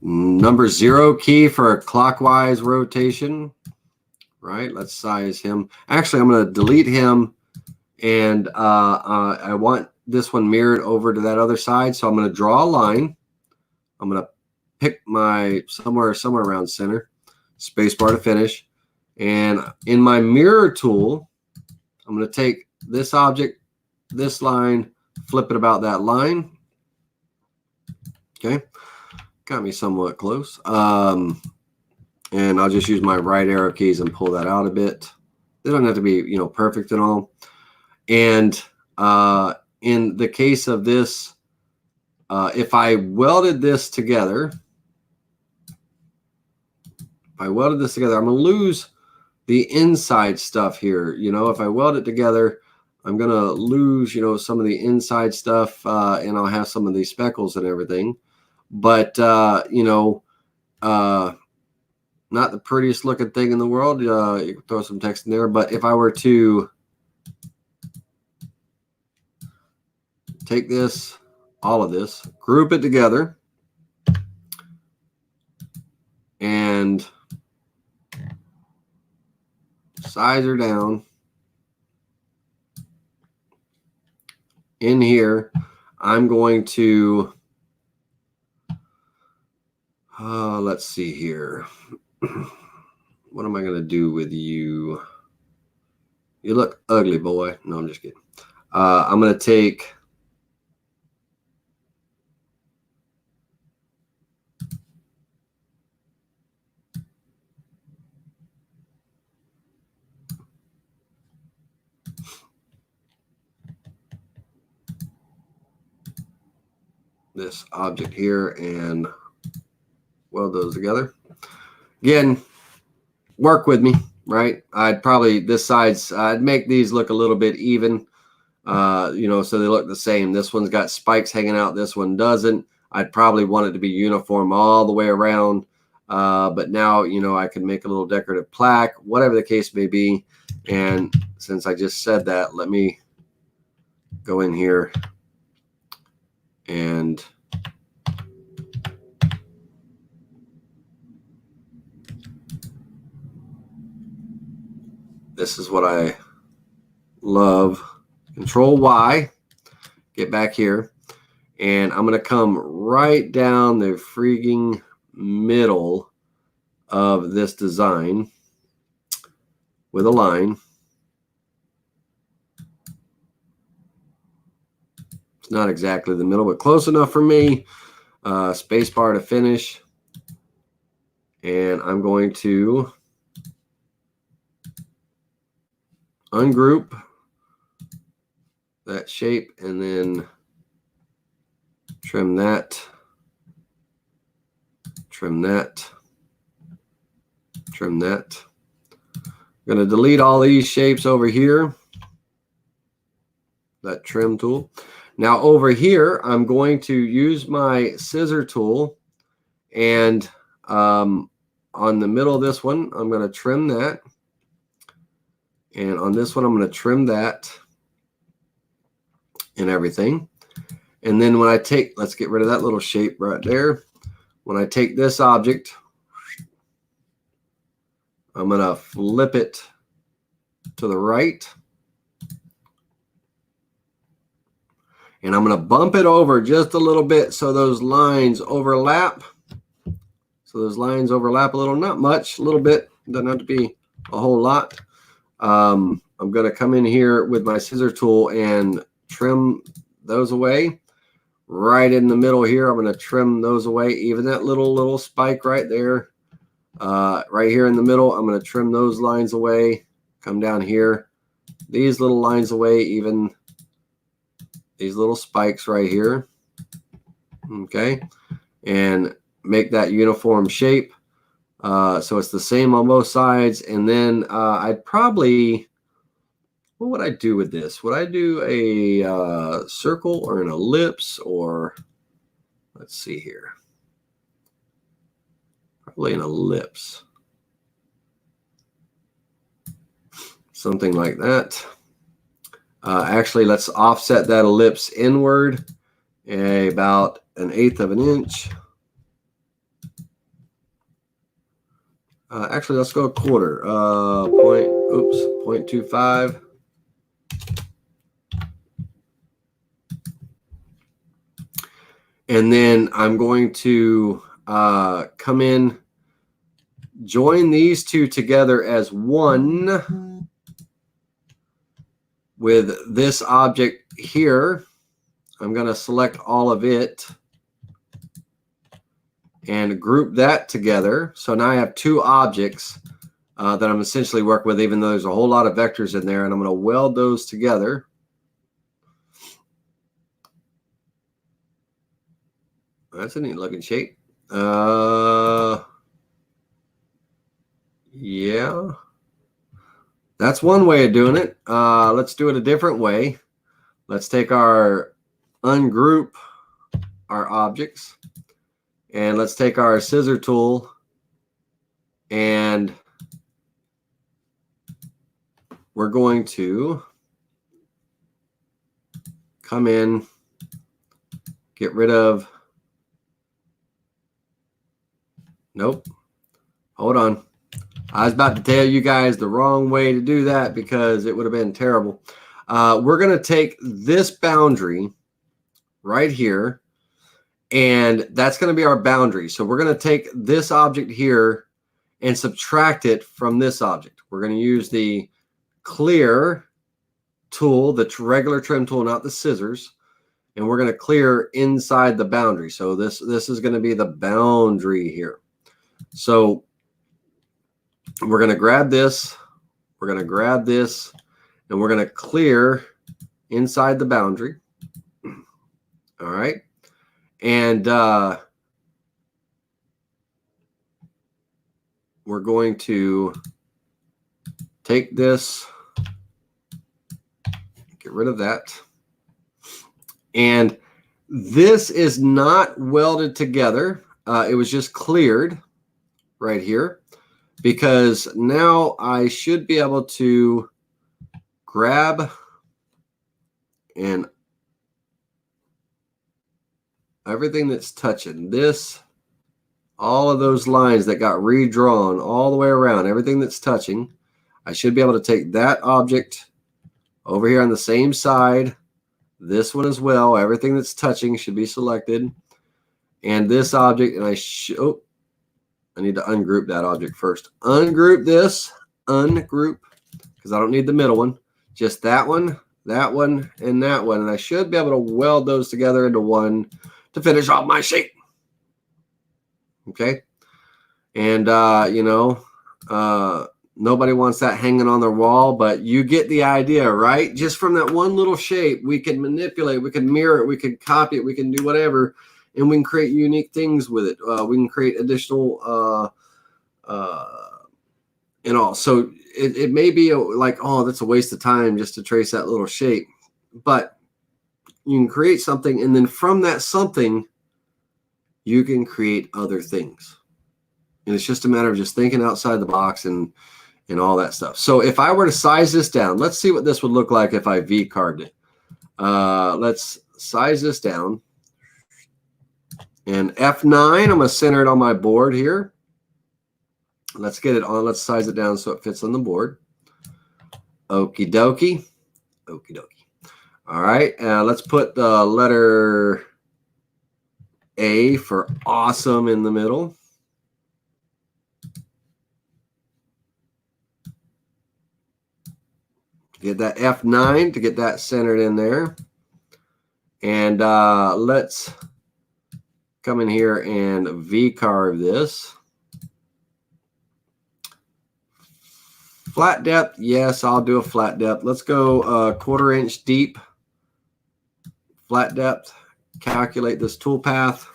Number 0 key for a clockwise rotation, right? Let's size him. Actually, I'm going to delete him, and I want this one mirrored over to that other side. So I'm going to draw a line. I'm going to pick my somewhere around center, spacebar to finish. And in my mirror tool, I'm going to take this object, this line, flip it about that line. Okay. Got me somewhat close. And I'll just use my right arrow keys and pull that out a bit. They don't have to be, you know, perfect and all. And in the case of this, if I welded this together, I'm going to lose the inside stuff here. You know, if I weld it together, I'm going to lose, you know, some of the inside stuff, and I'll have some of these speckles and everything. But, you know, not the prettiest looking thing in the world. You can throw some text in there. But if I were to take this, all of this, group it together, and size her down in here, I'm going to, let's see here. What am I going to do with you? You look ugly, boy. No, I'm just kidding. I'm going to take this object here and weld those together. Again, work with me, right? I'd probably, this side's, I'd make these look a little bit even, you know, so they look the same. This one's got spikes hanging out. This one doesn't. I'd probably want it to be uniform all the way around. But now, you know, I can make a little decorative plaque, whatever the case may be. And since I just said that, let me go in here And this is what I love. Control Y, get back here, and I'm going to come right down the freaking middle of this design with a line. It's not exactly the middle, but close enough for me. Space bar to finish. And I'm going to ungroup that shape and then trim that, trim that, trim that. I'm going to delete all these shapes over here, that trim tool. Now over here, I'm going to use my scissor tool, and on the middle of this one, I'm going to trim that. And on this one, I'm going to trim that and everything. And then when I take, let's get rid of that little shape right there. When I take this object, I'm going to flip it to the right. And I'm going to bump it over just a little bit so those lines overlap. So those lines overlap a little, not much, a little bit. Doesn't have to be a whole lot. I'm going to come in here with my scissor tool and trim those away. Right in the middle here, I'm going to trim those away. Even that little spike right there. Right here in the middle, I'm going to trim those lines away. Come down here. These little lines away, even these little spikes right here. Okay. And make that uniform shape. So it's the same on both sides. And then I'd probably, what would I do with this? Would I do a circle or an ellipse, or let's see here. Probably an ellipse. Something like that. Actually, let's offset that ellipse inward about 1/8 of an inch. Actually, let's go 1/4. 0.25. And then I'm going to come in, join these two together as one with this object here. I'm going to select all of it and group that together. So now I have two objects that I'm essentially working with, even though there's a whole lot of vectors in there, and I'm going to weld those together. That's a neat looking shape. Yeah. That's one way of doing it. Let's do it a different way. Let's take our ungroup our objects, and let's take our scissor tool and we're going to come in, get rid of, nope, hold on. I was about to tell you guys the wrong way to do that because it would have been terrible. We're going to take this boundary right here, and that's going to be our boundary. So we're going to take this object here and subtract it from this object. We're going to use the clear tool, the regular trim tool, not the scissors, and we're going to clear inside the boundary. So this is going to be the boundary here. So we're going to grab this, we're going to grab this, and we're going to clear inside the boundary. All right. And we're going to take this, get rid of that. And this is not welded together. It was just cleared right here, because now I should be able to grab and everything that's touching this, all of those lines that got redrawn all the way around, everything that's touching, I should be able to take that object over here on the same side, this one as well, everything that's touching should be selected, and this object, and I need to ungroup that object first. Ungroup this, ungroup, because I don't need the middle one, just that one, and that one, and I should be able to weld those together into one to finish off my shape. Okay, and nobody wants that hanging on their wall, but you get the idea, right? Just from that one little shape, we can manipulate, we can mirror it, we can copy it, we can do whatever, and we can create unique things with it. We can create additional, So it may be like, oh, that's a waste of time just to trace that little shape, but you can create something, and then from that something, you can create other things. And it's just a matter of just thinking outside the box and all that stuff. So if I were to size this down, let's see what this would look like if I V-carved it. Let's size this down. And F9, I'm going to center it on my board here. Let's get it on. Let's size it down so it fits on the board. Okie dokie. Okie dokie. All right. Let's put the letter A for awesome in the middle. Get that F9 to get that centered in there. And let's come in here and V-carve this. Flat depth, yes, I'll do a flat depth. Let's go 1/4 inch deep. Flat depth, calculate this toolpath.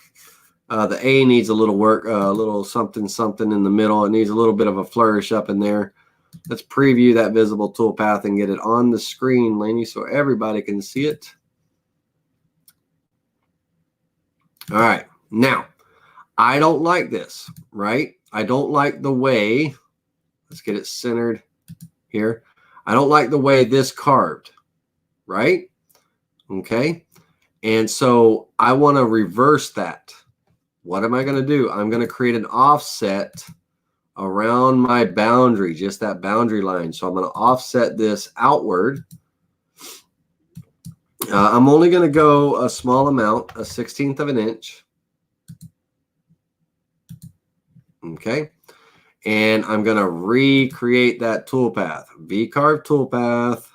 The A needs a little work, a little something in the middle. It needs a little bit of a flourish up in there. Let's preview that visible toolpath and get it on the screen, Laney, so everybody can see it. All right, now, I don't like this, right? I don't like the way, let's get it centered here. I don't like the way this carved, right? Okay, and so I want to reverse that. What am I going to do? I'm going to create an offset around my boundary, just that boundary line. So I'm going to offset this outward. I'm only going to go a small amount, a 1/16 of an inch. Okay. And I'm going to recreate that toolpath. V-carve toolpath.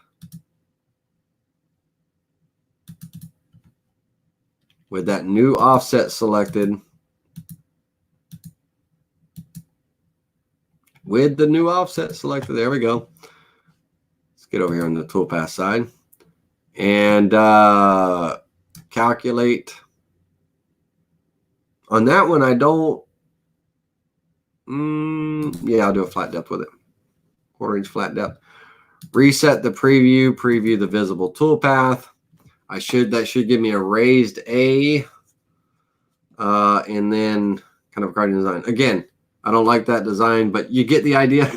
With that new offset selected. With the new offset selected. There we go. Let's get over here on the toolpath side. And calculate. On that one, I don't. Yeah, I'll do a flat depth with it. 1/4 inch flat depth. Reset the preview. Preview the visible toolpath. That should give me a raised A. And then kind of garden design. Again, I don't like that design, but you get the idea.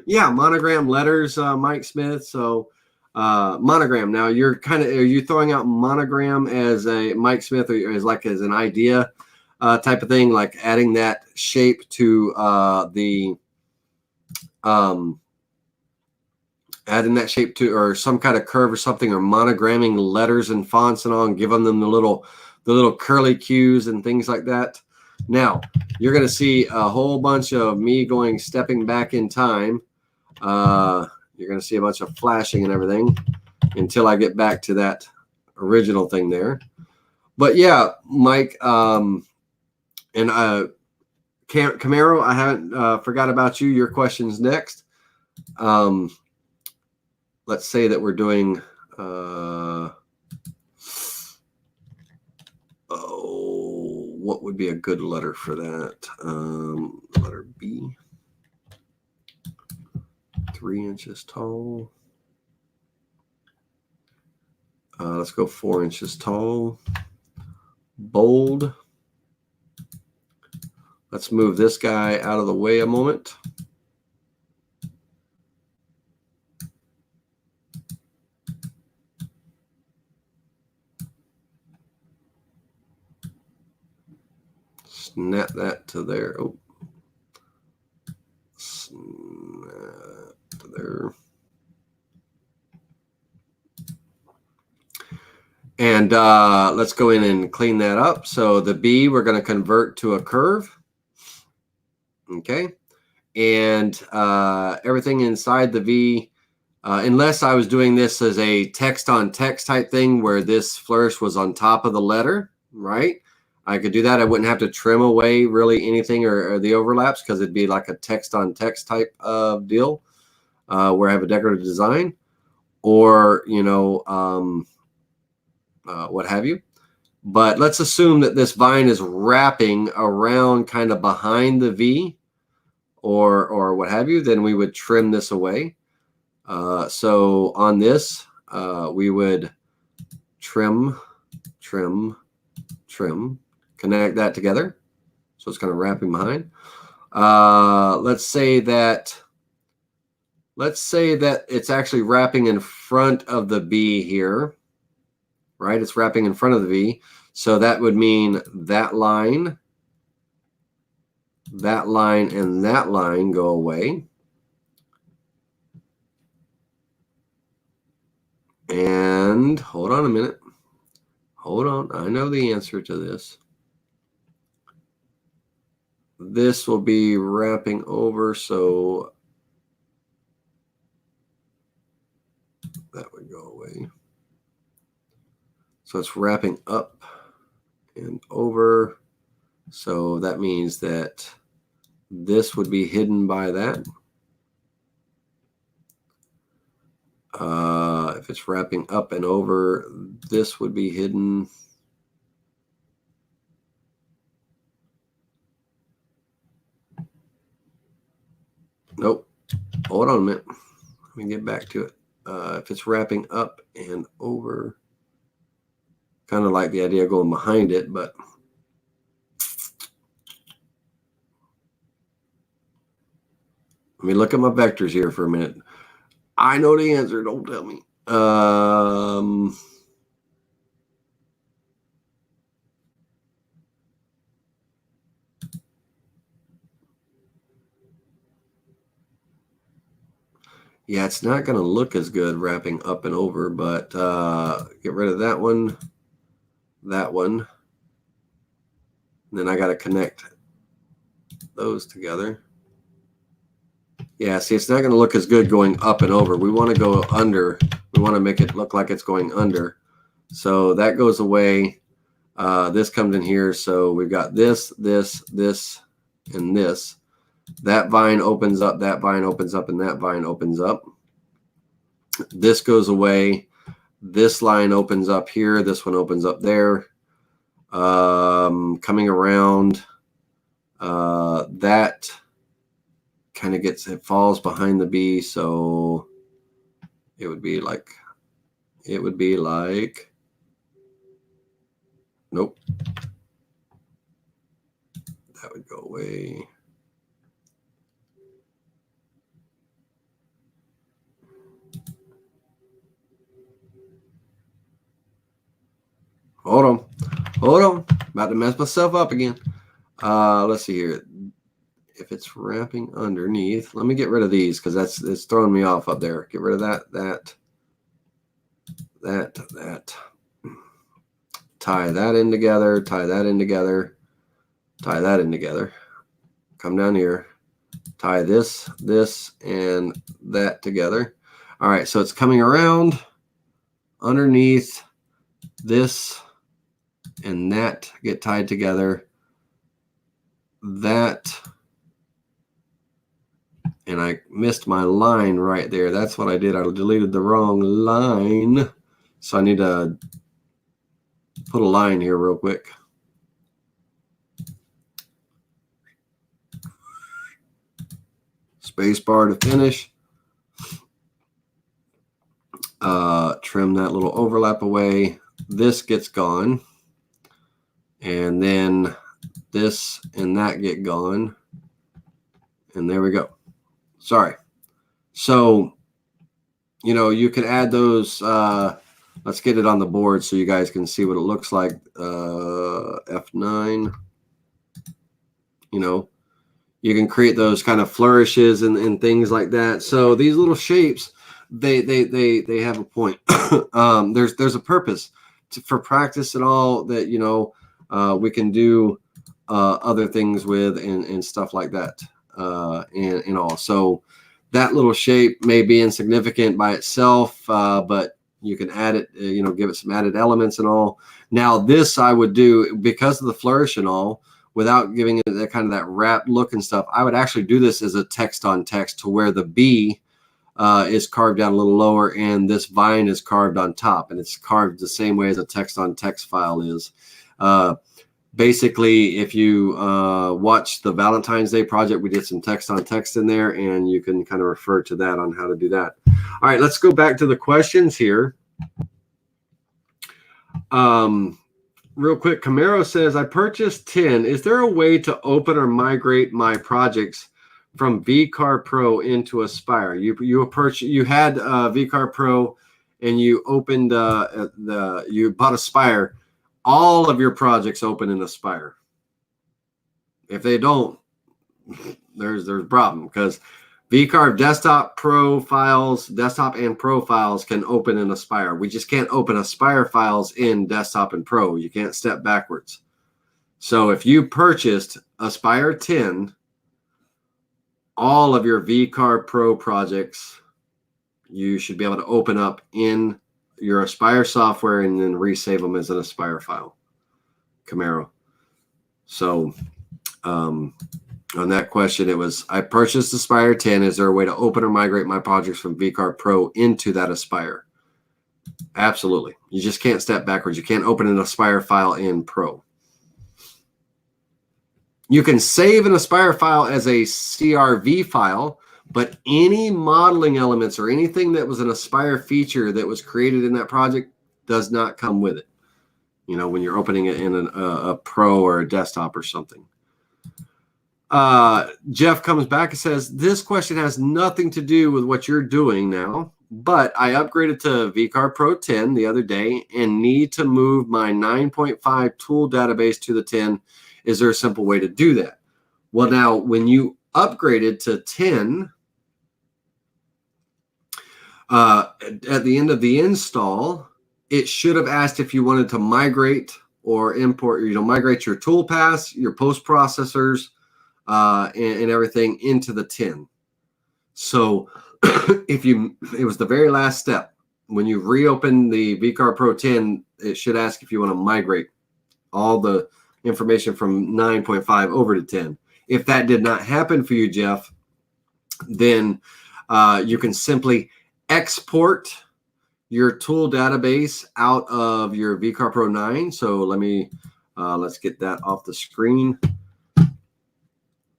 Yeah, monogram letters, Mike Smith. So monogram. Now are you throwing out monogram as a Mike Smith, or as an idea type of thing, like adding that shape to adding that shape to, or some kind of curve or something, or monogramming letters and fonts and all, and giving them the little curly cues and things like that. Now you're going to see a whole bunch of me stepping back in time. You're going to see a bunch of flashing and everything until I get back to that original thing there. But yeah, Mike, and Camaro, I haven't forgot about you. Your question's next. Let's say that we're doing, what would be a good letter for that? Letter B. 3 inches tall. Let's go 4 inches tall. Bold. Let's move this guy out of the way a moment. snap that to there. Oh, snap to there. And let's go in and clean that up. So the B we're going to convert to a curve. Okay. And everything inside the V, unless I was doing this as a text on text type thing where this flourish was on top of the letter, right? I could do that. I wouldn't have to trim away really anything or the overlaps because it'd be like a text on text type of deal where I have a decorative design or, you know, what have you. But let's assume that this vine is wrapping around kind of behind the V or what have you, then we would trim this away. So on this, we would trim, connect that together. So it's kind of wrapping behind. Let's say that it's actually wrapping in front of the B here, right? It's wrapping in front of the V. So that would mean that line, and that line go away. And hold on a minute. Hold on. I know the answer to this. This will be wrapping over, so that would go away. So it's wrapping up and over. So that means that this would be hidden by that. If it's wrapping up and over, this would be hidden. Nope. Hold on a minute. Let me get back to it. If it's wrapping up and over, kind of like the idea of going behind it, but let me look at my vectors here for a minute. I know the answer. Don't tell me. Yeah, it's not going to look as good wrapping up and over, but get rid of that one, and then I got to connect those together. Yeah, see, it's not going to look as good going up and over. We want to go under. We want to make it look like it's going under. So that goes away. This comes in here. So we've got this, and this. That vine opens up, that vine opens up, and that vine opens up. This goes away. This line opens up here. This one opens up there. Coming around, that kind of it falls behind the B. So it would be like, nope. That would go away. Hold on. About to mess myself up again. Let's see here. If it's wrapping underneath, let me get rid of these because it's throwing me off up there. Get rid of that. Tie that in together, tie that in together, tie that in together. Come down here, tie this, and that together. All right, so it's coming around underneath this and that get tied together. That, and I missed my line right there. That's what I did. I deleted the wrong line. So I need to put a line here real quick. Space bar to finish. Trim that little overlap away. This gets gone. And then this and that get gone. And there we go. Sorry. So, you know, you could add those. Let's get it on the board so you guys can see what it looks like. F9. you know, you can create those kind of flourishes and things like that. So these little shapes, they have a point. There's a purpose for practice and all that, you know, we can do other things with and stuff like that, and all. So that little shape may be insignificant by itself, but you can add it, you know, give it some added elements and all. Now this I would do because of the flourish and all, without giving it that kind of that wrapped look and stuff. I would actually do this as a text on text, to where the B is carved down a little lower and this vine is carved on top, and it's carved the same way as a text on text file is. Basically, if you watch the Valentine's Day project, we did some text on text in there, and you can kind of refer to that on how to do that. All right, let's go back to the questions here. Real quick, Camaro says, I purchased 10. Is there a way to open or migrate my projects from VCarve Pro into Aspire? You had VCarve Pro and you opened you bought Aspire. All of your projects open in Aspire. If they don't, there's a problem, because VCarve desktop and pro files can open in Aspire. We just can't open Aspire files in desktop and pro. You can't step backwards. So if you purchased Aspire 10, all of your VCarve Pro projects, you should be able to open up in your Aspire software and then resave them as an Aspire file. Camaro. So on that question, it was, I purchased Aspire 10. Is there a way to open or migrate my projects from VCarve Pro into that Aspire? Absolutely. You just can't step backwards. You can't open an Aspire file in Pro. You can save an Aspire file as a CRV file, but any modeling elements or anything that was an Aspire feature that was created in that project does not come with it. You know, when you're opening it in a Pro or a desktop or something. Jeff comes back and says, this question has nothing to do with what you're doing now, but I upgraded to VCarve Pro 10 the other day and need to move my 9.5 tool database to the 10. Is there a simple way to do that? Well, now, when you upgraded to 10, at the end of the install, it should have asked if you wanted to migrate or import, migrate your toolpaths, your post processors, and everything into the 10. So it was the very last step. When you reopen the VCarve Pro 10, it should ask if you want to migrate all the information from 9.5 over to 10. If that did not happen for you, Jeff, then you can simply export your tool database out of your VCarve Pro 9. So let's get that off the screen.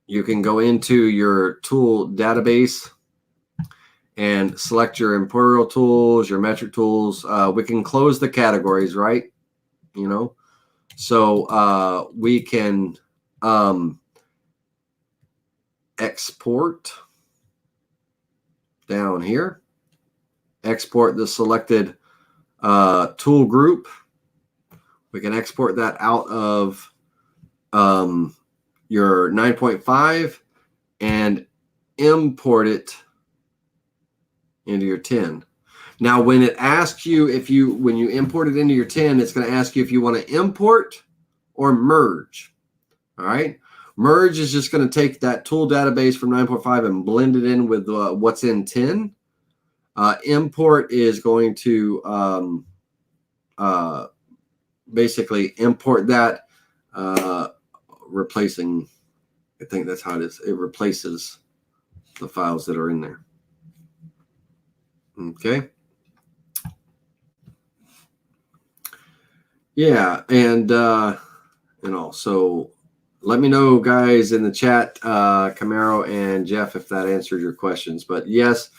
You can go into your tool database and select your imperial tools, your metric tools. We can close the categories, right? So we can export down here, export the selected tool group. We can export that out of your 9.5 and import it into your 10. Now, when it asks you when you import it into your 10, it's going to ask you if you want to import or merge. All right. Merge is just going to take that tool database from 9.5 and blend it in with what's in 10. Import is going to basically import that, replacing, I think that's how it is. It replaces the files that are in there. Okay. Yeah, and also let me know, guys, in the chat, Camaro and Jeff, if that answered your questions. But yes,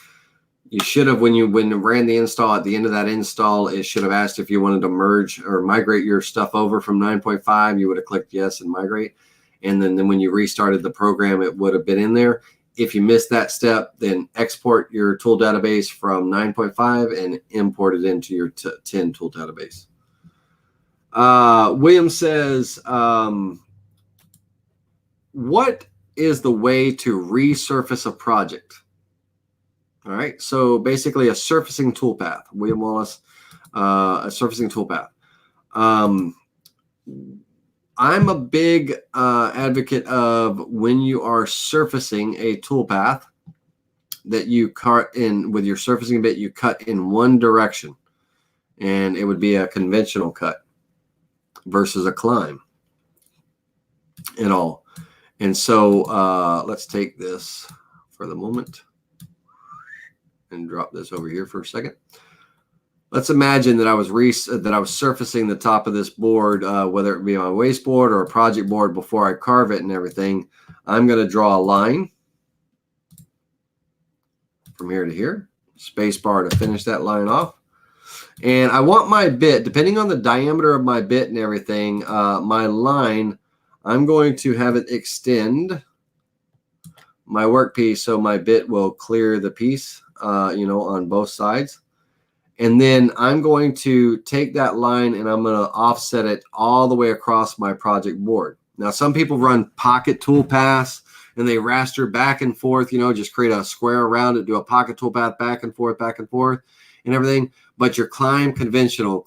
you should have, when you ran the install, at the end of that install, it should have asked if you wanted to merge or migrate your stuff over from 9.5. You would have clicked yes and migrate. And then when you restarted the program, it would have been in there. If you missed that step, then export your tool database from 9.5 and import it into your 10 tool database. William says, what is the way to resurface a project? All right, so basically a surfacing toolpath, William Wallace, a surfacing toolpath. I'm a big advocate of when you are surfacing a toolpath that you cut in with your surfacing bit, you cut in one direction, and it would be a conventional cut versus a climb and all. And so let's take this for the moment and drop this over here for a second. Let's imagine that I was surfacing the top of this board, whether it be my waste board or a project board, before I carve it and everything. I'm going to draw a line from here to here, space bar to finish that line off. And I want my bit, depending on the diameter of my bit and everything, my line, I'm going to have it extend my workpiece so my bit will clear the piece, on both sides. And then I'm going to take that line and I'm going to offset it all the way across my project board. Now, some people run pocket toolpaths and they raster back and forth, just create a square around it, do a pocket toolpath back and forth and everything. But you're climb conventional,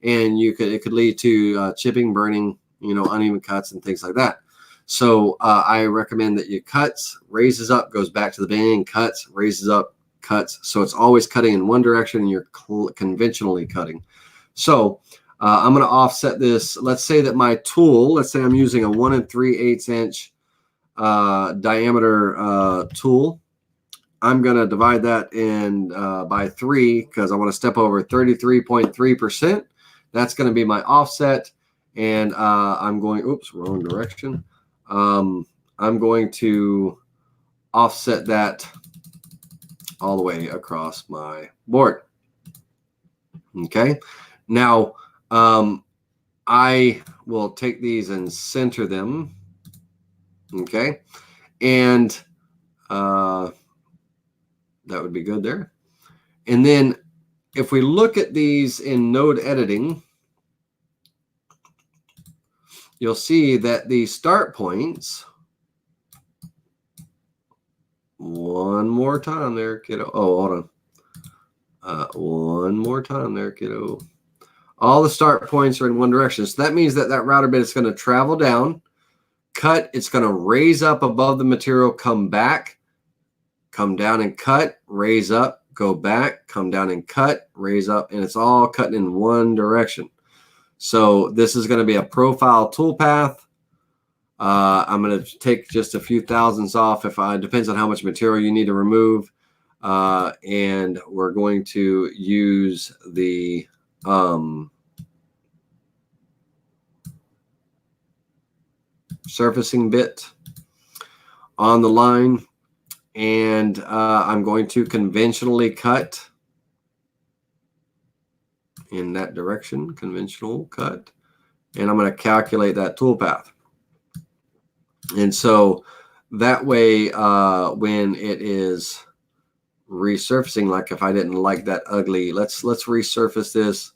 and it could lead to chipping, burning, uneven cuts and things like that. So I recommend that you cuts, raises up, goes back to the beginning, cuts, raises up, cuts. So it's always cutting in one direction and you're conventionally cutting. So I'm going to offset this. Let's say that my tool, let's say I'm using a 1 3/8 inch diameter tool. I'm going to divide that in by 3 because I want to step over 33.3%. That's going to be my offset. And I'm going, oops, wrong direction. I'm going to offset that all the way across my board. Okay. Now, I will take these and center them. Okay. And that would be good there. And then if we look at these in node editing, you'll see that the start points, one more time there, kiddo. Oh, hold on. One more time there, kiddo. All the start points are in one direction. So that means that that router bit is going to travel down, cut. It's going to raise up above the material, come back, come down and cut, raise up, go back, come down and cut, raise up, and it's all cutting in one direction. So this is going to be a profile toolpath. I'm going to take just a few thousandths off. Depends on how much material you need to remove. And we're going to use the surfacing bit on the line. And I'm going to conventionally cut in that direction, conventional cut. And I'm going to calculate that toolpath. And so that way, when it is resurfacing, like if I didn't like that ugly, let's resurface this.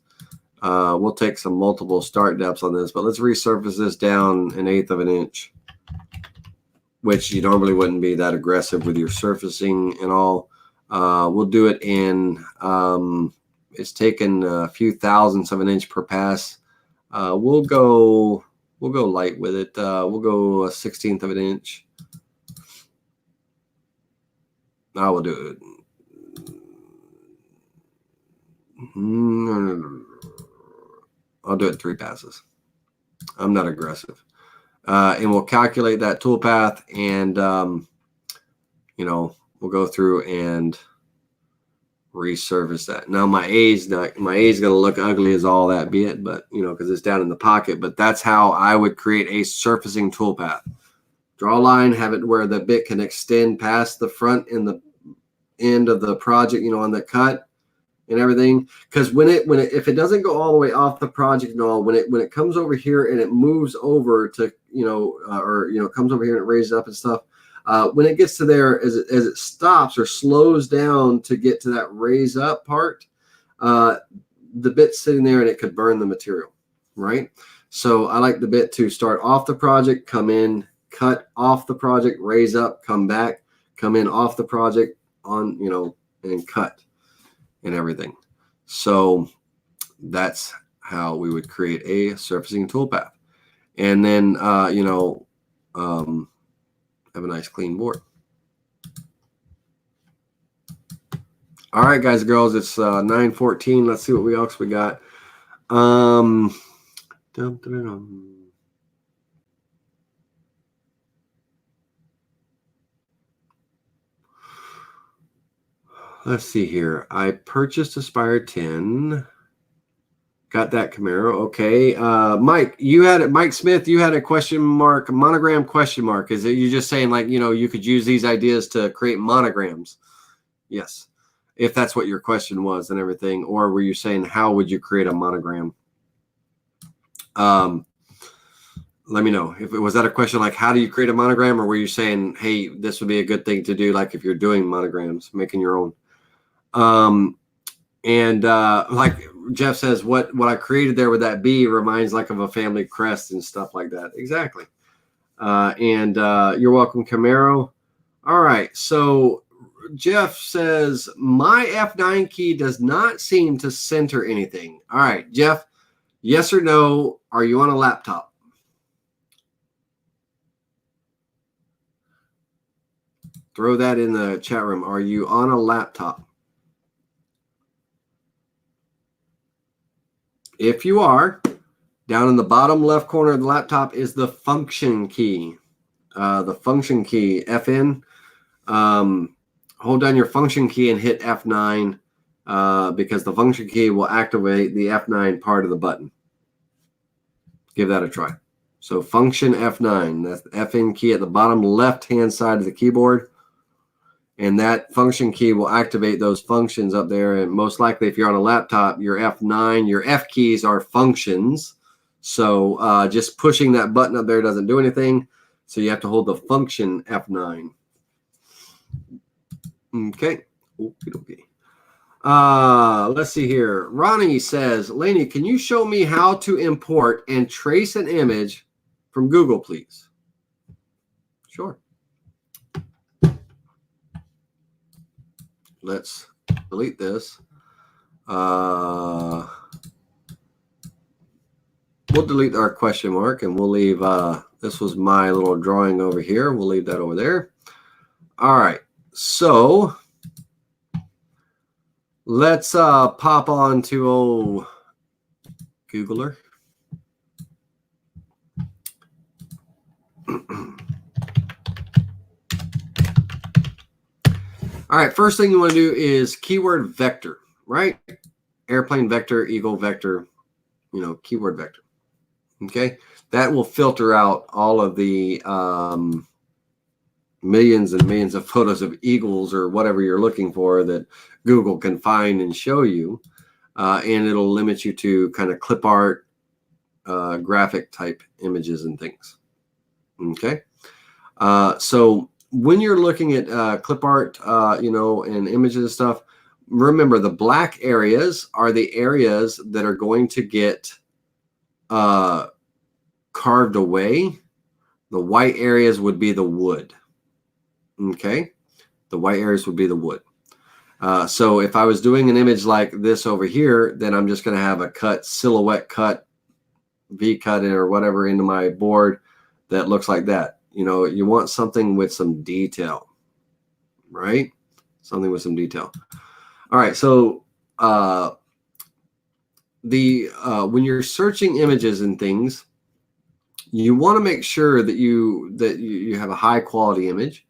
We'll take some multiple start depths on this, but let's resurface this down 1/8 of an inch, which you normally wouldn't be that aggressive with your surfacing and all. We'll do it in, it's taken a few thousandths of an inch per pass. We'll go light with it. We'll go 1/16 of an inch. I will do it. I'll do it 3 passes. I'm not aggressive. And we'll calculate that toolpath, and we'll go through and resurface that. Now my A is going to look ugly as all that be it, but because it's down in the pocket. But that's how I would create a surfacing toolpath. Draw a line, have it where the bit can extend past the front and the end of the project, on the cut and everything. Because if it doesn't go all the way off the project and all, when it comes over here and it moves over to comes over here and it raises up and stuff, when it gets to there, as it stops or slows down to get to that raise up part, the bit's sitting there and it could burn the material, right? So I like the bit to start off the project, come in, cut off the project, raise up, come back, come in off the project on, and cut and everything. So that's how we would create a surfacing toolpath. And then, have a nice clean board. All right, guys and girls, it's 9:14. Let's see what else we got. Let's see here. I purchased Aspire 10. Got that Camaro. Okay. Mike, Mike Smith, you had a question mark, monogram question mark. Is it you just saying like, you could use these ideas to create monograms? Yes. If that's what your question was and everything. Or were you saying, how would you create a monogram? Let me know. If it was that a question like, how do you create a monogram? Or were you saying, hey, this would be a good thing to do, like if you're doing monograms, making your own. Like Jeff says, what I created there with that bee reminds like of a family crest and stuff like that. Exactly. You're welcome, Camaro. All right. So Jeff says, my F9 key does not seem to center anything. All right, Jeff, yes or no? Are you on a laptop? Throw that in the chat room. Are you on a laptop? If you are, down in the bottom left corner of the laptop is the function key. The function key, FN. Hold down your function key and hit F9 because the function key will activate the F9 part of the button. Give that a try. So function F9, that's the FN key at the bottom left-hand side of the keyboard. And that function key will activate those functions up there. And most likely, if you're on a laptop, your F9, your F keys are functions. So just pushing that button up there doesn't do anything. So you have to hold the function F9. Okay. Okay. Let's see here. Ronnie says, Laney, can you show me how to import and trace an image from Google, please? Sure. Let's delete this. We'll delete our question mark and we'll leave, this was my little drawing over here. We'll leave that over there. All right. So let's pop on to old Googler. All right, first thing you want to do is keyword vector, right? Airplane vector, eagle vector, keyword vector. Okay, that will filter out all of the millions and millions of photos of eagles or whatever you're looking for that Google can find and show you. And it'll limit you to kind of clip art, graphic type images and things. Okay, so when you're looking at clip art, and images and stuff, remember the black areas are the areas that are going to get carved away. The white areas would be the wood. Okay, the white areas would be the wood. So if I was doing an image like this over here, then I'm just going to have a cut, silhouette cut, V cut or whatever into my board that looks like that. You want something with some detail, right? Something with some detail. All right. So when you're searching images and things, you want to make sure that you have a high quality image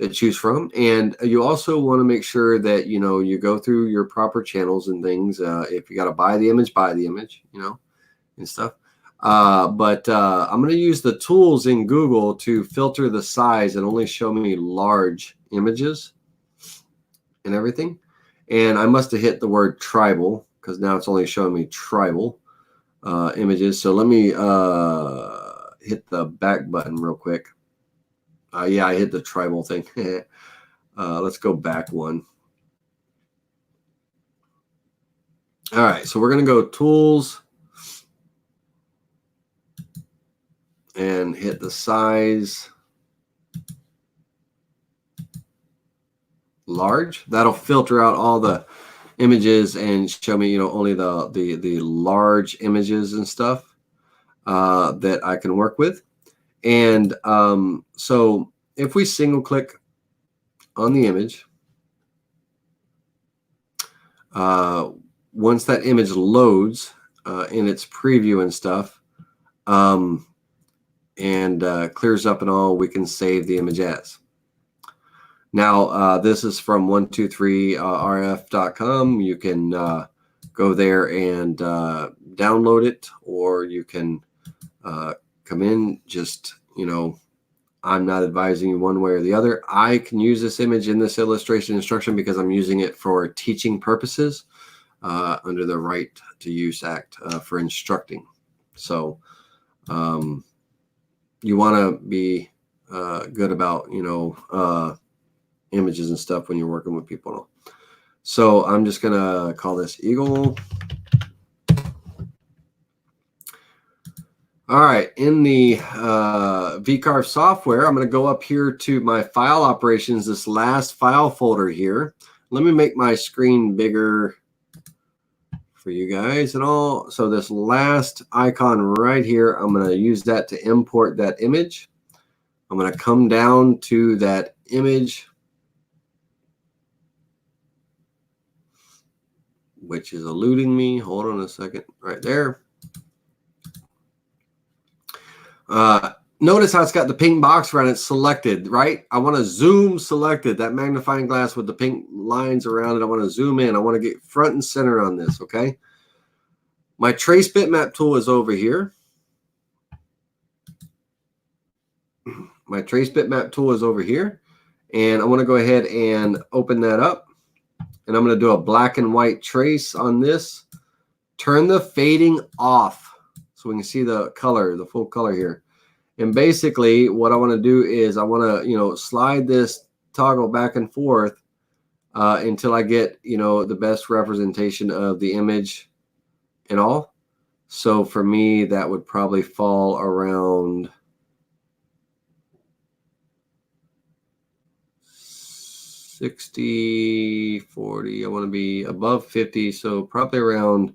to choose from, and you also want to make sure that you go through your proper channels and things. If you got to buy the image, and stuff. But I'm going to use the tools in Google to filter the size and only show me large images and everything. And I must have hit the word tribal because now it's only showing me tribal images. So let me hit the back button real quick. Yeah, I hit the tribal thing. Let's go back one. All right, so we're going to go tools. and hit the size large. That'll filter out all the images and show me, you know, only the large images and stuff that I can work with. And so if we single click on the image, once that image loads in its preview and stuff, and clears up and all, we can save the image as. Now, this is from 123rf.com. You can go there and download it, or you can come in. Just, you know, I'm not advising you one way or the other. I can use this image in this illustration instruction because I'm using it for teaching purposes under the Right to Use Act for instructing. So you want to be good about, you know, images and stuff when you're working with people. So I'm just going to call this Eagle. All right, in the VCarve software, I'm going to go up here to my file operations, this last file folder here. Let me make my screen bigger for you guys and all. So this last icon right here, I'm going to use that to import that image. I'm going to come down to that image, which is eluding me. Hold on a second, right there. Notice how it's got the pink box around it selected, right? I want to zoom selected, that magnifying glass with the pink lines around it. I want to zoom in. I want to get front and center on this, okay? My trace bitmap tool is over here. My trace bitmap tool is over here. And I want to go ahead and open that up. And I'm going to do a black and white trace on this. Turn the fading off so we can see the color, the full color here. And basically what I want to do is I want to, you know, slide this toggle back and forth until I get, you know, the best representation of the image and all. So for me, that would probably fall around 60, 40. I want to be above 50, so probably around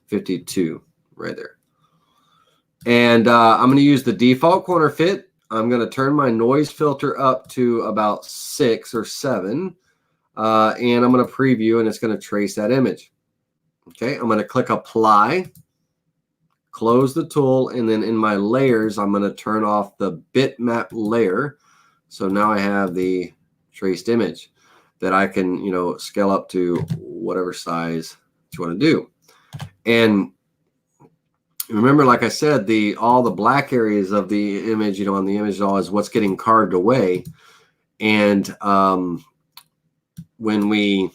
52 right there. And I'm going to use the default corner fit. I'm going to turn my noise filter up to about 6 or 7. And I'm going to preview, and it's going to trace that image. Okay, I'm going to click apply, close the tool, and then in my layers, I'm going to turn off the bitmap layer. So now I have the traced image that I can, you know, scale up to whatever size you want to do. And remember, like I said, all the black areas of the image, you know, on the image all is what's getting carved away. And when we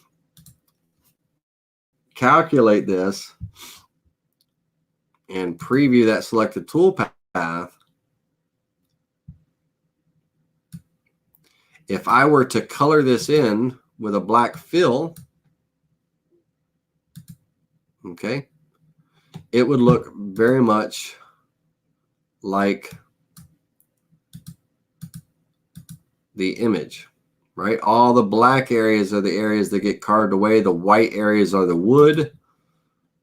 calculate this and preview that selected toolpath, if I were to color this in with a black fill, okay, it would look very much like the image, right? All the black areas are the areas that get carved away. The white areas are the wood.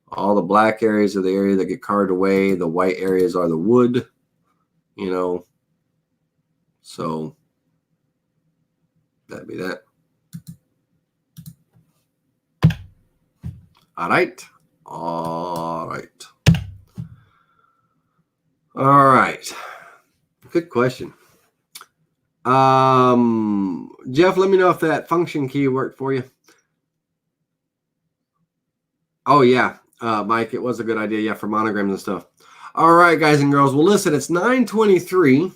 All the black areas are the area that get carved away. The white areas are the wood, you know. So that'd be that. All right. All right. All right. Good question. Jeff, let me know if that function key worked for you. Oh, yeah. Mike, it was a good idea. Yeah, for monograms and stuff. All right, guys and girls. Well, listen, it's 9:23.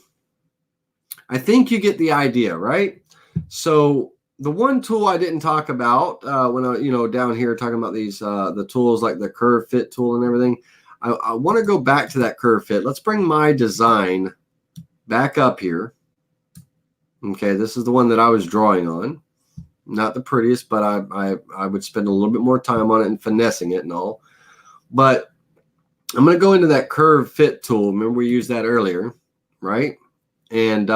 I think you get the idea, right? So the one tool I didn't talk about when I, you know, down here talking about these, the tools like the curve fit tool and everything, I want to go back to that curve fit. Let's bring my design back up here. Okay, this is the one that I was drawing on. Not the prettiest, but I would spend a little bit more time on it and finessing it and all. But I'm going to go into that curve fit tool. Remember we used that earlier. right? And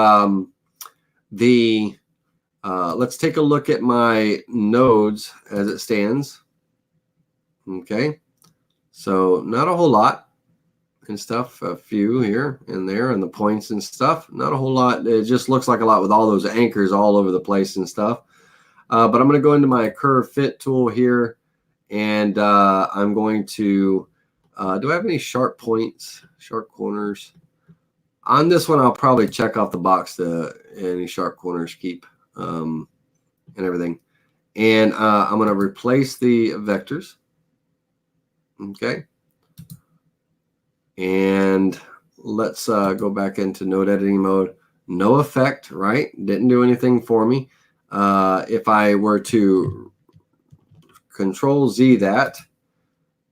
let's take a look at my nodes as it stands. Okay, so not a whole lot and stuff, a few here and there, and the points and stuff, not a whole lot. It just looks like a lot with all those anchors all over the place and stuff. But I'm going to go into my curve fit tool here, and I'm going to, do I have any sharp points, sharp corners? On this one, I'll probably check off the box to any sharp corners keep and everything. And I'm going to replace the vectors. Okay. And let's go back into node editing mode. No effect, right? Didn't do anything for me. If I were to Control Z that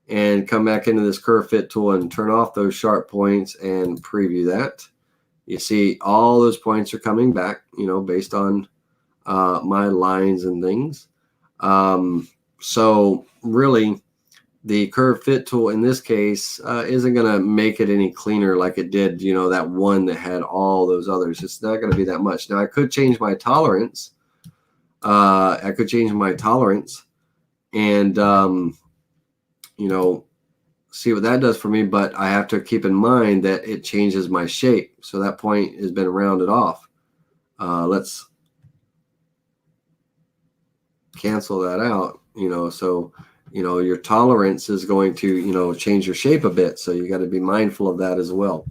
and come back into this curve fit tool and turn off those sharp points and preview that, you see all those points are coming back, you know, based on my lines and things. So really, the curve fit tool in this case isn't going to make it any cleaner like it did, you know, that one that had all those others. It's not going to be that much. Now I could change my tolerance. And, you know, see what that does for me. But I have to keep in mind that it changes my shape. So that point has been rounded off. Let's cancel that out, you know, so you know, your tolerance is going to, you know, change your shape a bit. So you got to be mindful of that as well.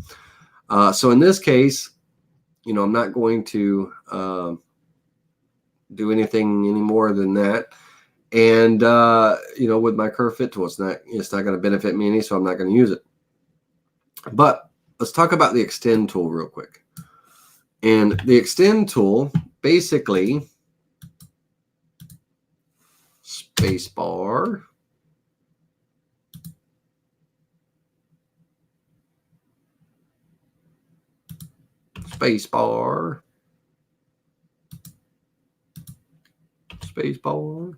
So in this case, you know, I'm not going to do anything any more than that. And, you know, with my curve fit tool, it's not going to benefit me any, so I'm not going to use it. But let's talk about the extend tool real quick. And the extend tool, basically, space bar, space bar, space bar.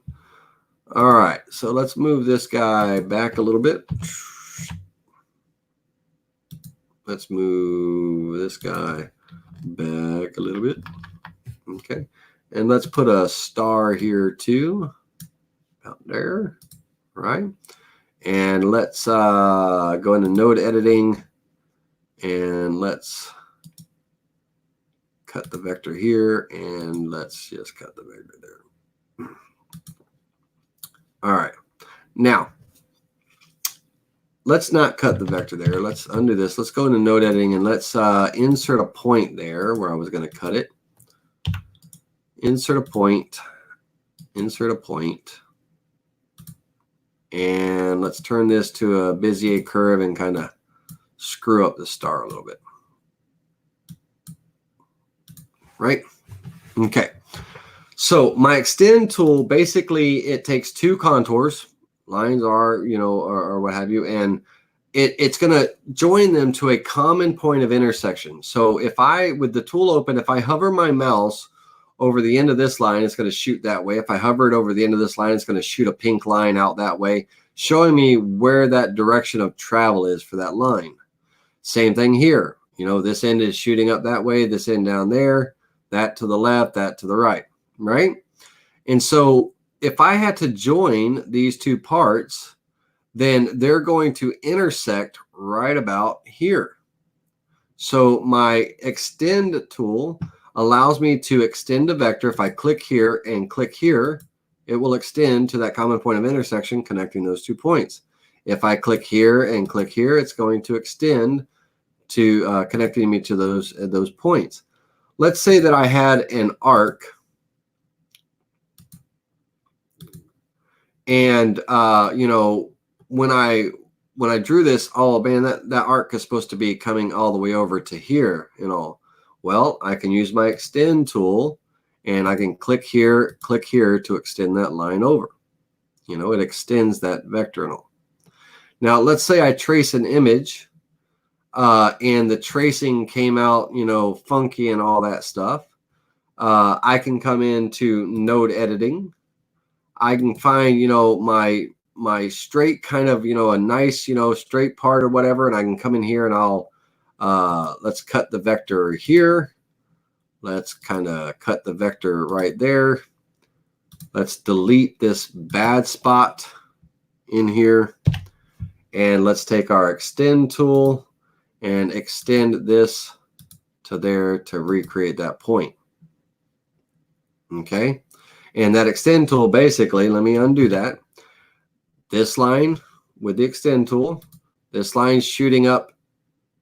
All right, so let's move this guy back a little bit. Let's move this guy back a little bit. Okay, and let's put a star here too, out there, right? And let's go into node editing, and let's cut the vector here, and let's just cut the vector there. All right, now let's not cut the vector there. Let's undo this. Let's go into node editing, and let's insert a point there where I was going to cut it. Insert a point, and let's turn this to a Bezier curve and kind of screw up the star a little bit. Right? Okay. So my extend tool, basically it takes two contours, lines are, you know, or what have you, and it's going to join them to a common point of intersection. So if I, with the tool open, if I hover my mouse over the end of this line, it's going to shoot that way. If I hover it over the end of this line, it's going to shoot a pink line out that way, showing me where that direction of travel is for that line. Same thing here. You know, this end is shooting up that way, this end down there, that to the left, that to the right, right? And so if I had to join these two parts, then they're going to intersect right about here. So my extend tool allows me to extend a vector. If I click here and click here, it will extend to that common point of intersection connecting those 2 points. If I click here and click here, it's going to extend to connecting me to those points. Let's say that I had an arc, and you know, when I drew this, oh man, that arc is supposed to be coming all the way over to here, you know. Well, I can use my extend tool, and I can click here to extend that line over. You know, it extends that vector and all. Now, let's say I trace an image, and the tracing came out, you know, funky and all that stuff. I can come into node editing. I can find, you know, my straight kind of, you know, a nice, you know, straight part or whatever, and I can come in here and I'll Let's cut the vector here. Let's kind of cut the vector right there. Let's delete this bad spot in here. And let's take our extend tool and extend this to there to recreate that point. Okay. And that extend tool, basically, let me undo that. This line with the extend tool, this line shooting up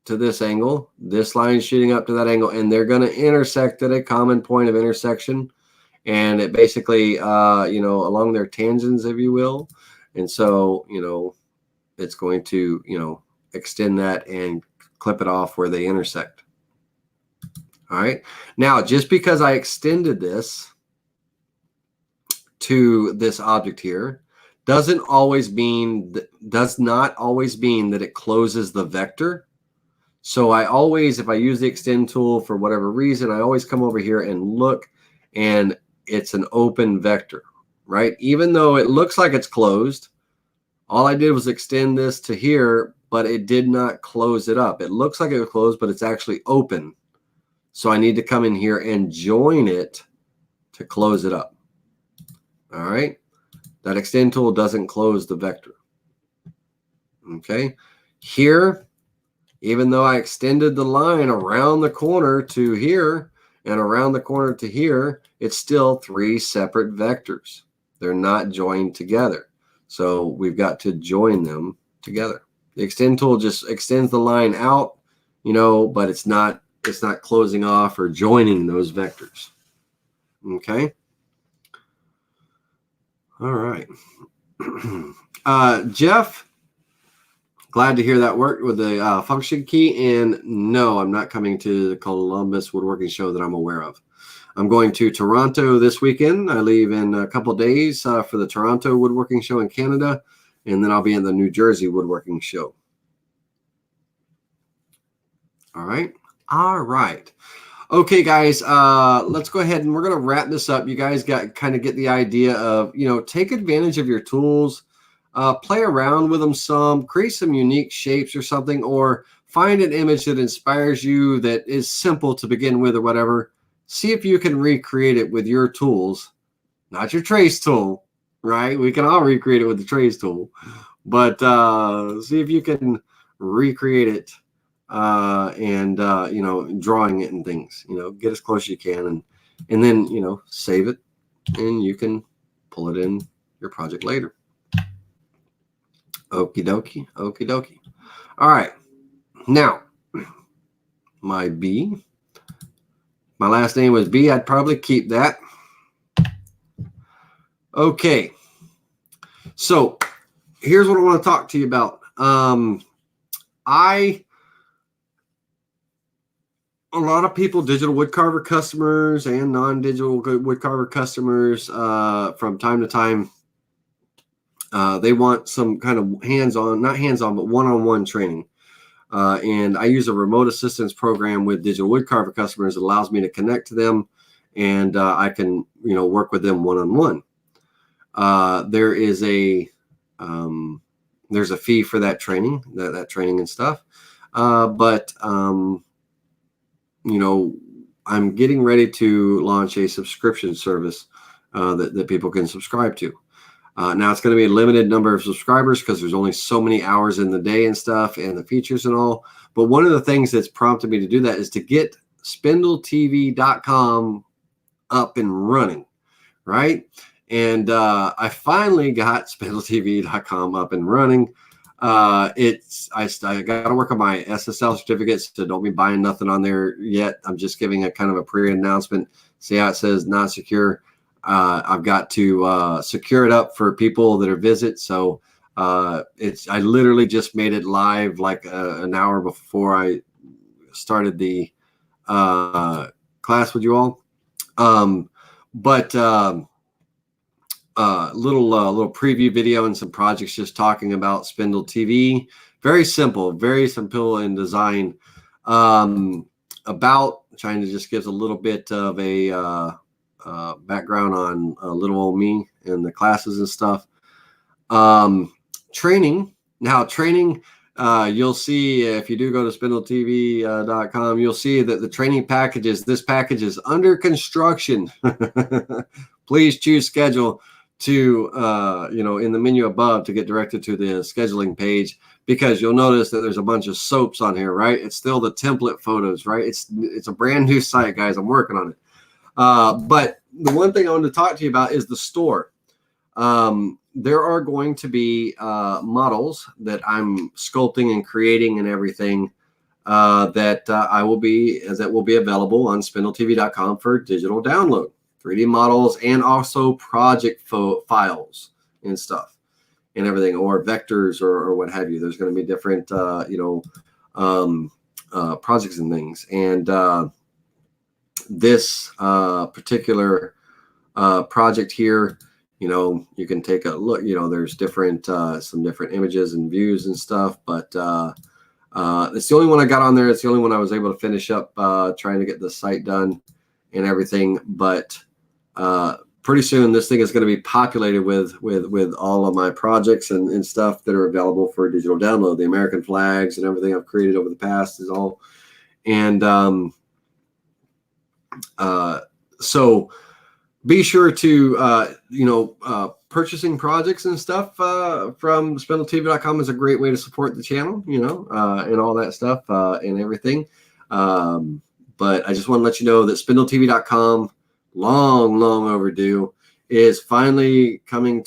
to this angle, this line shooting up to that angle, and they're going to intersect at a common point of intersection. And it basically, you know, along their tangents, if you will. And so, you know, it's going to, you know, extend that and clip it off where they intersect. All right. Now, just because I extended this to this object here does not always mean that it closes the vector. So I always, if I use the extend tool for whatever reason, I always come over here and look, and it's an open vector, right? Even though it looks like it's closed, all I did was extend this to here, but it did not close it up. It looks like it was closed, but it's actually open. So I need to come in here and join it to close it up. All right. That extend tool doesn't close the vector. Okay. Here, even though I extended the line around the corner to here and around the corner to here, it's still 3 separate vectors. They're not joined together. So we've got to join them together. The extend tool just extends the line out, you know, but it's not closing off or joining those vectors. Okay. All right. Jeff, glad to hear that worked with the function key. And no, I'm not coming to the Columbus Woodworking Show that I'm aware of. I'm going to Toronto this weekend. I leave in a couple of days for the Toronto Woodworking Show in Canada, and then I'll be in the New Jersey Woodworking Show. All right. All right. Okay, guys, let's go ahead and we're going to wrap this up. You guys kind of get the idea of, you know, take advantage of your tools, play around with them some, create some unique shapes or something, or find an image that inspires you that is simple to begin with or whatever. See if you can recreate it with your tools, not your trace tool, right? We can all recreate it with the trace tool, but see if you can recreate it. You know, drawing it and things, you know, get as close as you can, and then, you know, save it, and you can pull it in your project later. Okie dokie, okie dokie. All right. Now, my B, my last name was B. I'd probably keep that. Okay. So here's what I want to talk to you about. A lot of people, digital woodcarver customers and non-digital woodcarver customers, from time to time, they want some kind of hands-on, not hands-on, but one-on-one training. And I use a remote assistance program with digital woodcarver customers that allows me to connect to them, and I can, you know, work with them one-on-one. There's a fee for that training, that training and stuff. You know, I'm getting ready to launch a subscription service that people can subscribe to. Now it's going to be a limited number of subscribers because there's only so many hours in the day and stuff and the features and all. But one of the things that's prompted me to do that is to get spindletv.com up and running, right? And I finally got spindletv.com up and running. I got to work on my SSL certificates, so don't be buying nothing on there yet. I'm just giving a kind of a pre-announcement. See how it says not secure. I've got to secure it up for people that are visit. So I literally just made it live like an hour before I started the class with you all. Little preview video and some projects just talking about Spindle TV. Very simple in design. About trying to just give a little bit of a background on little old me and the classes and stuff. Training. Now, training, you'll see if you do go to spindletv.com, you'll see that the training packages, this package is under construction. Please choose schedule to, in the menu above to get directed to the scheduling page, because you'll notice that there's a bunch of soaps on here, right? It's still the template photos, right? It's a brand new site, guys. I'm working on it. But the one thing I wanted to talk to you about is the store. There are going to be models that I'm sculpting and creating and everything that will be available on spindletv.com for digital download, 3D models, and also project files and stuff and everything, or vectors or what have you. There's going to be different projects and things. And this particular project here, you can take a look. There's different some different images and views and stuff, but it's the only one I got on there. It's the only one I was able to finish up trying to get the site done and everything. But pretty soon this thing is going to be populated with all of my projects and stuff that are available for digital download. The American flags and everything I've created over the past is all. And so be sure to, purchasing projects and stuff from spindletv.com is a great way to support the channel, and all that stuff and everything. But I just want to let you know that spindletv.com, long overdue, is finally coming.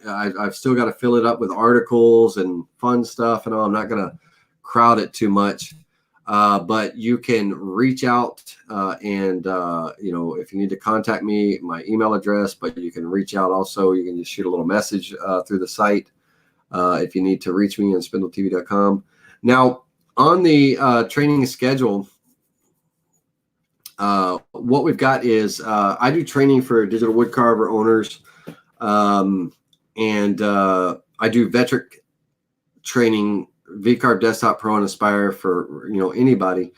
I've still got to fill it up with articles and fun stuff and all. I'm not going to crowd it too much. But you can reach out and if you need to contact me, my email address, but you can reach out also. You can just shoot a little message through the site if you need to reach me on spindletv.com. Now, on the training schedule, what we've got is I do training for digital woodcarver owners, and I do Vectric training, VCarve Desktop Pro and Aspire for anybody,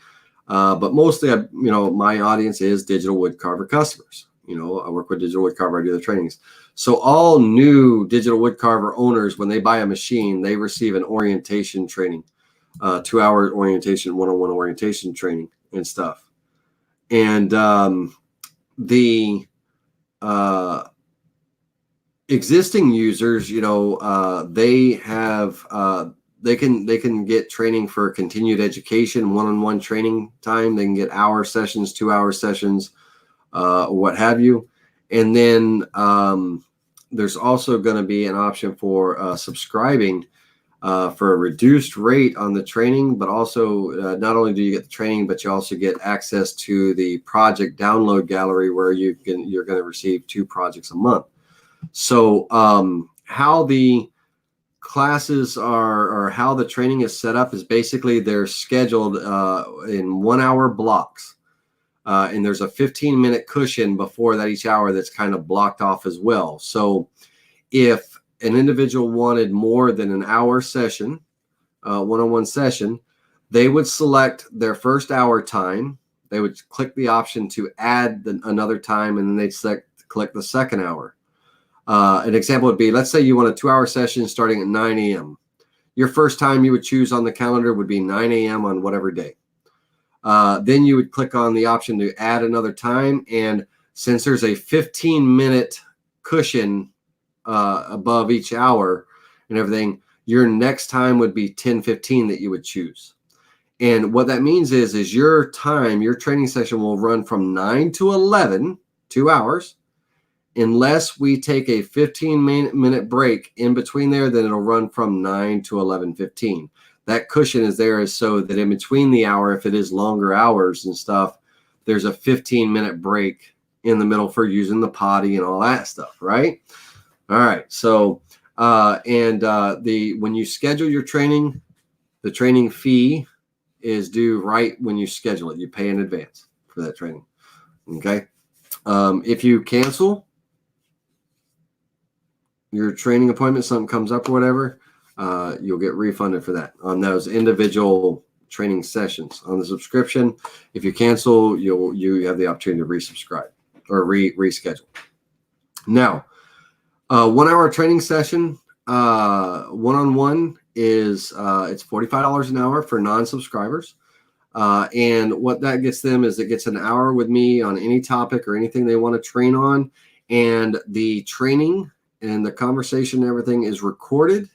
but mostly my audience is digital woodcarver customers. I work with digital woodcarver, I do the trainings. So all new digital woodcarver owners, when they buy a machine, they receive an orientation training, 2-hour orientation, one-on-one orientation training and stuff. And the existing users, they have they can get training for continued education, one-on-one training time. They can get hour sessions, 2-hour sessions, what have you. And then there's also going to be an option for subscribing for a reduced rate on the training, but also not only do you get the training, but you also get access to the project download gallery where you're going to receive 2 projects a month. So how the classes are, or how the training is set up, is basically they're scheduled in 1-hour blocks, and there's a 15-minute cushion before that each hour that's kind of blocked off as well. So if an individual wanted more than an hour session, one-on-one session, they would select their first hour time. They would click the option to add another time, and then they'd click the second hour. An example would be, let's say you want a 2-hour session starting at 9 a.m. Your first time you would choose on the calendar would be 9 a.m. on whatever day. Then you would click on the option to add another time. And since there's a 15-minute cushion above each hour and everything, your next time would be 10:15 that you would choose. And what that means is your training session will run from 9 to 11, 2 hours. Unless we take a 15-minute break in between there, then it'll run from 9 to 11:15. That cushion is there so that in between the hour, if it is longer hours and stuff, there's a 15-minute break in the middle for using the potty and all that stuff, right? All right. So, when you schedule your training, the training fee is due right when you schedule it. You pay in advance for that training. Okay. If you cancel your training appointment, something comes up or whatever, you'll get refunded for that on those individual training sessions. On the subscription, if you cancel, you have the opportunity to resubscribe or reschedule. Now, 1-hour training session, one-on-one is it's $45 an hour for non-subscribers. And what that gets them is it gets an hour with me on any topic or anything they want to train on. And the training and the conversation and everything is recorded.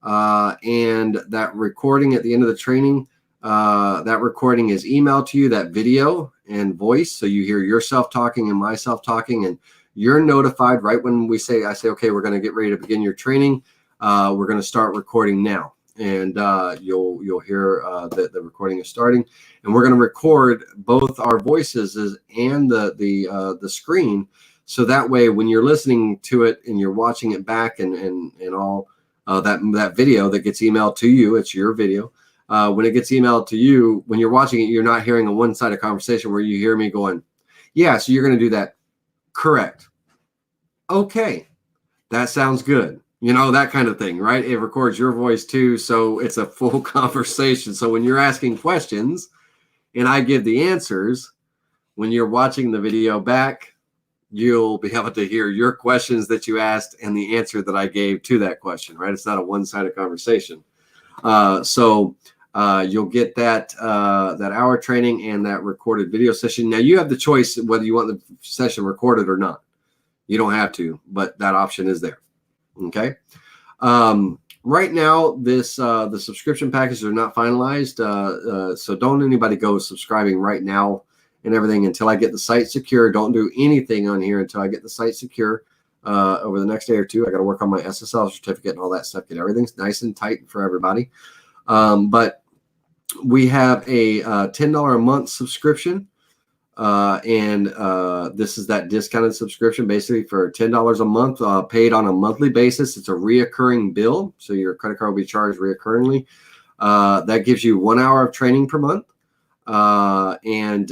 And that recording at the end of the training, that recording is emailed to you, that video and voice. So you hear yourself talking and myself talking, and you're notified right when I say, okay, we're going to get ready to begin your training. We're going to start recording now. And you'll hear that the recording is starting, and we're going to record both our voices and the screen, so that way when you're listening to it and you're watching it back and all that video that gets emailed to you, it's your video. When it gets emailed to you, when you're watching it, you're not hearing a one-sided conversation where you hear me going, yeah, so you're going to do that. Correct. Okay, that sounds good. You know, that kind of thing, right? It records your voice too, so it's a full conversation. So when you're asking questions and I give the answers, when you're watching the video back, you'll be able to hear your questions that you asked and the answer that I gave to that question, right? It's not a one-sided conversation. So you'll get that hour training and that recorded video session. Now you have the choice whether you want the session recorded or not. You don't have to, but that option is there. Okay. Right now, the subscription packages are not finalized. So don't anybody go subscribing right now and everything until I get the site secure. Don't do anything on here until I get the site secure over the next day or two. I got to work on my SSL certificate and all that stuff, get everything nice and tight for everybody. But we have a $10 a month subscription. And this is that discounted subscription, basically for $10 a month, paid on a monthly basis. It's a reoccurring bill, so your credit card will be charged reoccurringly. That gives you 1 hour of training per month, and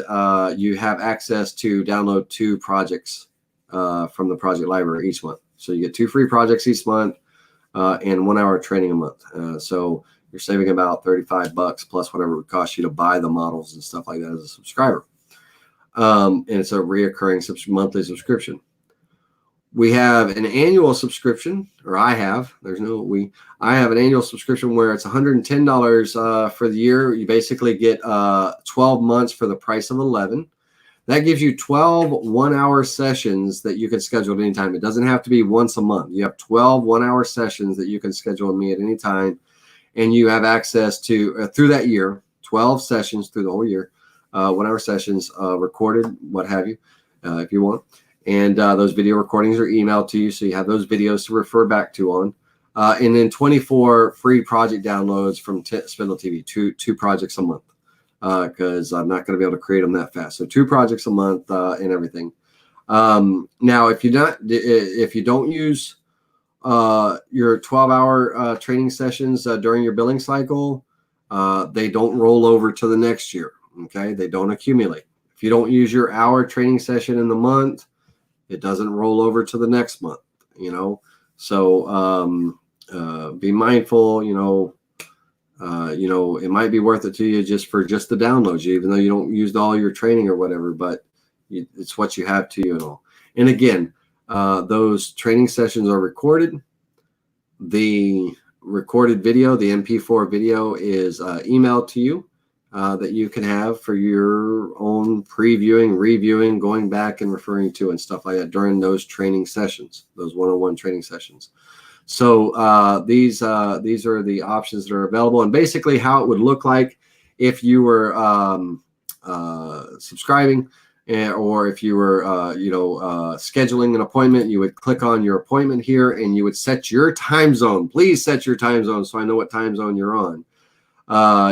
you have access to download 2 projects from the project library each month. So you get 2 free projects each month and 1 hour of training a month. So you're saving about $35 plus whatever it would cost you to buy the models and stuff like that as a subscriber. And it's a reoccurring monthly subscription. We have an annual subscription, or I have an annual subscription where it's $110 for the year. You basically get 12 months for the price of 11. That gives you 12 1-hour sessions that you can schedule at any time. It doesn't have to be once a month. You have 12 1-hour sessions that you can schedule with me at any time, and you have access to through that year, 12 sessions through the whole year. 1-hour sessions, recorded, what have you, if you want. And those video recordings are emailed to you, so you have those videos to refer back to on. And then 24 free project downloads from Spindle TV, two projects a month, because I'm not going to be able to create them that fast. So 2 projects a month and everything. Now, if you don't use your 12-hour training sessions during your billing cycle, they don't roll over to the next year. Okay, they don't accumulate. If you don't use your hour training session in the month, it doesn't roll over to the next month, you know. So be mindful, you know, it might be worth it to you just the downloads, even though you don't use all your training or whatever, but it's what you have to you and all. And again, those training sessions are recorded. The recorded video, the MP4 video, is emailed to you. That you can have for your own previewing, reviewing, going back and referring to and stuff like that during those training sessions, those one-on-one training sessions. So these are the options that are available, and basically how it would look like if you were subscribing, or if you were scheduling an appointment. You would click on your appointment here and you would set your time zone. Please set your time zone so I know what time zone you're on.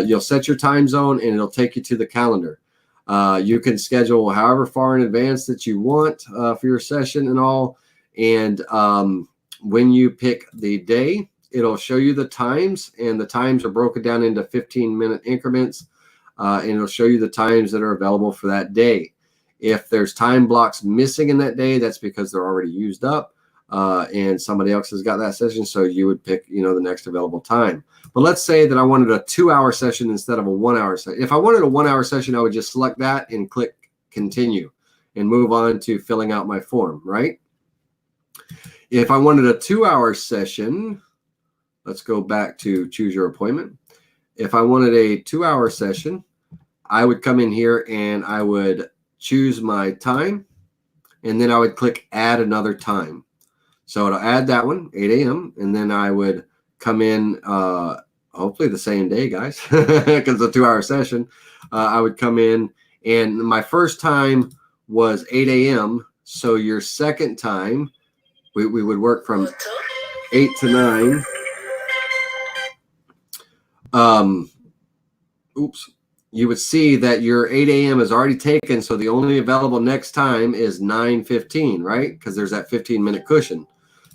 You'll set your time zone and it'll take you to the calendar. You can schedule however far in advance that you want for your session and all. And when you pick the day, it'll show you the times, and the times are broken down into 15-minute increments. And it'll show you the times that are available for that day. If there's time blocks missing in that day, that's because they're already used up, and somebody else has got that session. So you would pick, the next available time. But let's say that I wanted a 2-hour session instead of a 1-hour session. If I wanted a 1-hour session, I would just select that and click continue and move on to filling out my form, right? If I wanted a 2-hour session, let's go back to choose your appointment. If I wanted a 2-hour session, I would come in here and I would choose my time, and then I would click add another time. So it'll add that one, 8 a.m. And then I would come in, hopefully the same day, guys, because it's a 2-hour session. I would come in, and my first time was 8 a.m. So your second time, we would work from 8 to 9. Oops. You would see that your 8 a.m. is already taken. So the only available next time is 9:15, right? Because there's that 15-minute cushion.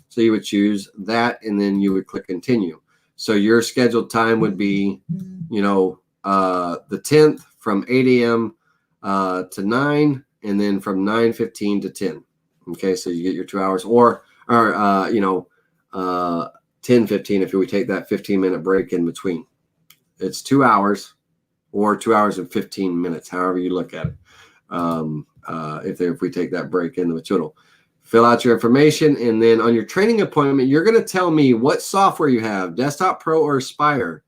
So you would choose that, and then you would click continue. So your scheduled time would be, you know, the 10th from 8 a.m. To 9, and then from 9:15 to 10. Okay, so you get your 2 hours, or 10:15 if we take that 15-minute break in between. It's 2 hours, or 2 hours and 15 minutes, however you look at it. If we take that break in between. Fill out your information, and then on your training appointment, you're going to tell me what software you have, Desktop Pro or Aspire.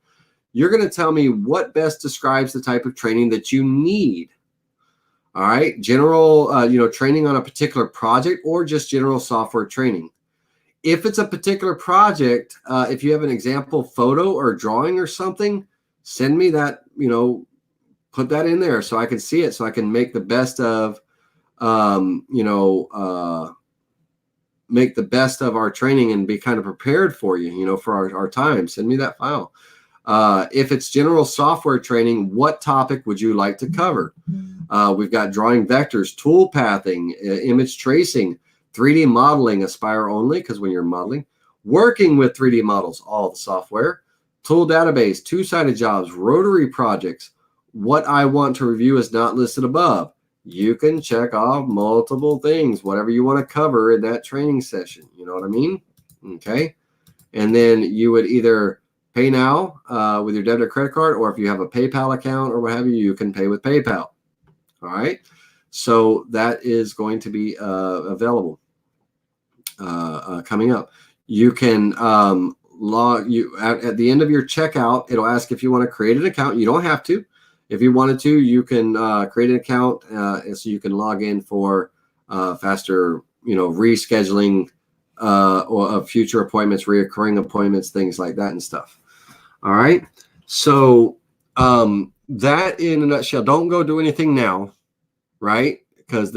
You're going to tell me what best describes the type of training that you need. All right, general, training on a particular project, or just general software training. If it's a particular project, if you have an example photo or drawing or something, send me that, put that in there so I can see it, so I can make the best of, make the best of our training and be kind of prepared for you, for our time. Send me that file. If it's general software training, what topic would you like to cover? We've got drawing vectors, toolpathing, image tracing, 3D modeling, Aspire only, because when you're modeling, working with 3D models, all the software, tool database, two-sided jobs, rotary projects. What I want to review is not listed above. You can check off multiple things, whatever you want to cover in that training session. You know what I mean? Okay. And then you would either pay now with your debit or credit card, or if you have a PayPal account or what have you, you can pay with PayPal. All right. So that is going to be available coming up. You can at the end of your checkout, it'll ask if you want to create an account. You don't have to. If you wanted to, you can create an account so you can log in for faster, rescheduling of future appointments, reoccurring appointments, things like that and stuff. All right. So that in a nutshell, don't go do anything now, right? Because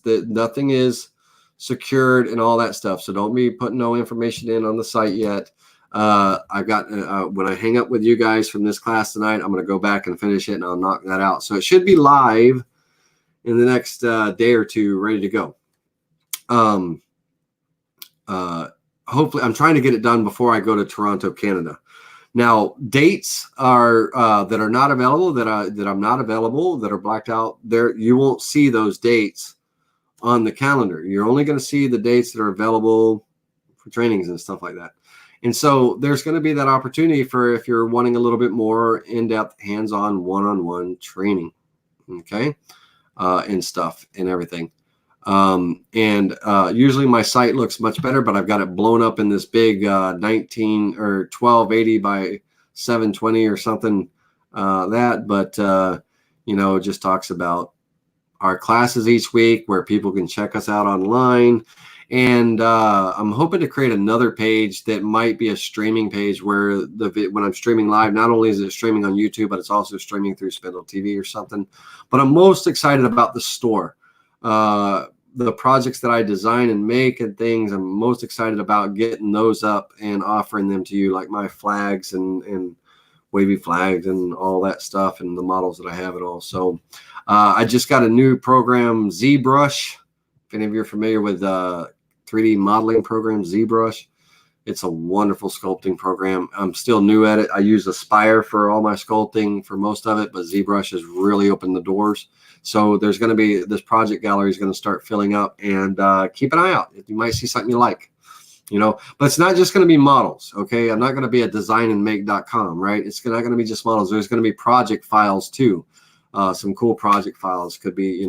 nothing is secured and all that stuff. So don't be putting no information in on the site yet. I've got, when I hang up with you guys from this class tonight, I'm going to go back and finish it, and I'll knock that out. So it should be live in the next day or two, ready to go. Hopefully, I'm trying to get it done before I go to Toronto, Canada. Now, dates are that are not available, that I'm not available, that are blacked out. There, you won't see those dates on the calendar. You're only going to see the dates that are available for trainings and stuff like that. And so there's going to be that opportunity for if you're wanting a little bit more in-depth, hands-on, one-on-one training, okay, and stuff and everything. Usually my site looks much better, but I've got it blown up in this big 19 or 1280 by 720 or something just talks about our classes each week where people can check us out online. And I'm hoping to create another page that might be a streaming page where when I'm streaming live, not only is it streaming on YouTube, but it's also streaming through Spindle TV or something. But I'm most excited about the store. The projects that I design and make and things, I'm most excited about getting those up and offering them to you, like my flags and wavy flags and all that stuff, and the models that I have and all. So I just got a new program, ZBrush. If any of you are familiar with 3D modeling program, ZBrush, it's a wonderful sculpting program. I'm still new at it. I use Aspire for all my sculpting for most of it, but ZBrush has really opened the doors. So there's going to be, this project gallery is going to start filling up, and keep an eye out. You might see something you like, but it's not just going to be models. Okay. I'm not going to be a designandmake.com, right? It's not going to be just models. There's going to be project files too. Some cool project files could be,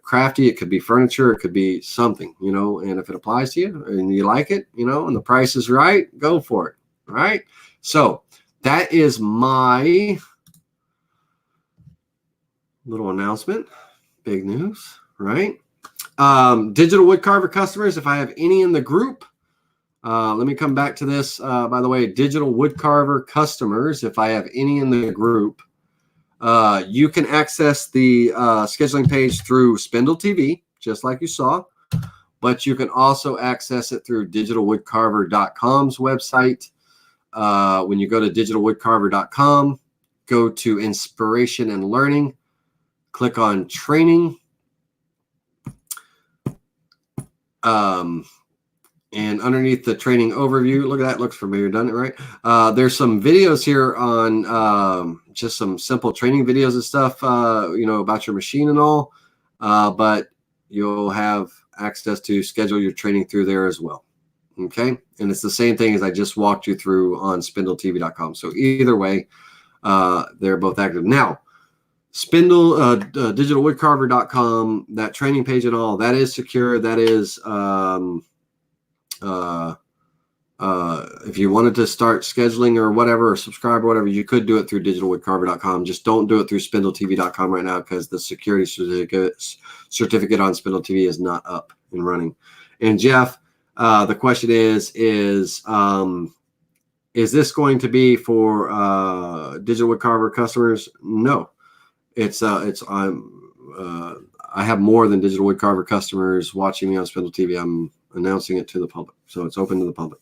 crafty, it could be furniture, it could be something, you know, and if it applies to you and you like it, you know, and the price is right, go for it. All right. So that is my little announcement. Big news, right? Digital woodcarver customers, if I have any in the group, let me come back to this. By the way, digital woodcarver customers, if I have any in the group, you can access the scheduling page through Spindle TV, just like you saw, but you can also access it through digitalwoodcarver.com's website. When you go to digitalwoodcarver.com, go to Inspiration and Learning, click on Training. And underneath the training overview, look at that, looks familiar, doesn't it, right? There's some videos here on just some simple training videos and stuff, you know, about your machine and all, but you'll have access to schedule your training through there as well, okay? And it's the same thing as I just walked you through on spindletv.com. So either way, they're both active. Now, digitalwoodcarver.com, that training page and all, that is secure. That is... if you wanted to start scheduling or whatever, or subscribe or whatever, you could do it through digitalwoodcarver.com. Just don't do it through spindletv.com right now, because the security certificate on Spindle TV is not up and running. And Jeff, the question is this going to be for digital woodcarver customers? No, I have more than digital woodcarver customers watching me on Spindle TV. I'm announcing it to the public, so it's open to the public.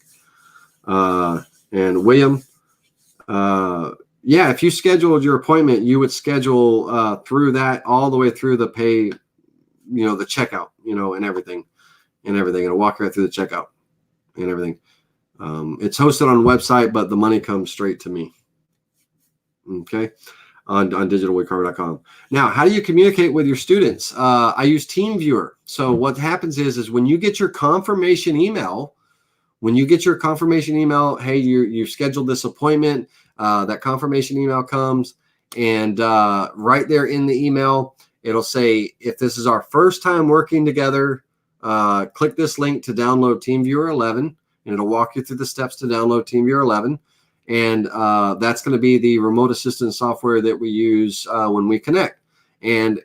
And William, yeah, if you scheduled your appointment, you would schedule through that all the way through the pay, you know, the checkout, you know, and everything. It'll walk right through the checkout and everything. It's hosted on a website, but the money comes straight to me. Okay. On digitalwoodcarver.com. Now, how do you communicate with your students? I use TeamViewer. So what happens is when you get your confirmation email, hey, you've scheduled this appointment, that confirmation email comes, and right there in the email, it'll say, if this is our first time working together, click this link to download TeamViewer 11, and it'll walk you through the steps to download TeamViewer 11. And that's going to be the remote assistant software that we use when we connect. And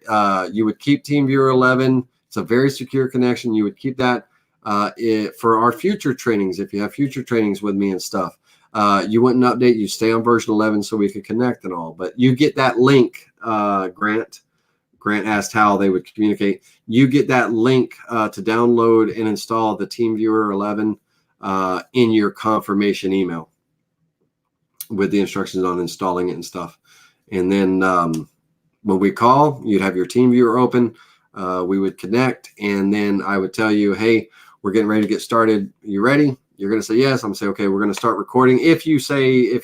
you would keep TeamViewer 11. It's a very secure connection. You would keep that for our future trainings. If you have future trainings with me and stuff, you wouldn't update. You stay on version 11 so we could connect and all. But you get that link, Grant. Grant asked how they would communicate. You get that link to download and install the TeamViewer 11 in your confirmation email, with the instructions on installing it and stuff. And then when we call, you'd have your TeamViewer open. We would connect, and then I would tell you, hey, we're getting ready to get started. You ready? You're going to say yes. I'm going to say, okay, we're going to start recording. If you say,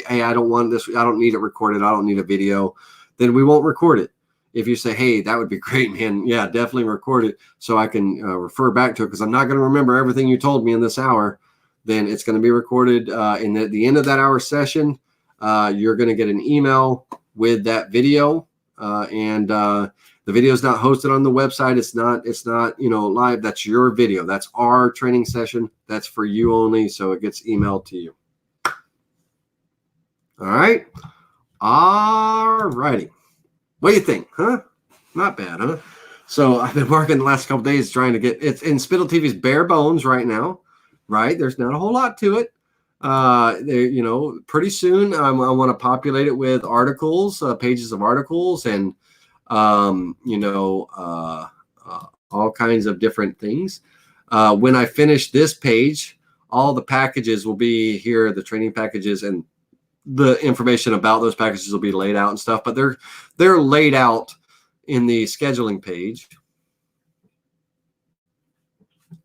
hey, I don't want this, I don't need it recorded, I don't need a video, then we won't record it. If you say, hey, that would be great, man, yeah, definitely record it so I can refer back to it, because I'm not going to remember everything you told me in this hour, then it's going to be recorded. And at the end of that hour session, you're going to get an email with that video. And the video is not hosted on the website. It's not, you know, live. That's your video. That's our training session. That's for you only. So it gets emailed to you. All right. All righty. What do you think? Huh? Not bad, huh? So I've been working the last couple of days trying to get it's in Spindle TV's bare bones right now. Right, there's not a whole lot to it. You know, pretty soon I want to populate it with articles, pages of articles, and you know, all kinds of different things. When I finish this page, all the packages will be here, the training packages, and the information about those packages will be laid out and stuff. But they're laid out in the scheduling page,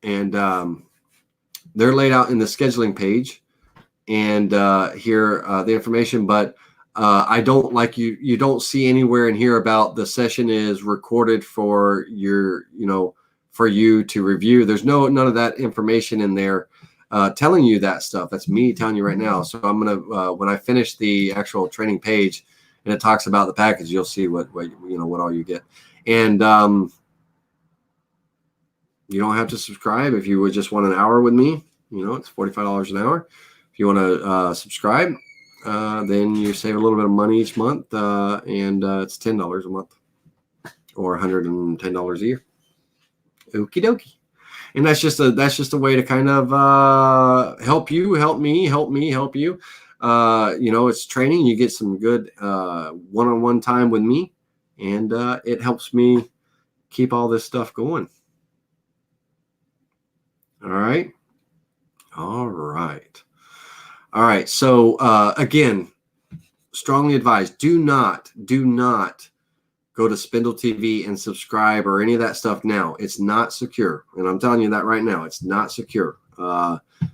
and they're laid out in the scheduling page, and here the information. But I don't like you don't see anywhere in here about the session is recorded for your, you know, for you to review. There's none of that information in there telling you that stuff. That's me telling you right now. So I'm gonna when I finish the actual training page and it talks about the package, you'll see what you know, what all you get. And you don't have to subscribe. If you would just want an hour with me, it's $45 an hour. If you want to subscribe, then you save a little bit of money each month, and it's $10 a month or $110 a year. Okie dokie. And that's just a way to kind of help you, help me, help you. It's training. You get some good one-on-one time with me, and it helps me keep all this stuff going. All right. So again, strongly advised, do not go to Spindle TV and subscribe or any of that stuff now. It's not secure. And I'm telling you that right now, it's not secure.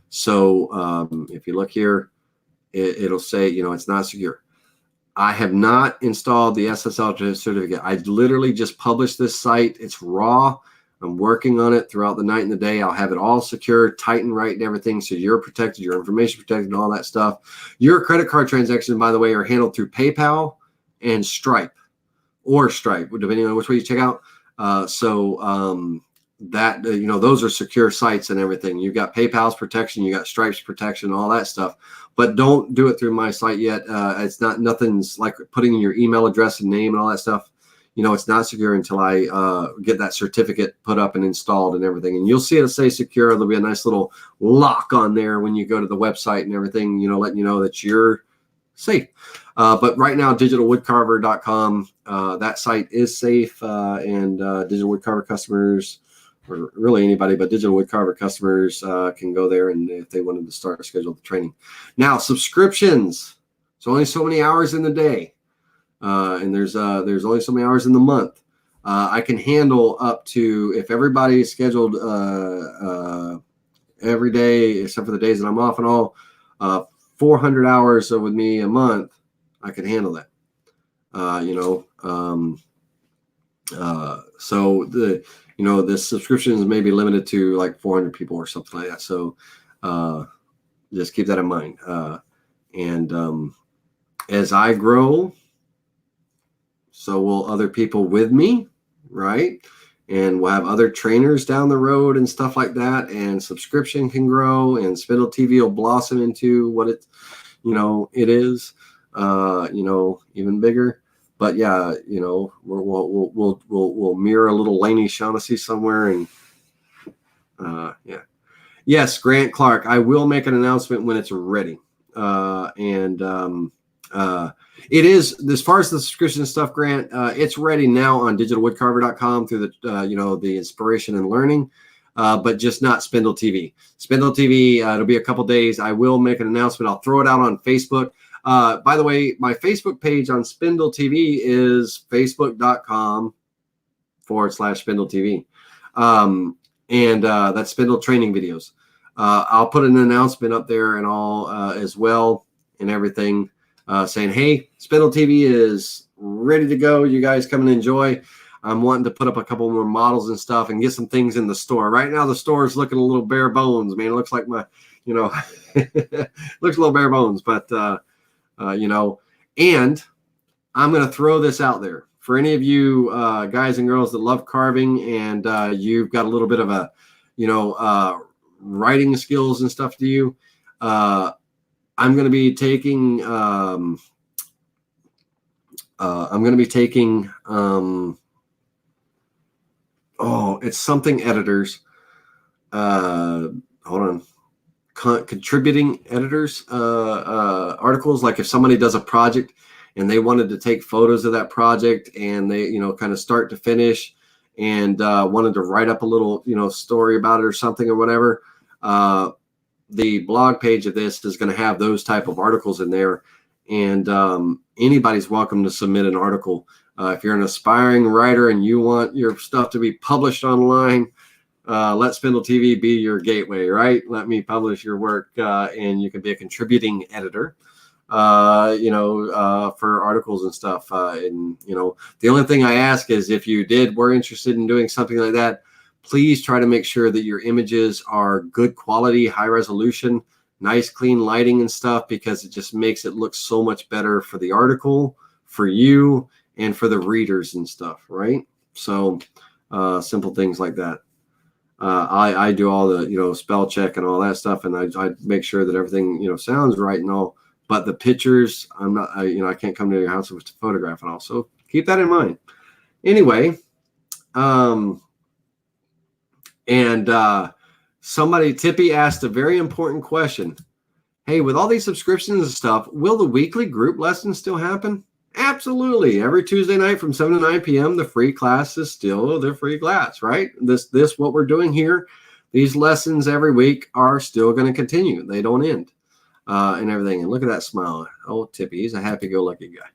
So if you look here, it'll say, it's not secure. I have not installed the SSL certificate. I literally just published this site. It's raw. I'm working on it throughout the night and the day. I'll have it all secure, tight and right and everything, so you're protected, your information protected, and all that stuff. Your credit card transactions, by the way, are handled through PayPal and Stripe, depending on which way you check out. Those are secure sites and everything. You've got PayPal's protection, you got Stripe's protection, all that stuff. But don't do it through my site yet. Nothing's like putting in your email address and name and all that stuff. It's not secure until I get that certificate put up and installed and everything. And you'll see it say secure. There'll be a nice little lock on there when you go to the website and everything, letting you know that you're safe. But right now, digitalwoodcarver.com, that site is safe. And Digital Woodcarver customers, or really anybody, but Digital Woodcarver customers can go there, and if they wanted to start schedule the training. Now, subscriptions. It's only so many hours in the day. And there's only so many hours in the month. I can handle up to, if everybody is scheduled every day except for the days that I'm off and all, 400 hours with me a month, I can handle that. So the subscriptions may be limited to like 400 people or something like that. So just keep that in mind. And as I grow, so will other people with me, right? And we'll have other trainers down the road and stuff like that. And subscription can grow, and Spindle TV will blossom into what it is, even bigger. But yeah, we'll mirror a little Laney Shaughnessy somewhere, and yeah. Yes, Grant Clark. I will make an announcement when it's ready. It is, as far as the subscription stuff, Grant, it's ready now on digitalwoodcarver.com through the the inspiration and learning, but just not Spindle TV. Spindle TV, it'll be a couple days. I will make an announcement. I'll throw it out on Facebook. By the way, my Facebook page on Spindle TV is facebook.com/Spindle TV. And that's Spindle training videos. I'll put an announcement up there and all as well, and everything. Saying, hey, Spindle TV is ready to go. You guys come and enjoy. I'm wanting to put up a couple more models and stuff and get some things in the store. Right now, the store is looking a little bare bones, man. It looks like looks a little bare bones, but, and I'm going to throw this out there for any of you guys and girls that love carving, and you've got a little bit of a, writing skills and stuff to you. I'm going to be taking, it's something editors, hold on, contributing editors, articles. Like if somebody does a project and they wanted to take photos of that project, and they, kind of start to finish, and wanted to write up a little, story about it or something or whatever, the blog page of this is going to have those type of articles in there. And anybody's welcome to submit an article. If you're an aspiring writer and you want your stuff to be published online, let Spindle TV be your gateway, right? Let me publish your work, and you can be a contributing editor, for articles and stuff. And, the only thing I ask is, if you were interested in doing something like that, please try to make sure that your images are good quality, high resolution, nice clean lighting and stuff, because it just makes it look so much better for the article, for you, and for the readers and stuff, right? So simple things like that. I do all the, spell check and all that stuff, and I make sure that everything, sounds right and all. But the pictures, I can't come to your house to photograph and all. So keep that in mind. Anyway, somebody, Tippy, asked a very important question. Hey, with all these subscriptions and stuff, will the weekly group lessons still happen? Absolutely. Every Tuesday night from 7 to 9 p.m., the free class is still the free class, right? This what we're doing here, these lessons every week are still going to continue. They don't end and everything. And look at that smile. Oh, Tippy, he's a happy-go-lucky guy.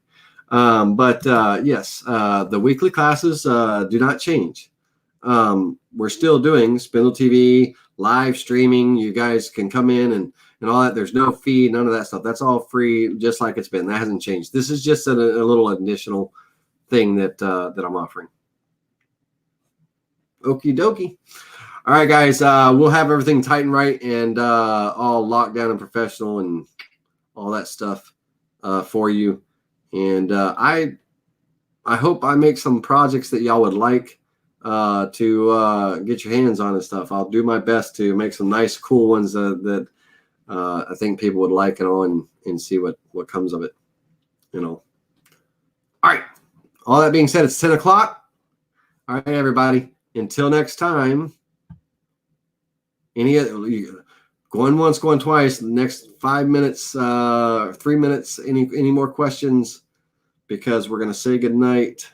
Yes, the weekly classes do not change. We're still doing Spindle TV, live streaming. You guys can come in and all that. There's no fee, none of that stuff. That's all free, just like it's been. That hasn't changed. This is just a little additional thing that I'm offering. Okie dokie. All right, guys. We'll have everything tight and right and all locked down and professional and all that stuff for you. And I hope I make some projects that y'all would like to get your hands on and stuff. I'll do my best to make some nice, cool ones that I think people would like and all, and see what comes of it. All right. All that being said, it's 10 o'clock. All right, everybody. Until next time. Going once, going twice. The next 5 minutes, 3 minutes. Any more questions? Because we're going to say good night.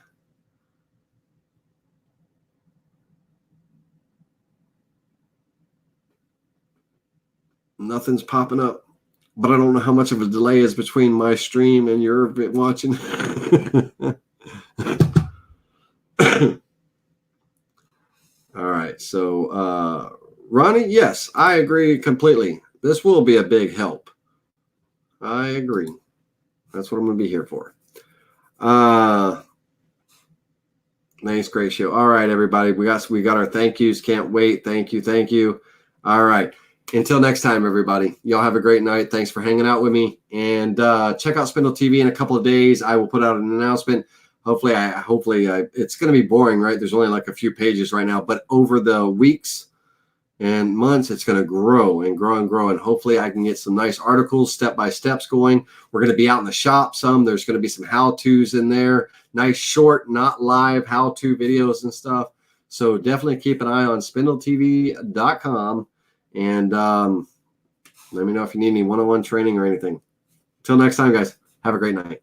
Nothing's popping up, but I don't know how much of a delay is between my stream and your watching. All right. So, Ronnie, yes, I agree completely. This will be a big help. I agree. That's what I'm going to be here for. Nice, great show. All right, everybody. We got our thank yous. Can't wait. Thank you. All right. Until next time, everybody, y'all have a great night. Thanks for hanging out with me. And check out Spindle TV in a couple of days. I will put out an announcement. Hopefully, it's going to be boring, right? There's only like a few pages right now. But over the weeks and months, it's going to grow and grow and grow. And hopefully, I can get some nice articles, step-by-steps going. We're going to be out in the shop some. There's going to be some how-tos in there. Nice, short, not live how-to videos and stuff. So definitely keep an eye on spindletv.com. And let me know if you need any one-on-one training or anything. Till next time, guys. Have a great night.